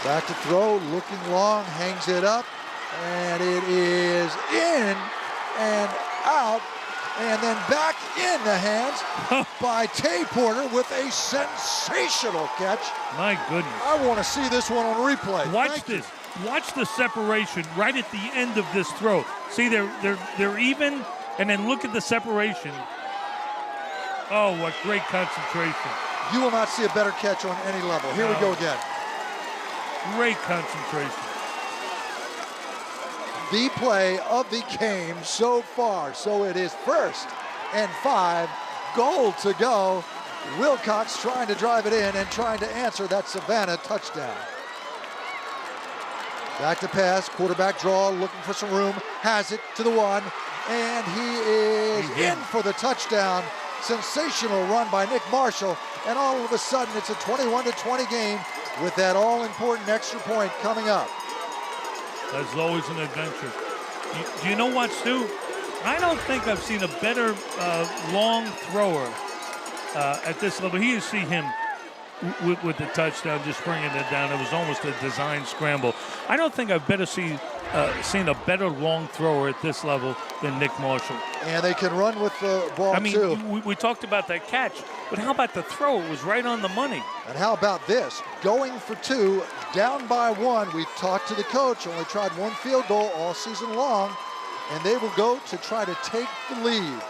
Back to throw, looking long, hangs it up, and it is in and out, and then back in the hands by Tay Porter with a sensational catch. My goodness. I want to see this one on replay. Watch this. Watch the separation right at the end of this throw. See, they're even, and then look at the separation. Oh, what great concentration. You will not see a better catch on any level. Here we go again. Great concentration. The play of the game so far. So it is 1st and 5. Goal to go. Wilcox trying to drive it in and trying to answer that Savannah touchdown. Back to pass, quarterback draw, looking for some room, has it to the one, and he is in for the touchdown. Sensational run by Nick Marshall, and all of a sudden it's a 21-20 game with that all-important extra point coming up. That's always an adventure. Do you know what, Stu? I don't think I've seen a better long thrower at this level. Here you see him with the touchdown, just bringing it down. It was almost a design scramble. I don't think I've seen a better long thrower at this level than Nick Marshall. And they can run with the ball, too. We talked about that catch, but how about the throw? It was right on the money. And how about this? Going for two, down by one. We talked to the coach, only tried one field goal all season long, and they will go to try to take the lead.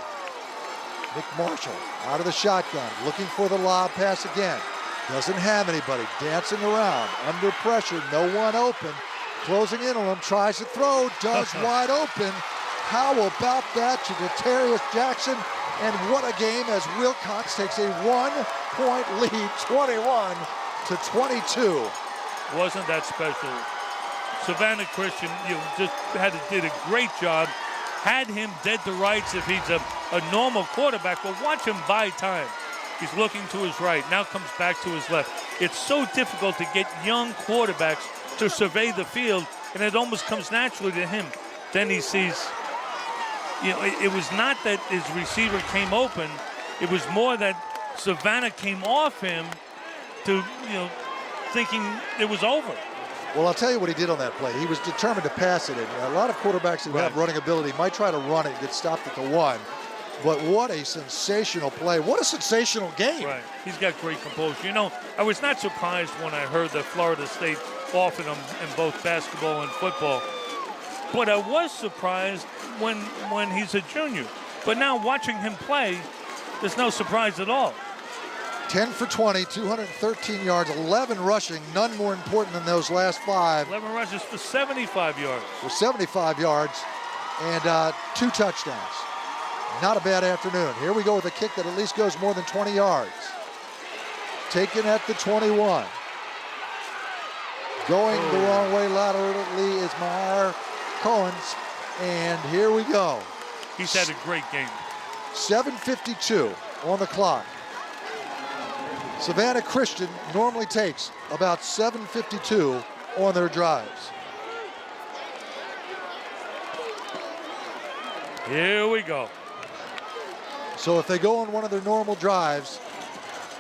Nick Marshall out of the shotgun, looking for the lob pass again. Doesn't have anybody, dancing around, under pressure, no one open. Closing in on him, tries to throw, does wide open. How about that to Detarius Jackson? And what a game as Wilcox takes a 1-point lead, 21-22. Wasn't that special? Savannah Christian did a great job. Had him dead to rights if he's a normal quarterback, but watch him buy time. He's looking to his right, now comes back to his left. It's so difficult to get young quarterbacks to survey the field, and it almost comes naturally to him. Then he sees, it was not that his receiver came open, it was more that Savannah came off him to, thinking it was over. Well, I'll tell you what he did on that play. He was determined to pass it in. A lot of quarterbacks who have running ability might try to run it and get stopped at the one. But what a sensational play. What a sensational game. Right. He's got great composure. I was not surprised when I heard that Florida State offered him in both basketball and football. But I was surprised when he's a junior. But now watching him play, there's no surprise at all. 10 for 20, 213 yards, 11 rushing, none more important than those last 5. 11 rushes for 75 yards. For 75 yards and 2 touchdowns. Not a bad afternoon. Here we go with a kick that at least goes more than 20 yards. Taken at the 21. Going the wrong way laterally is Meyer Cohen's. And here we go. He's had a great game. 7:52 on the clock. Savannah Christian normally takes about 7:52 on their drives. Here we go. So if they go on one of their normal drives,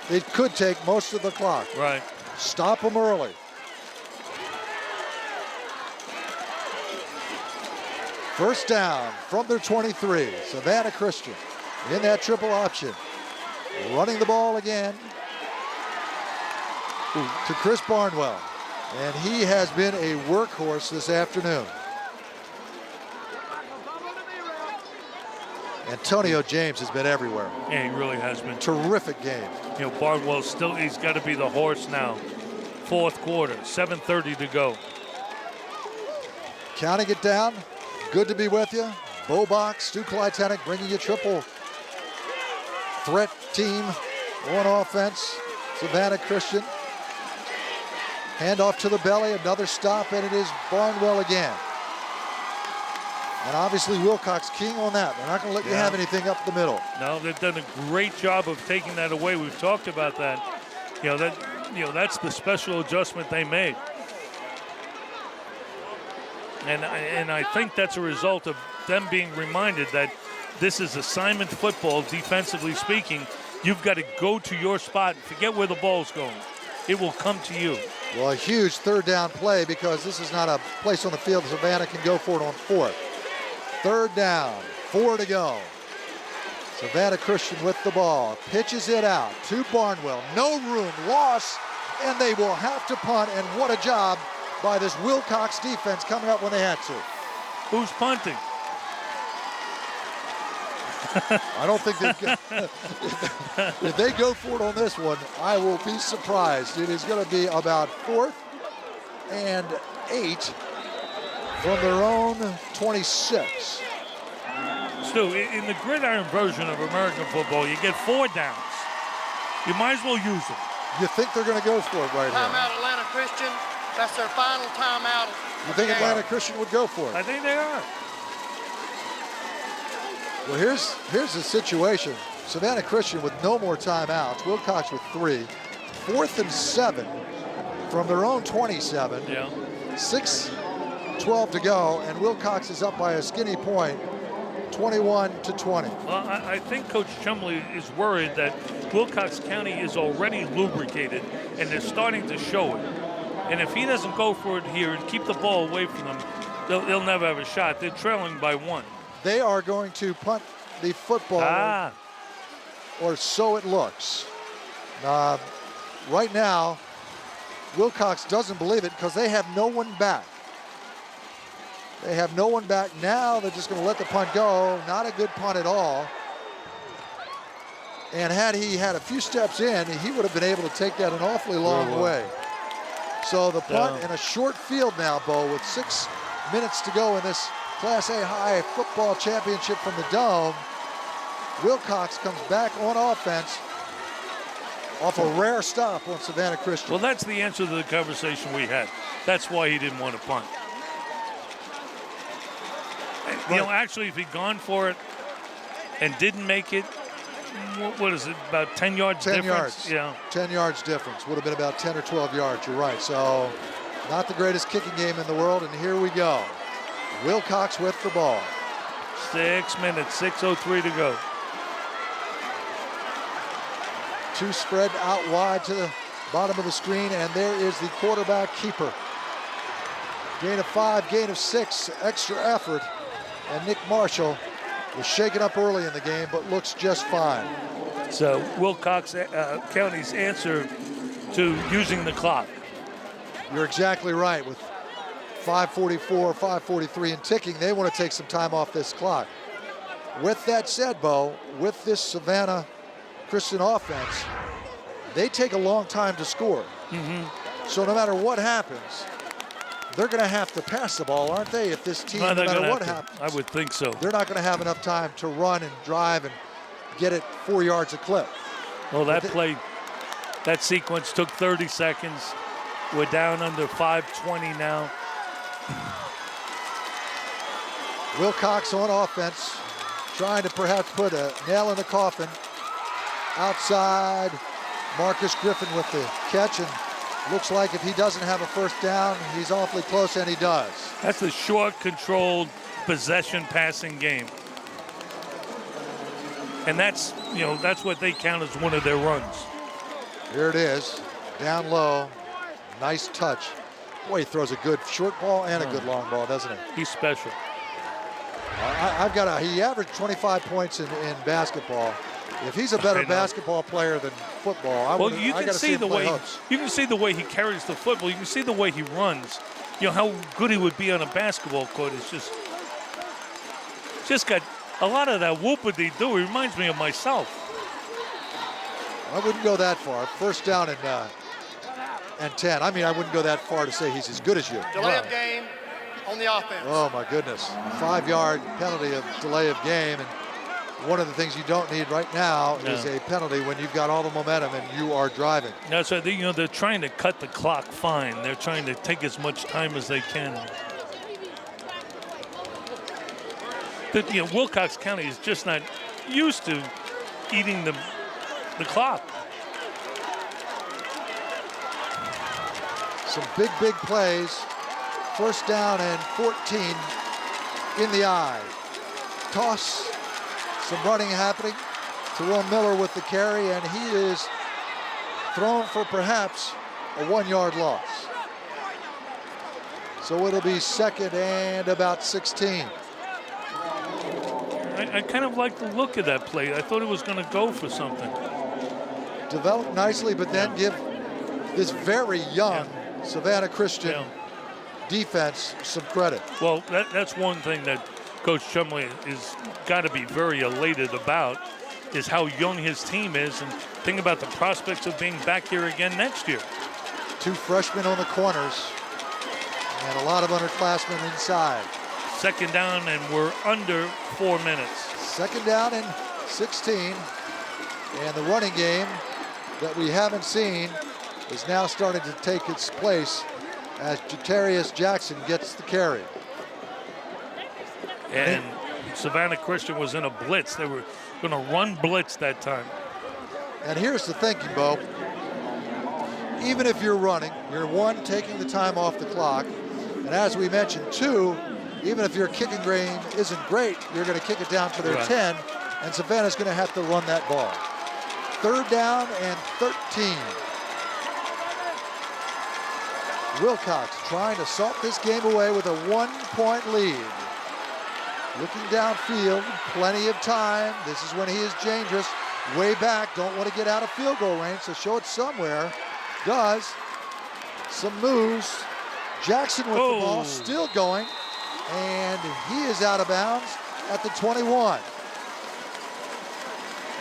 it could take most of the clock. Right. Stop them early. First down from their 23. Savannah Christian in that triple option. Running the ball again to Chris Barnwell. And he has been a workhorse this afternoon. Antonio James has been everywhere. Yeah, he really has been. Terrific game. Barnwell he's got to be the horse now. Fourth quarter, 7:30 to go. Counting it down. Good to be with you. Bo Box, Stu Kleitanic bringing you triple threat team on offense. Savannah Christian. Handoff to the belly, another stop, and it is Barnwell again. And obviously Wilcox king on that. They're not going to let you have anything up the middle. No, they've done a great job of taking that away. We've talked about that. That's the special adjustment they made. And I think that's a result of them being reminded that this is assignment football, defensively speaking. You've got to go to your spot and forget where the ball's going. It will come to you. Well, a huge third down play because this is not a place on the field Savannah can go for it on fourth. Third down, 4 to go. Savannah Christian with the ball, pitches it out to Barnwell. No room, loss, and they will have to punt. And what a job by this Wilcox defense coming up when they had to. Who's punting? I don't think if they go for it on this one, I will be surprised. It is going to be about 4th and 8 from their own 26. Stu, in the gridiron version of American football, you get 4 downs. You might as well use them. You think they're going to go for it right now? Timeout, Atlanta Christian. That's their final timeout. You think Atlanta Christian would go for it? I think they are. Well, here's the situation. Savannah Christian with no more timeouts. Wilcox with 3. 4th and 7 from their own 27. Yeah. 6:12 to go, and Wilcox is up by a skinny point, 21-20. Well, I think Coach Chumley is worried that Wilcox County is already lubricated, and they're starting to show it. And if he doesn't go for it here and keep the ball away from them, they'll never have a shot. They're trailing by 1. They are going to punt the football, or so it looks. Right now, Wilcox doesn't believe it because they have no one back. They have no one back. Now they're just going to let the punt go. Not a good punt at all. And had he had a few steps in, he would have been able to take that an awfully long way. So the punt in a short field now, Bo, with 6 minutes to go in this Class A high football championship from the Dome. Wilcox comes back on offense off a rare stop on Savannah Christian. Well, that's the answer to the conversation we had. That's why he didn't want to punt. You know, actually, if he'd gone for it and didn't make it, what is it, about 10 yards 10 difference? yards. Yeah. 10 yards difference. Would have been about 10 or 12 yards. You're right. So not the greatest kicking game in the world. And here we go. Wilcox with the ball. 6 minutes, 6:03 to go. 2 spread out wide to the bottom of the screen, and there is the quarterback keeper. Gain of 5, gain of 6, extra effort, and Nick Marshall was shaken up early in the game, but looks just fine. So Wilcox County's answer to using the clock. You're exactly right. With 5:44, 5:43 and ticking, they want to take some time off this clock. With that said, Bo, with this Savannah Christian offense, they take a long time to score. So no matter what happens, they're going to have to pass the ball, aren't they? If this team, no matter what happens, I would think so. They're not going to have enough time to run and drive and get it 4 yards a clip. Well, that sequence took 30 seconds. We're down under 5:20 now. Wilcox on offense, trying to perhaps put a nail in the coffin. Outside, Marcus Griffin with the catch, and looks like if he doesn't have a first down, he's awfully close, and he does. That's a short, controlled, possession passing game. And that's what they count as one of their runs. Here it is, down low, nice touch. Boy, he throws a good short ball and a good long ball, doesn't he? He's special. He averaged 25 points in basketball. If he's a better basketball player than football, you can see the way he carries the football. You can see the way he runs. You know how good he would be on a basketball court. It's just got a lot of that whoop-a-dee-doo. He reminds me of myself. I wouldn't go that far. First down and 10. I mean, I wouldn't go that far to say he's as good as you. Delay of game on the offense. Oh my goodness! 5-yard penalty of delay of game, and one of the things you don't need right now is a penalty when you've got all the momentum and you are driving. That's right. They're trying to cut the clock fine. They're trying to take as much time as they can. But Wilcox County is just not used to eating the clock. Some big plays. First down and 14 in the eye. Toss. Some running happening. Terrell Miller with the carry, and he is thrown for perhaps a 1-yard loss. So it'll be second and about 16. I kind of like the look of that play. I thought it was going to go for something. Developed nicely, but then give this very young Savannah Christian defense some credit. Well, that's one thing that Coach Chumley has got to be very elated about, is how young his team is, and think about the prospects of being back here again next year. 2 freshmen on the corners and a lot of underclassmen inside. Second down, and we're under 4 minutes. Second down and 16, and the running game that we haven't seen is now starting to take its place as Jatarius Jackson gets the carry. And Savannah Christian was in a blitz. They were going to run blitz that time. And here's the thinking, Bo. Even if you're running, you're one, taking the time off the clock. And as we mentioned, two, even if your kicking game isn't great, you're going to kick it down to their 10, and Savannah's going to have to run that ball. 3rd down and 13. Wilcox trying to salt this game away with a 1-point lead. Looking downfield, plenty of time. This is when he is dangerous. Way back, don't want to get out of field goal range, so show it somewhere. Does. Some moves. Jackson with the ball, still going, and he is out of bounds at the 21.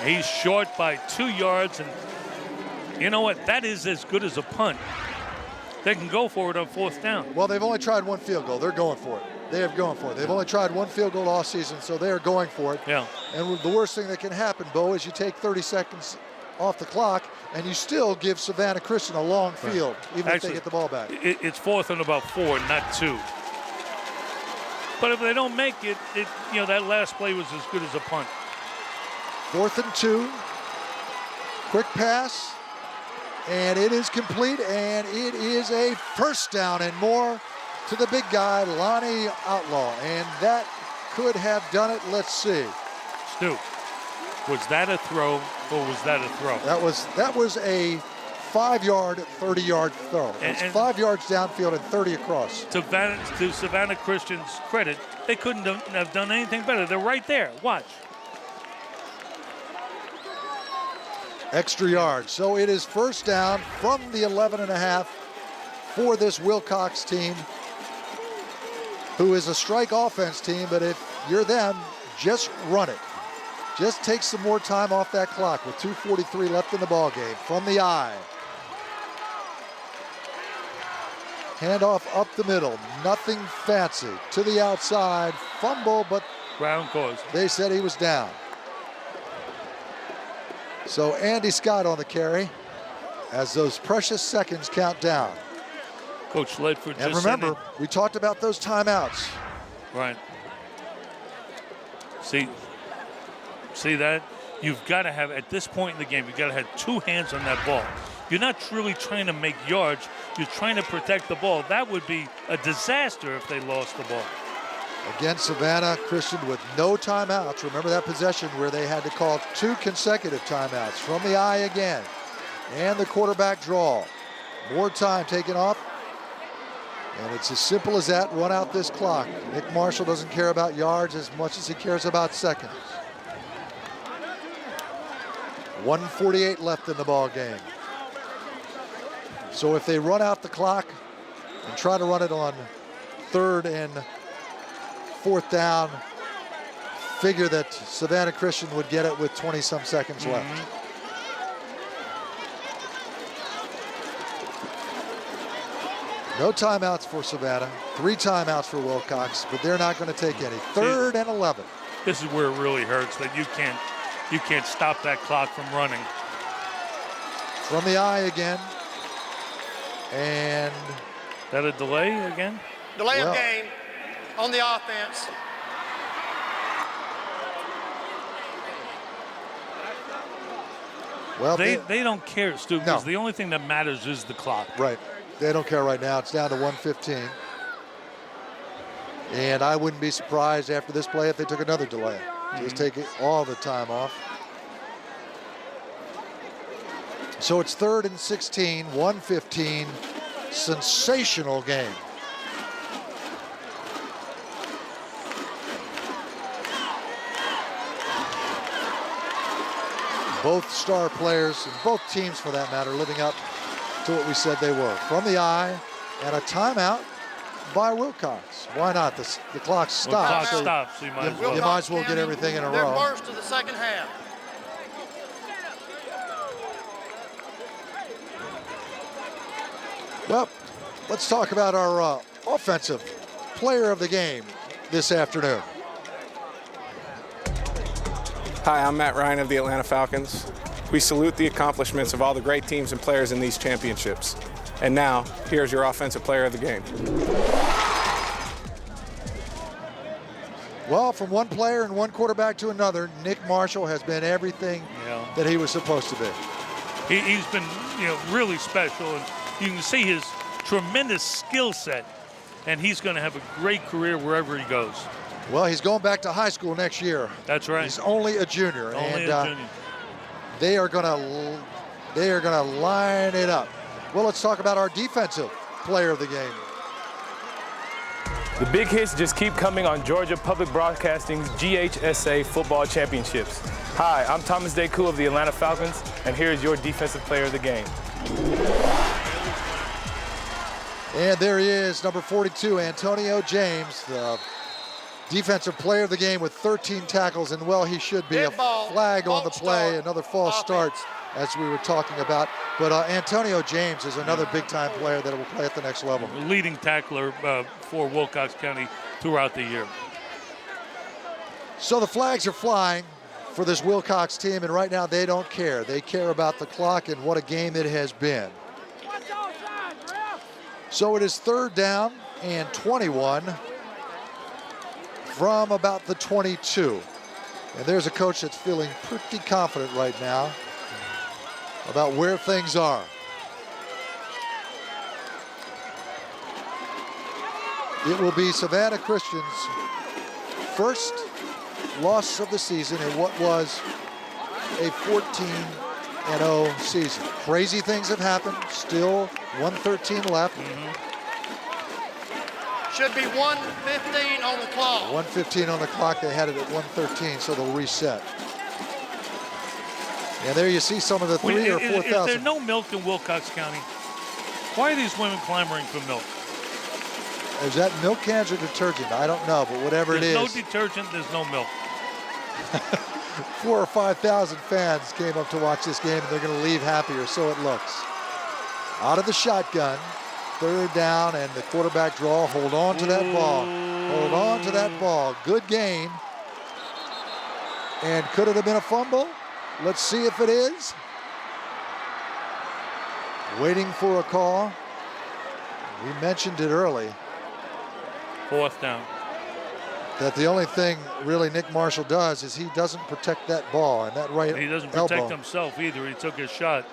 He's short by 2 yards, and you know what? That is as good as a punt. They can go for it on 4th down. Well, they've only tried one field goal. They're going for it. They have gone for it. They've only tried one field goal all season, so they are going for it. Yeah. And the worst thing that can happen, Bo, is you take 30 seconds off the clock, and you still give Savannah Christian a long field, even if they get the ball back. It's 4th and about 4, not 2. But if they don't make it, that last play was as good as a punt. 4th and 2. Quick pass, and it is complete, and it is a 1st down and more to the big guy, Lonnie Outlaw, and that could have done it. Let's see. Stu, was that a throw or was that a throw? That was a 5-yard, 30-yard throw. It's 5 yards downfield and 30 across. To Savannah Christian's credit, they couldn't have done anything better. They're right there. Watch. Extra yards. So it is 1st down from the 11.5 for this Wilcox team, who is a strike offense team, but if you're them, just run it. Just take some more time off that clock with 2:43 left in the ball game. From the eye. Handoff up the middle. Nothing fancy. To the outside. Fumble, but ground caused. They said he was down. So Andy Scott on the carry as those precious seconds count down. Coach Ledford just and remember, we talked about those timeouts. Right. See that? You've got to have, at this point in the game, you've got to have 2 hands on that ball. You're not truly trying to make yards. You're trying to protect the ball. That would be a disaster if they lost the ball. Again, Savannah Christian with no timeouts. Remember that possession where they had to call 2 consecutive timeouts. From the eye again. And the quarterback draw. More time taken off. And it's as simple as that. Run out this clock. Nick Marshall doesn't care about yards as much as he cares about seconds. 1:48 left in the ball game. So if they run out the clock and try to run it on 3rd and 4th down, figure that Savannah Christian would get it with 20-some seconds left. No timeouts for Savannah. 3 timeouts for Wilcox, but they're not going to take any. 3rd and 11. This is where it really hurts, that you can't stop that clock from running. From the eye again. And that a delay again? Delay of game on the offense. Well, they don't care, Stu, because the only thing that matters is the clock. Right. They don't care right now. It's down to 1:15. And I wouldn't be surprised after this play if they took another delay. Just take all the time off. So it's 3rd and 16, 1:15. Sensational game. Both star players, and both teams for that matter, living up to what we said they were. From the eye, and a timeout by Wilcox. Why not? The clock stops. The clock stops, so you might as well get everything in a row. Their first of the second half. Well, let's talk about our offensive player of the game this afternoon. Hi, I'm Matt Ryan of the Atlanta Falcons. We salute the accomplishments of all the great teams and players in these championships. And now, here's your Offensive Player of the Game. Well, from one player and one quarterback to another, Nick Marshall has been everything that he was supposed to be. He's been, really special, and you can see his tremendous skill set, and he's going to have a great career wherever he goes. Well, he's going back to high school next year. That's right. He's only a junior, Only a junior. They are going to line it up. Well, let's talk about our defensive player of the game. The big hits just keep coming on Georgia Public Broadcasting's GHSA Football Championships. Hi, I'm Thomas Deku of the Atlanta Falcons, and here's your Defensive Player of the Game. And there he is, number 42, Antonio James, the Defensive Player of the Game with 13 tackles, and well, he should be. A flag on the play, another false start, as we were talking about. But Antonio James is another big-time player that will play at the next level. Leading tackler for Wilcox County throughout the year. So the flags are flying for this Wilcox team, and right now they don't care. They care about the clock and what a game it has been. So it is 3rd down and 21 from about the 22. And there's a coach that's feeling pretty confident right now about where things are. It will be Savannah Christian's first loss of the season in what was a 14-0 season. Crazy things have happened. Still 1:13 left. Should be 1:15 on the clock. 1:15 on the clock. They had it at 1:13, so they'll reset. And there you see some of the 3,000 or 4,000. Is there no milk in Wilcox County? Why are these women clamoring for milk? Is that milk cans or detergent? I don't know, but whatever it is. There's no detergent, there's no milk. 4,000 or 5,000 fans came up to watch this game, and they're going to leave happy, or so it looks. Out of the shotgun, 3rd down, and the quarterback draw. Hold on to that ball. Hold on to that ball. Good game. And could it have been a fumble? Let's see if it is. Waiting for a call. We mentioned it early. 4th down. That the only thing really Nick Marshall does is he doesn't protect that ball and that right elbow. He doesn't protect himself either. He took his shot.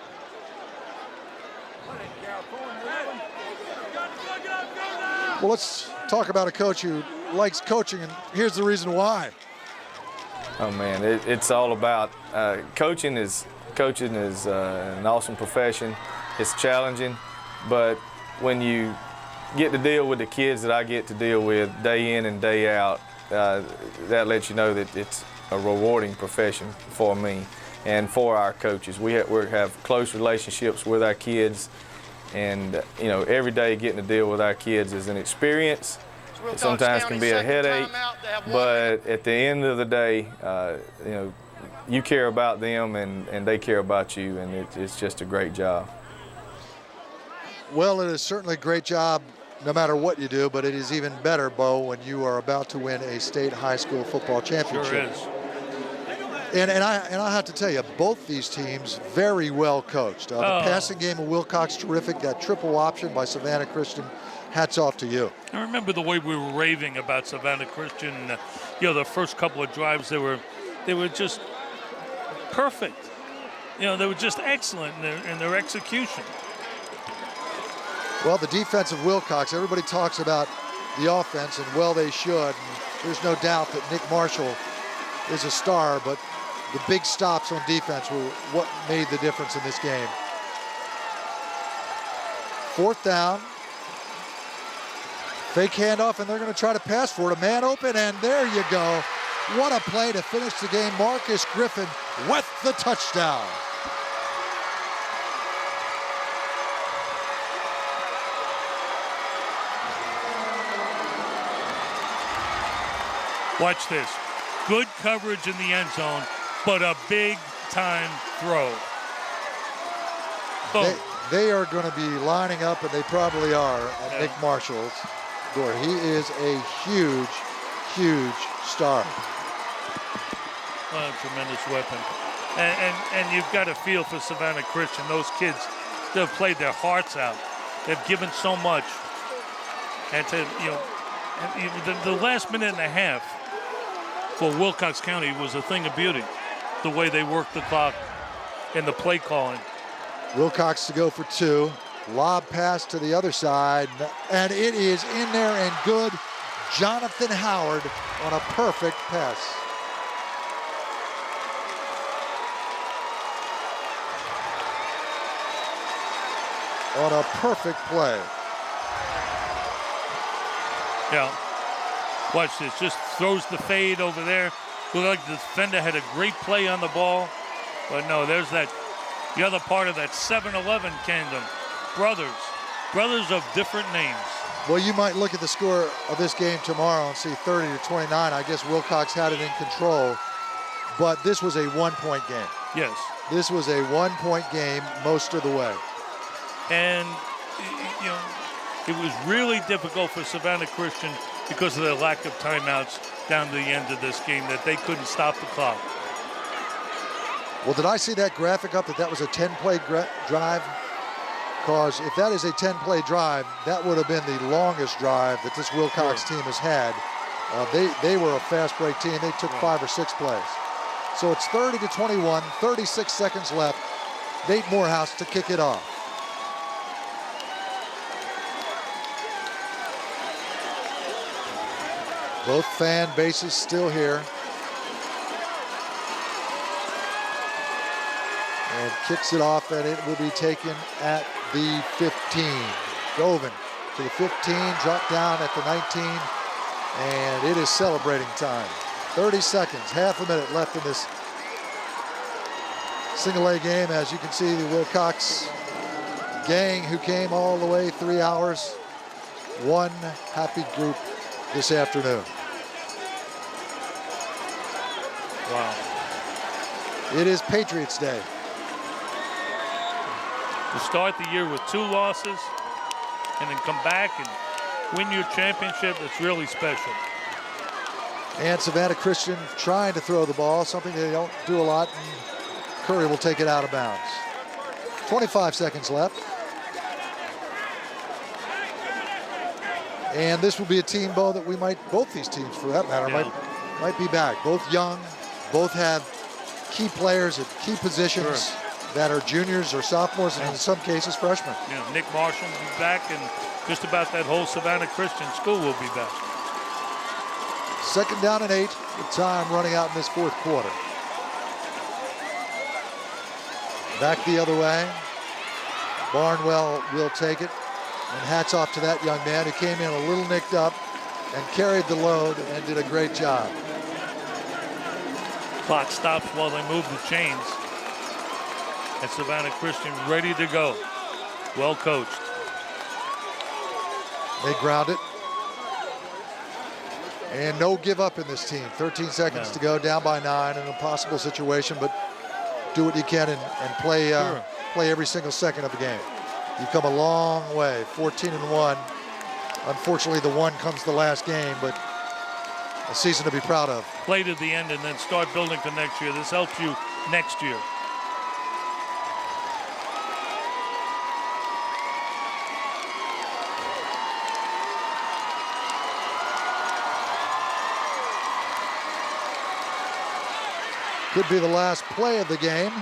Well, let's talk about a coach who likes coaching, and here's the reason why. Oh man, it's all about coaching is an awesome profession. It's challenging, but when you get to deal with the kids that I get to deal with day in and day out, that lets you know that it's a rewarding profession for me and for our coaches. We have close relationships with our kids, and every day getting to deal with our kids is an experience. It sometimes can be a headache, but at the end of the day, you care about them and they care about you, and it's just a great job. Well, it is certainly a great job no matter what you do, but it is even better, Bo, when you are about to win a state high school football championship. Sure is. And I have to tell you, both these teams very well coached. The passing game of Wilcox, terrific. That triple option by Savannah Christian, hats off to you. I remember the way we were raving about Savannah Christian. The first couple of drives, they were just perfect. They were just excellent in their execution. Well, the defense of Wilcox, everybody talks about the offense, and well, they should. And there's no doubt that Nick Marshall is a star, but the big stops on defense were what made the difference in this game. 4th down. Fake handoff, and they're going to try to pass for it. A man open, and there you go. What a play to finish the game. Marcus Griffin with the touchdown. Watch this. Good coverage in the end zone, but a big-time throw. Boom. They are going to be lining up, and they probably are, at Nick Marshall's door. He is a huge, huge star. What a tremendous weapon. And you've got to feel for Savannah Christian. Those kids, they've played their hearts out. They've given so much. And to, the last minute and a half for Wilcox County was a thing of beauty. The way they worked the clock and the play calling. Wilcox to go for 2. Lob pass to the other side, and it is in there and good. Jonathan Howard on a perfect pass. On a perfect play. Yeah. Watch this. Just throws the fade over there. Looked like the defender had a great play on the ball. But no, there's the other part of that 7-11 kingdom. Brothers of different names. Well, you might look at the score of this game tomorrow and see 30-29. I guess Wilcox had it in control, but this was a 1-point game. Yes. This was a 1-point game most of the way. And, it was really difficult for Savannah Christian because of their lack of timeouts down to the end of this game, that they couldn't stop the clock. Well, did I see that graphic up that was a 10-play drive? Because if that is a 10-play drive, that would have been the longest drive that this Wilcox team has had. They were a fast break team. They took 5 or 6 plays. So it's 30-21, 36 seconds left. Nate Morehouse to kick it off. Both fan bases still here. And kicks it off, and it will be taken at the 15. Govan to the 15, dropped down at the 19, and it is celebrating time. 30 seconds, half a minute left in this single A game. As you can see, the Wilcox gang who came all the way 3 hours, one happy group this afternoon. Wow. It is Patriots Day. To start the year with 2 losses and then come back and win your championship, it's really special. And Savannah Christian trying to throw the ball, something they don't do a lot, and Curry will take it out of bounds. 25 seconds left. And this will be a team, Bo, that both these teams for that matter, might be back. Both young, both have key players at key positions that are juniors or sophomores, and in some cases freshmen. Nick Marshall will be back, and just about that whole Savannah Christian school will be back. 2nd down and 8, with time running out in this 4th quarter. Back the other way. Barnwell will take it, and hats off to that young man who came in a little nicked up and carried the load and did a great job. Clock stops while they move the chains. And Savannah Christian ready to go. Well coached. They ground it. And no give up in this team. 13 seconds to go, down by 9, an impossible situation, but do what you can and play every single second of the game. You've come a long way, 14-1. Unfortunately, the 1 comes the last game, but a season to be proud of. Play to the end and then start building for next year. This helps you next year. Could be the last play of the game.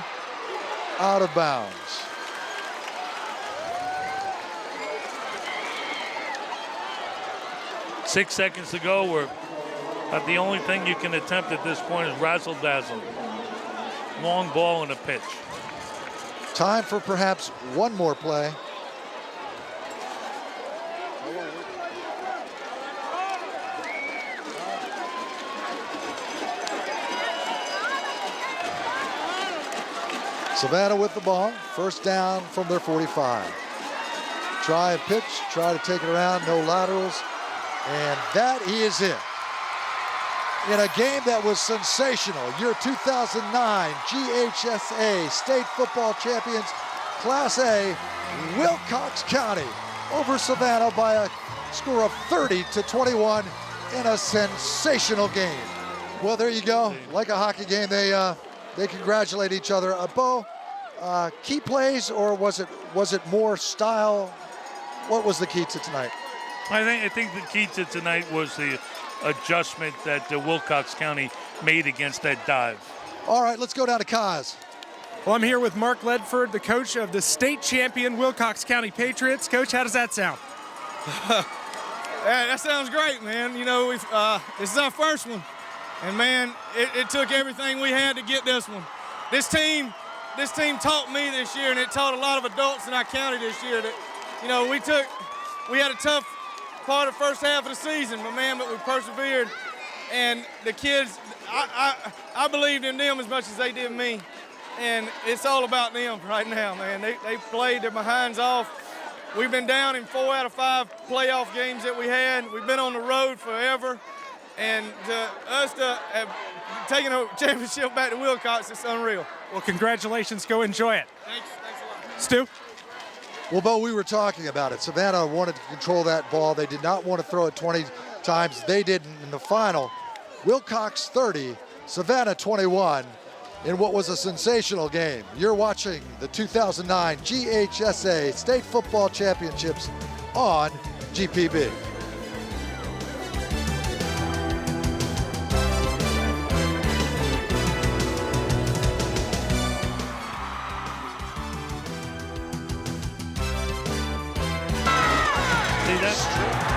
Out of bounds. Six seconds to go. The only thing you can attempt at this point is razzle-dazzle. Long ball and a pitch. Time for perhaps one more play. Savannah with the ball, 1st down from their 45. Try a pitch, try to take it around, no laterals, and that is it. In a game that was sensational, your 2009 GHSA State Football Champions, Class A, Wilcox County over Savannah by a score of 30-21 in a sensational game. Well, there you go. Like a hockey game, they congratulate each other. Bo, key plays, or was it more style What was the key to tonight? I think the key to tonight was the adjustment that Wilcox County made against that dive. All right, let's go down to Kaz. Well, I'm here with Mark Ledford, the coach of the state champion Wilcox County Patriots. Coach, how does that sound? That sounds great, man. You know, this is our first one. And, man, it took everything we had to get this one. This team taught me this year, and it taught a lot of adults in our county this year that, you know, we had a tough part of the first half of the season, but we persevered. And the kids, I believed in them as much as they did me. And it's all about them right now, man. They played their behinds off. We've been down in 4 out of 5 playoff games that we had. We've been on the road forever. And us to have taken a championship back to Wilcox, it's unreal. Well, congratulations. Go enjoy it. Thanks a lot. Stu? Well, Bo, we were talking about it. Savannah wanted to control that ball. They did not want to throw it 20 times. They didn't in the final. Wilcox 30, Savannah 21 in what was a sensational game. You're watching the 2009 GHSA State Football Championships on GPB. See that?